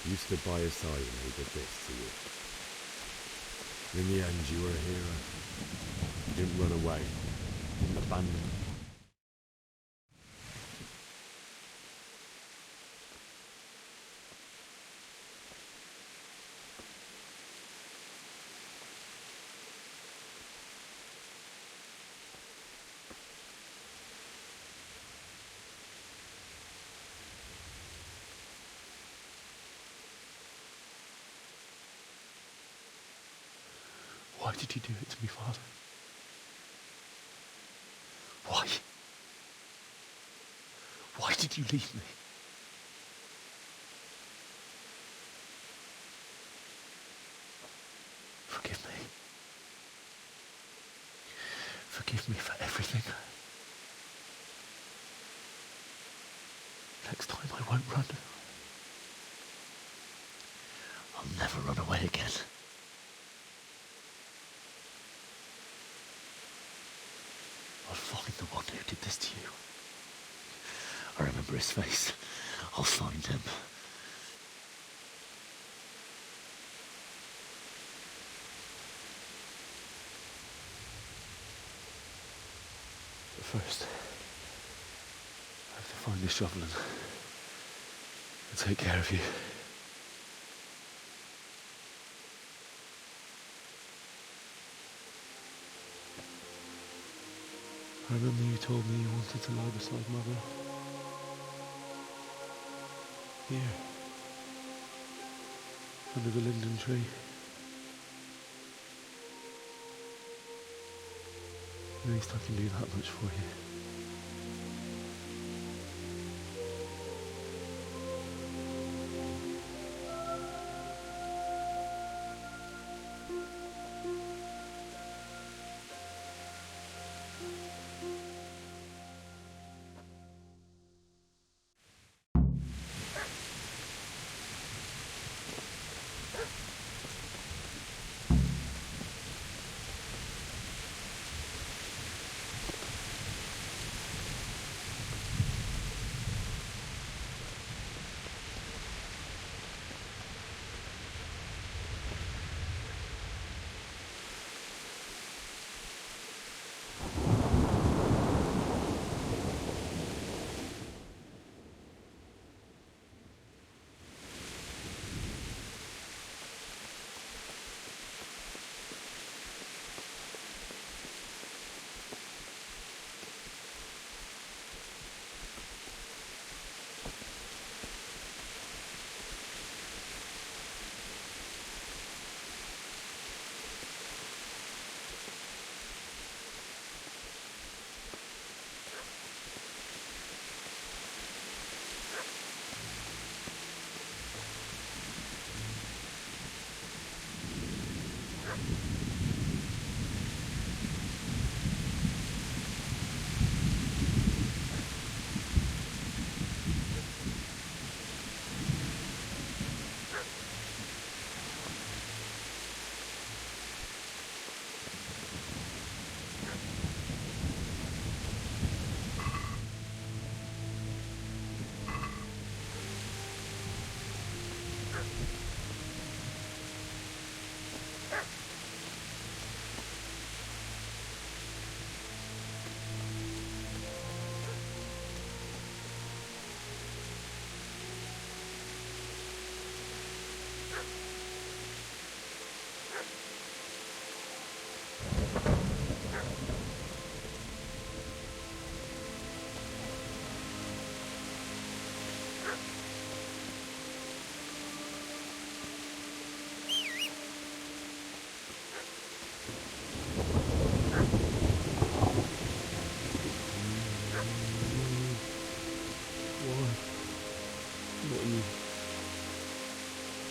You stood by his side when he did this to you. In the end, you were a hero. You didn't run away. You didn't abandon him. Why did you do it to me, Father? Why? Why did you leave me? Forgive me. Forgive me for everything. Next time I won't run. I'll never run away again. I'll find the one who did this to you. I remember his face. I'll find him. But first, I have to find this shovel and take care of you. I remember you told me you wanted to lie beside Mother. Here. Under the linden tree. At least I can do that much for you.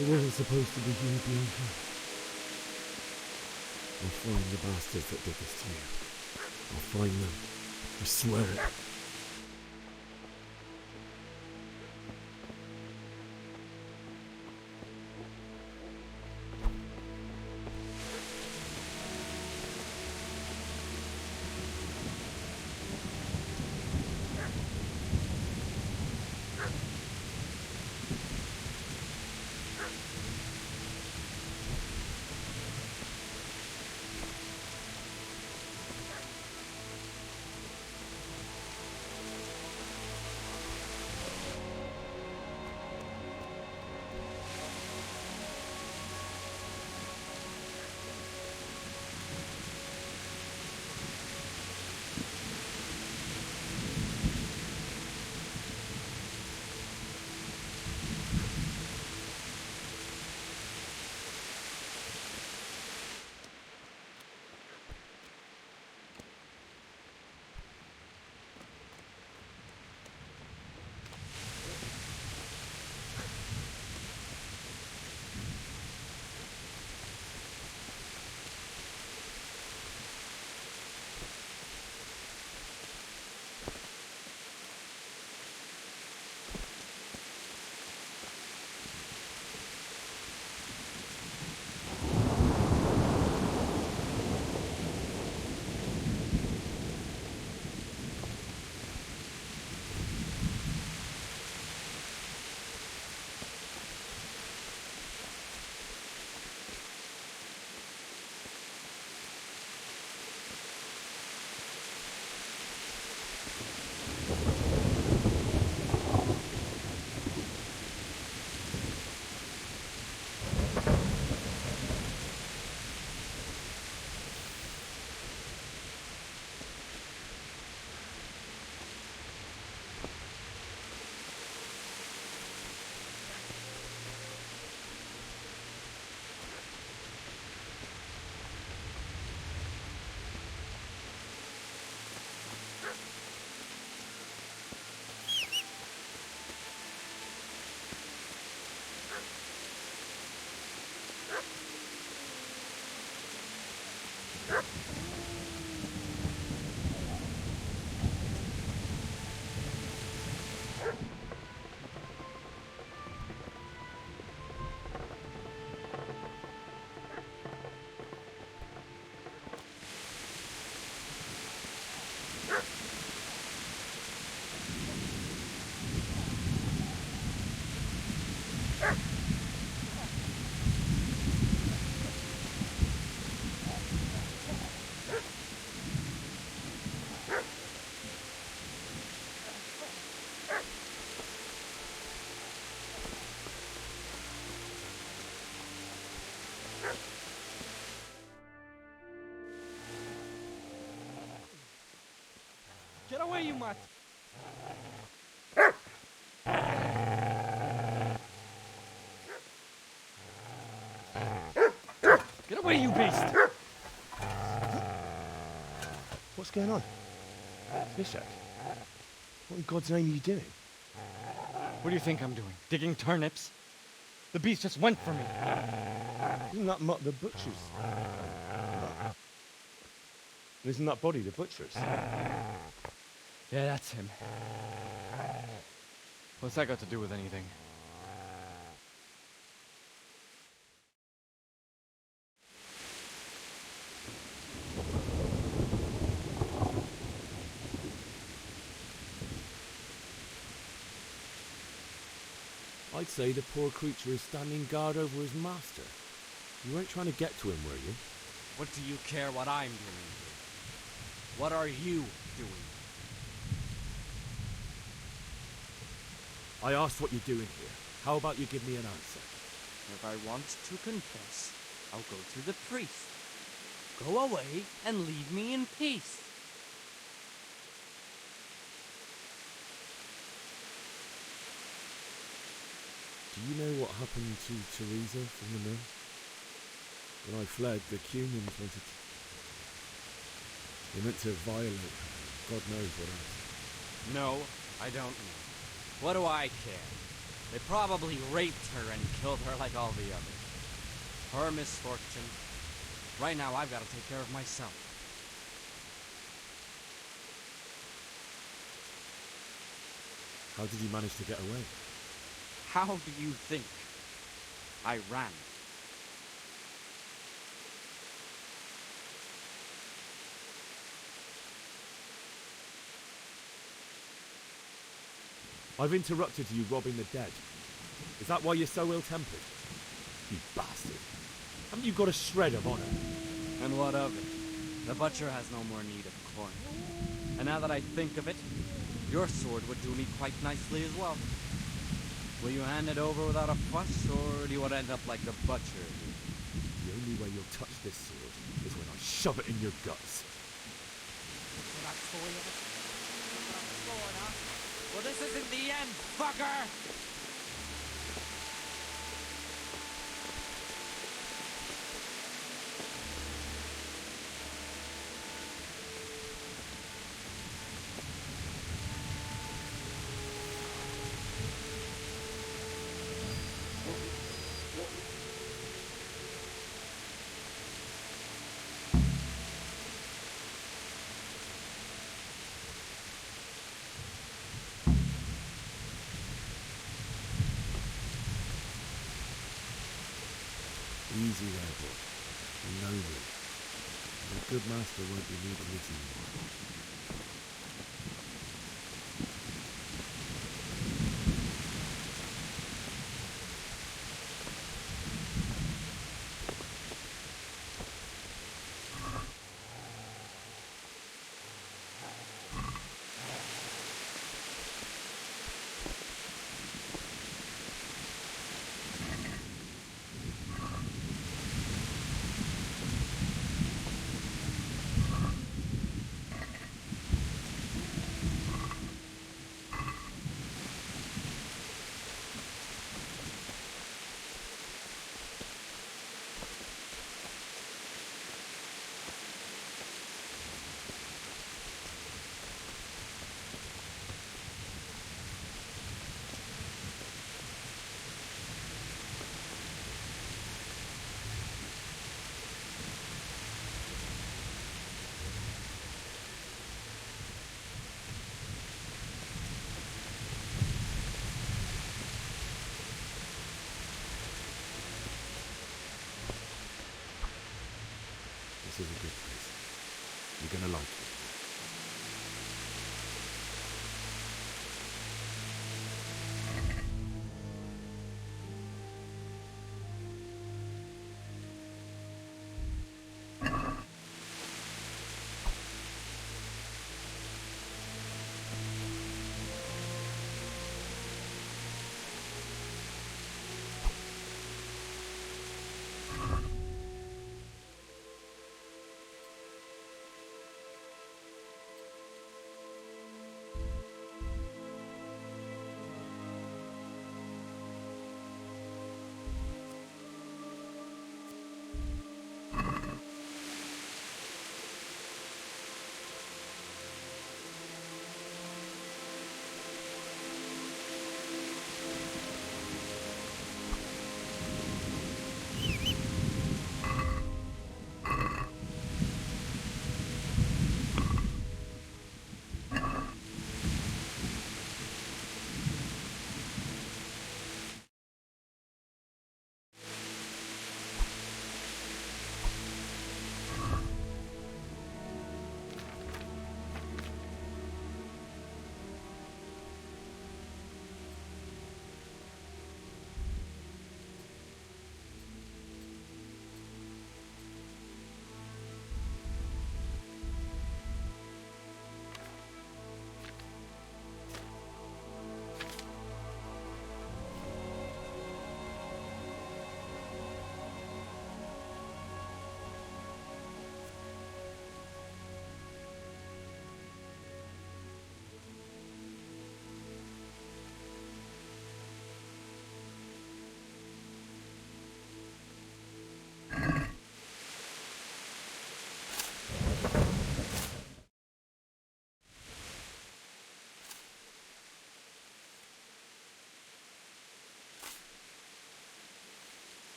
It wasn't supposed to be you, Bianca. I'll find the bastards that did this to you. I'll find them. I swear it. away, you mutt! Get away, you beast! What's going on? Bishop, what in God's name are you doing? What do you think I'm doing? Digging turnips? The beast just went for me. Isn't that Mutt the butcher's? Isn't that body the butcher's? Yeah, that's him. What's that got to do with anything? I'd say the poor creature is standing guard over his master. You weren't trying to get to him, were you? What do you care what I'm doing here? What are you doing? I asked what you're doing here. How about you give me an answer? If I want to confess, I'll go to the priest. Go away and leave me in peace. Do you know what happened to Teresa from the mill? When I fled, the Cumans wanted to... They meant to violate God knows what else. No, I don't know. What do I care? They probably raped her and killed her like all the others. Her misfortune. Right now, I've got to take care of myself. How did you manage to get away? How do you think? I ran. I've interrupted you robbing the dead. Is that why you're so ill-tempered? You bastard. Haven't you got a shred of honor? And what of it? The butcher has no more need of corn. And now that I think of it, your sword would do me quite nicely as well. Will you hand it over without a fuss, or do you want to end up like the butcher? The only way you'll touch this sword is when I shove it in your guts. So that's the way of it? Sword, huh? Well, this isn't the end, fucker! Easy there, boy. You know me. A good master won't be needing this anymore. This is a good place. You're gonna like it.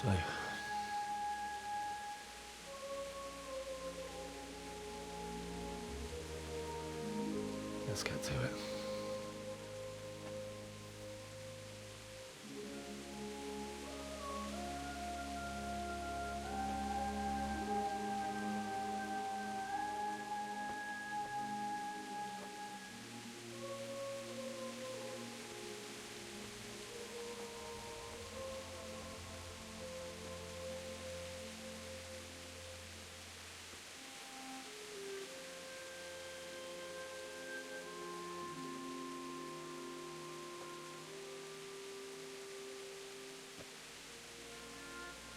So, let's get to it.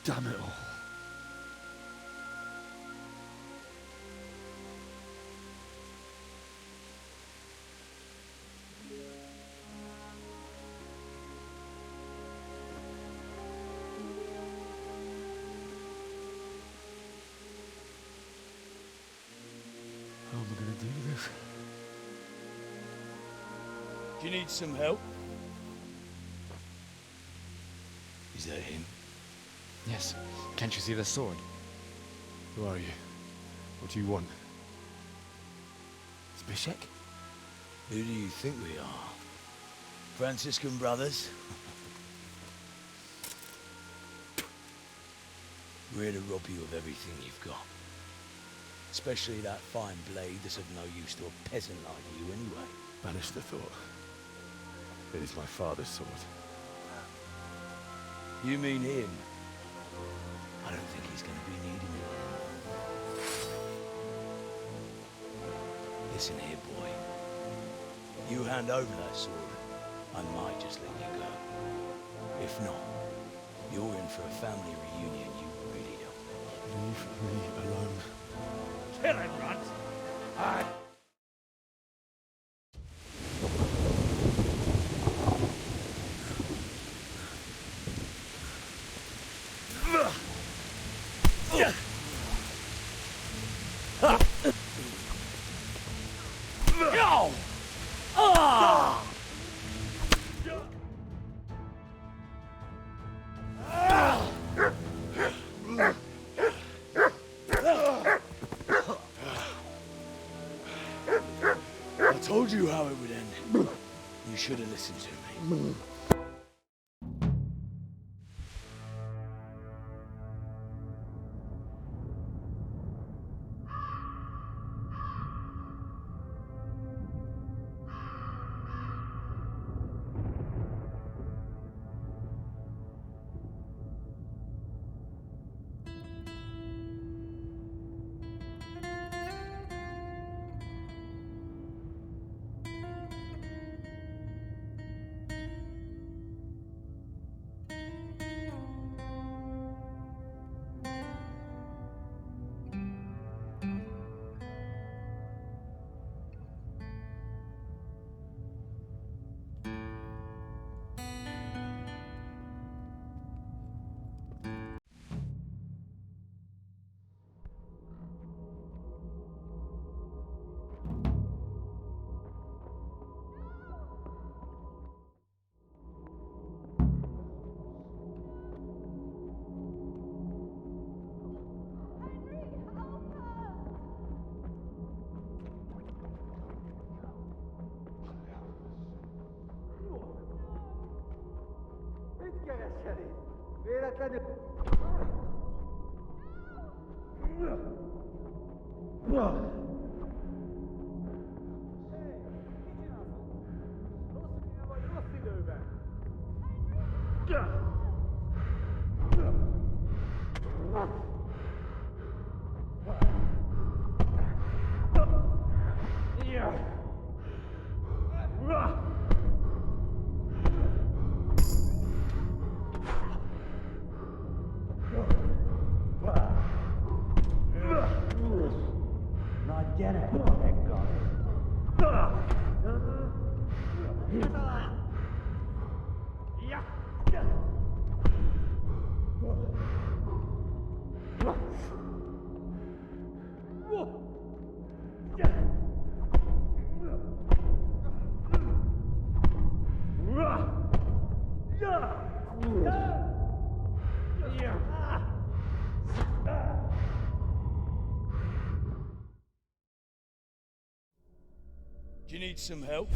Damn it all. How am I going to do this? Do you need some help? Is that him? Yes. Can't you see the sword? Who are you? What do you want? Zbyszek? Who do you think we are? Franciscan brothers? We're here to rob you of everything you've got. Especially that fine blade that's of no use to a peasant like you anyway. Banish the thought. It is my father's sword. You mean him? I don't think he's going to be needing it. Listen here, boy. You hand over that sword, I might just let you go. If not, you're in for a family reunion you really don't. Leave me alone. Kill him, Runt! Aye. I told you how it would end. You should have listened to me. Get it. Thank God. need some help?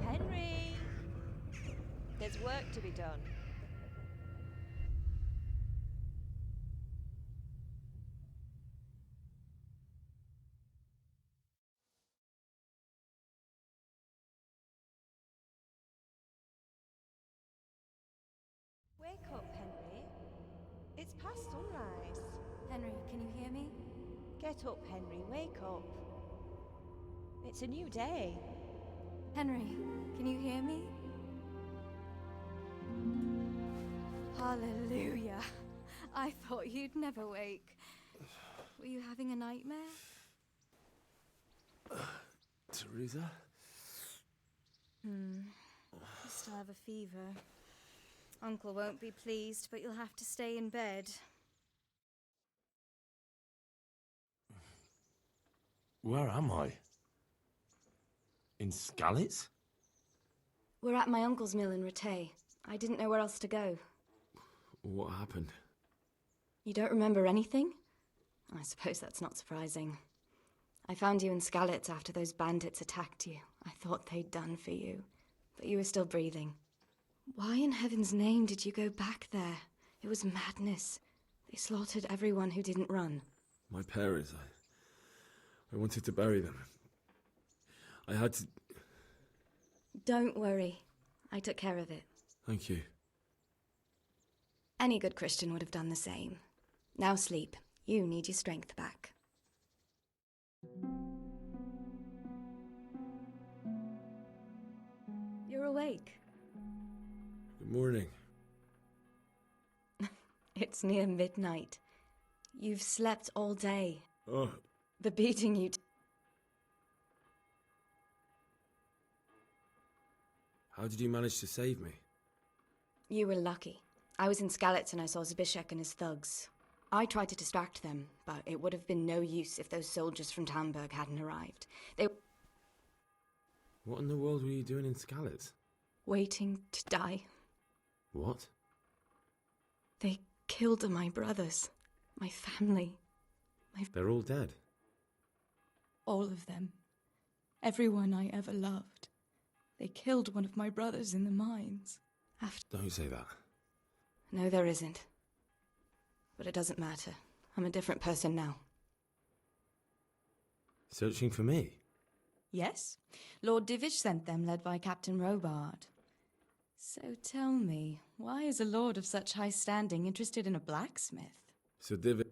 Henry! There's work to be done. Wake up, Henry. It's past sunrise. Henry, can you hear me? Get up, Henry. Wake up. It's a new day. Henry, can you hear me? Hallelujah. I thought you'd never wake. Were you having a nightmare? Teresa? You still have a fever. Uncle won't be pleased, but you'll have to stay in bed. Where am I? In Skalitz? We're at my uncle's mill in Rattay. I didn't know where else to go. What happened? You don't remember anything? I suppose that's not surprising. I found you in Skalitz after those bandits attacked you. I thought they'd done for you, but you were still breathing. Why in heaven's name did you go back there? It was madness. They slaughtered everyone who didn't run. My parents, I wanted to bury them. I had to... Don't worry. I took care of it. Thank you. Any good Christian would have done the same. Now sleep. You need your strength back. You're awake. Good morning. It's near midnight. You've slept all day. Oh. The beating you... How did you manage to save me? You were lucky. I was in Skalitz and I saw Zbyszek and his thugs. I tried to distract them, but it would have been no use if those soldiers from Tamburg hadn't arrived. They were What in the world were you doing in Skalitz? waiting to die. What? They killed my brothers, my family, They're all dead. all of them. Everyone I ever loved. They killed one of my brothers in the mines. Don't say that. No, there isn't. But it doesn't matter. I'm a different person now. Searching for me? Yes. Lord Divish sent them, led by Captain Robard. So tell me, why is a lord of such high standing interested in a blacksmith? So David...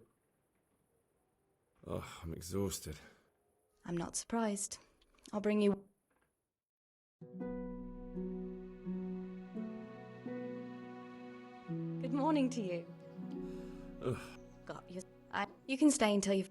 Oh, I'm exhausted. I'm not surprised. I'll bring you... Good morning to you. Ugh. Got you. You can stay until you've...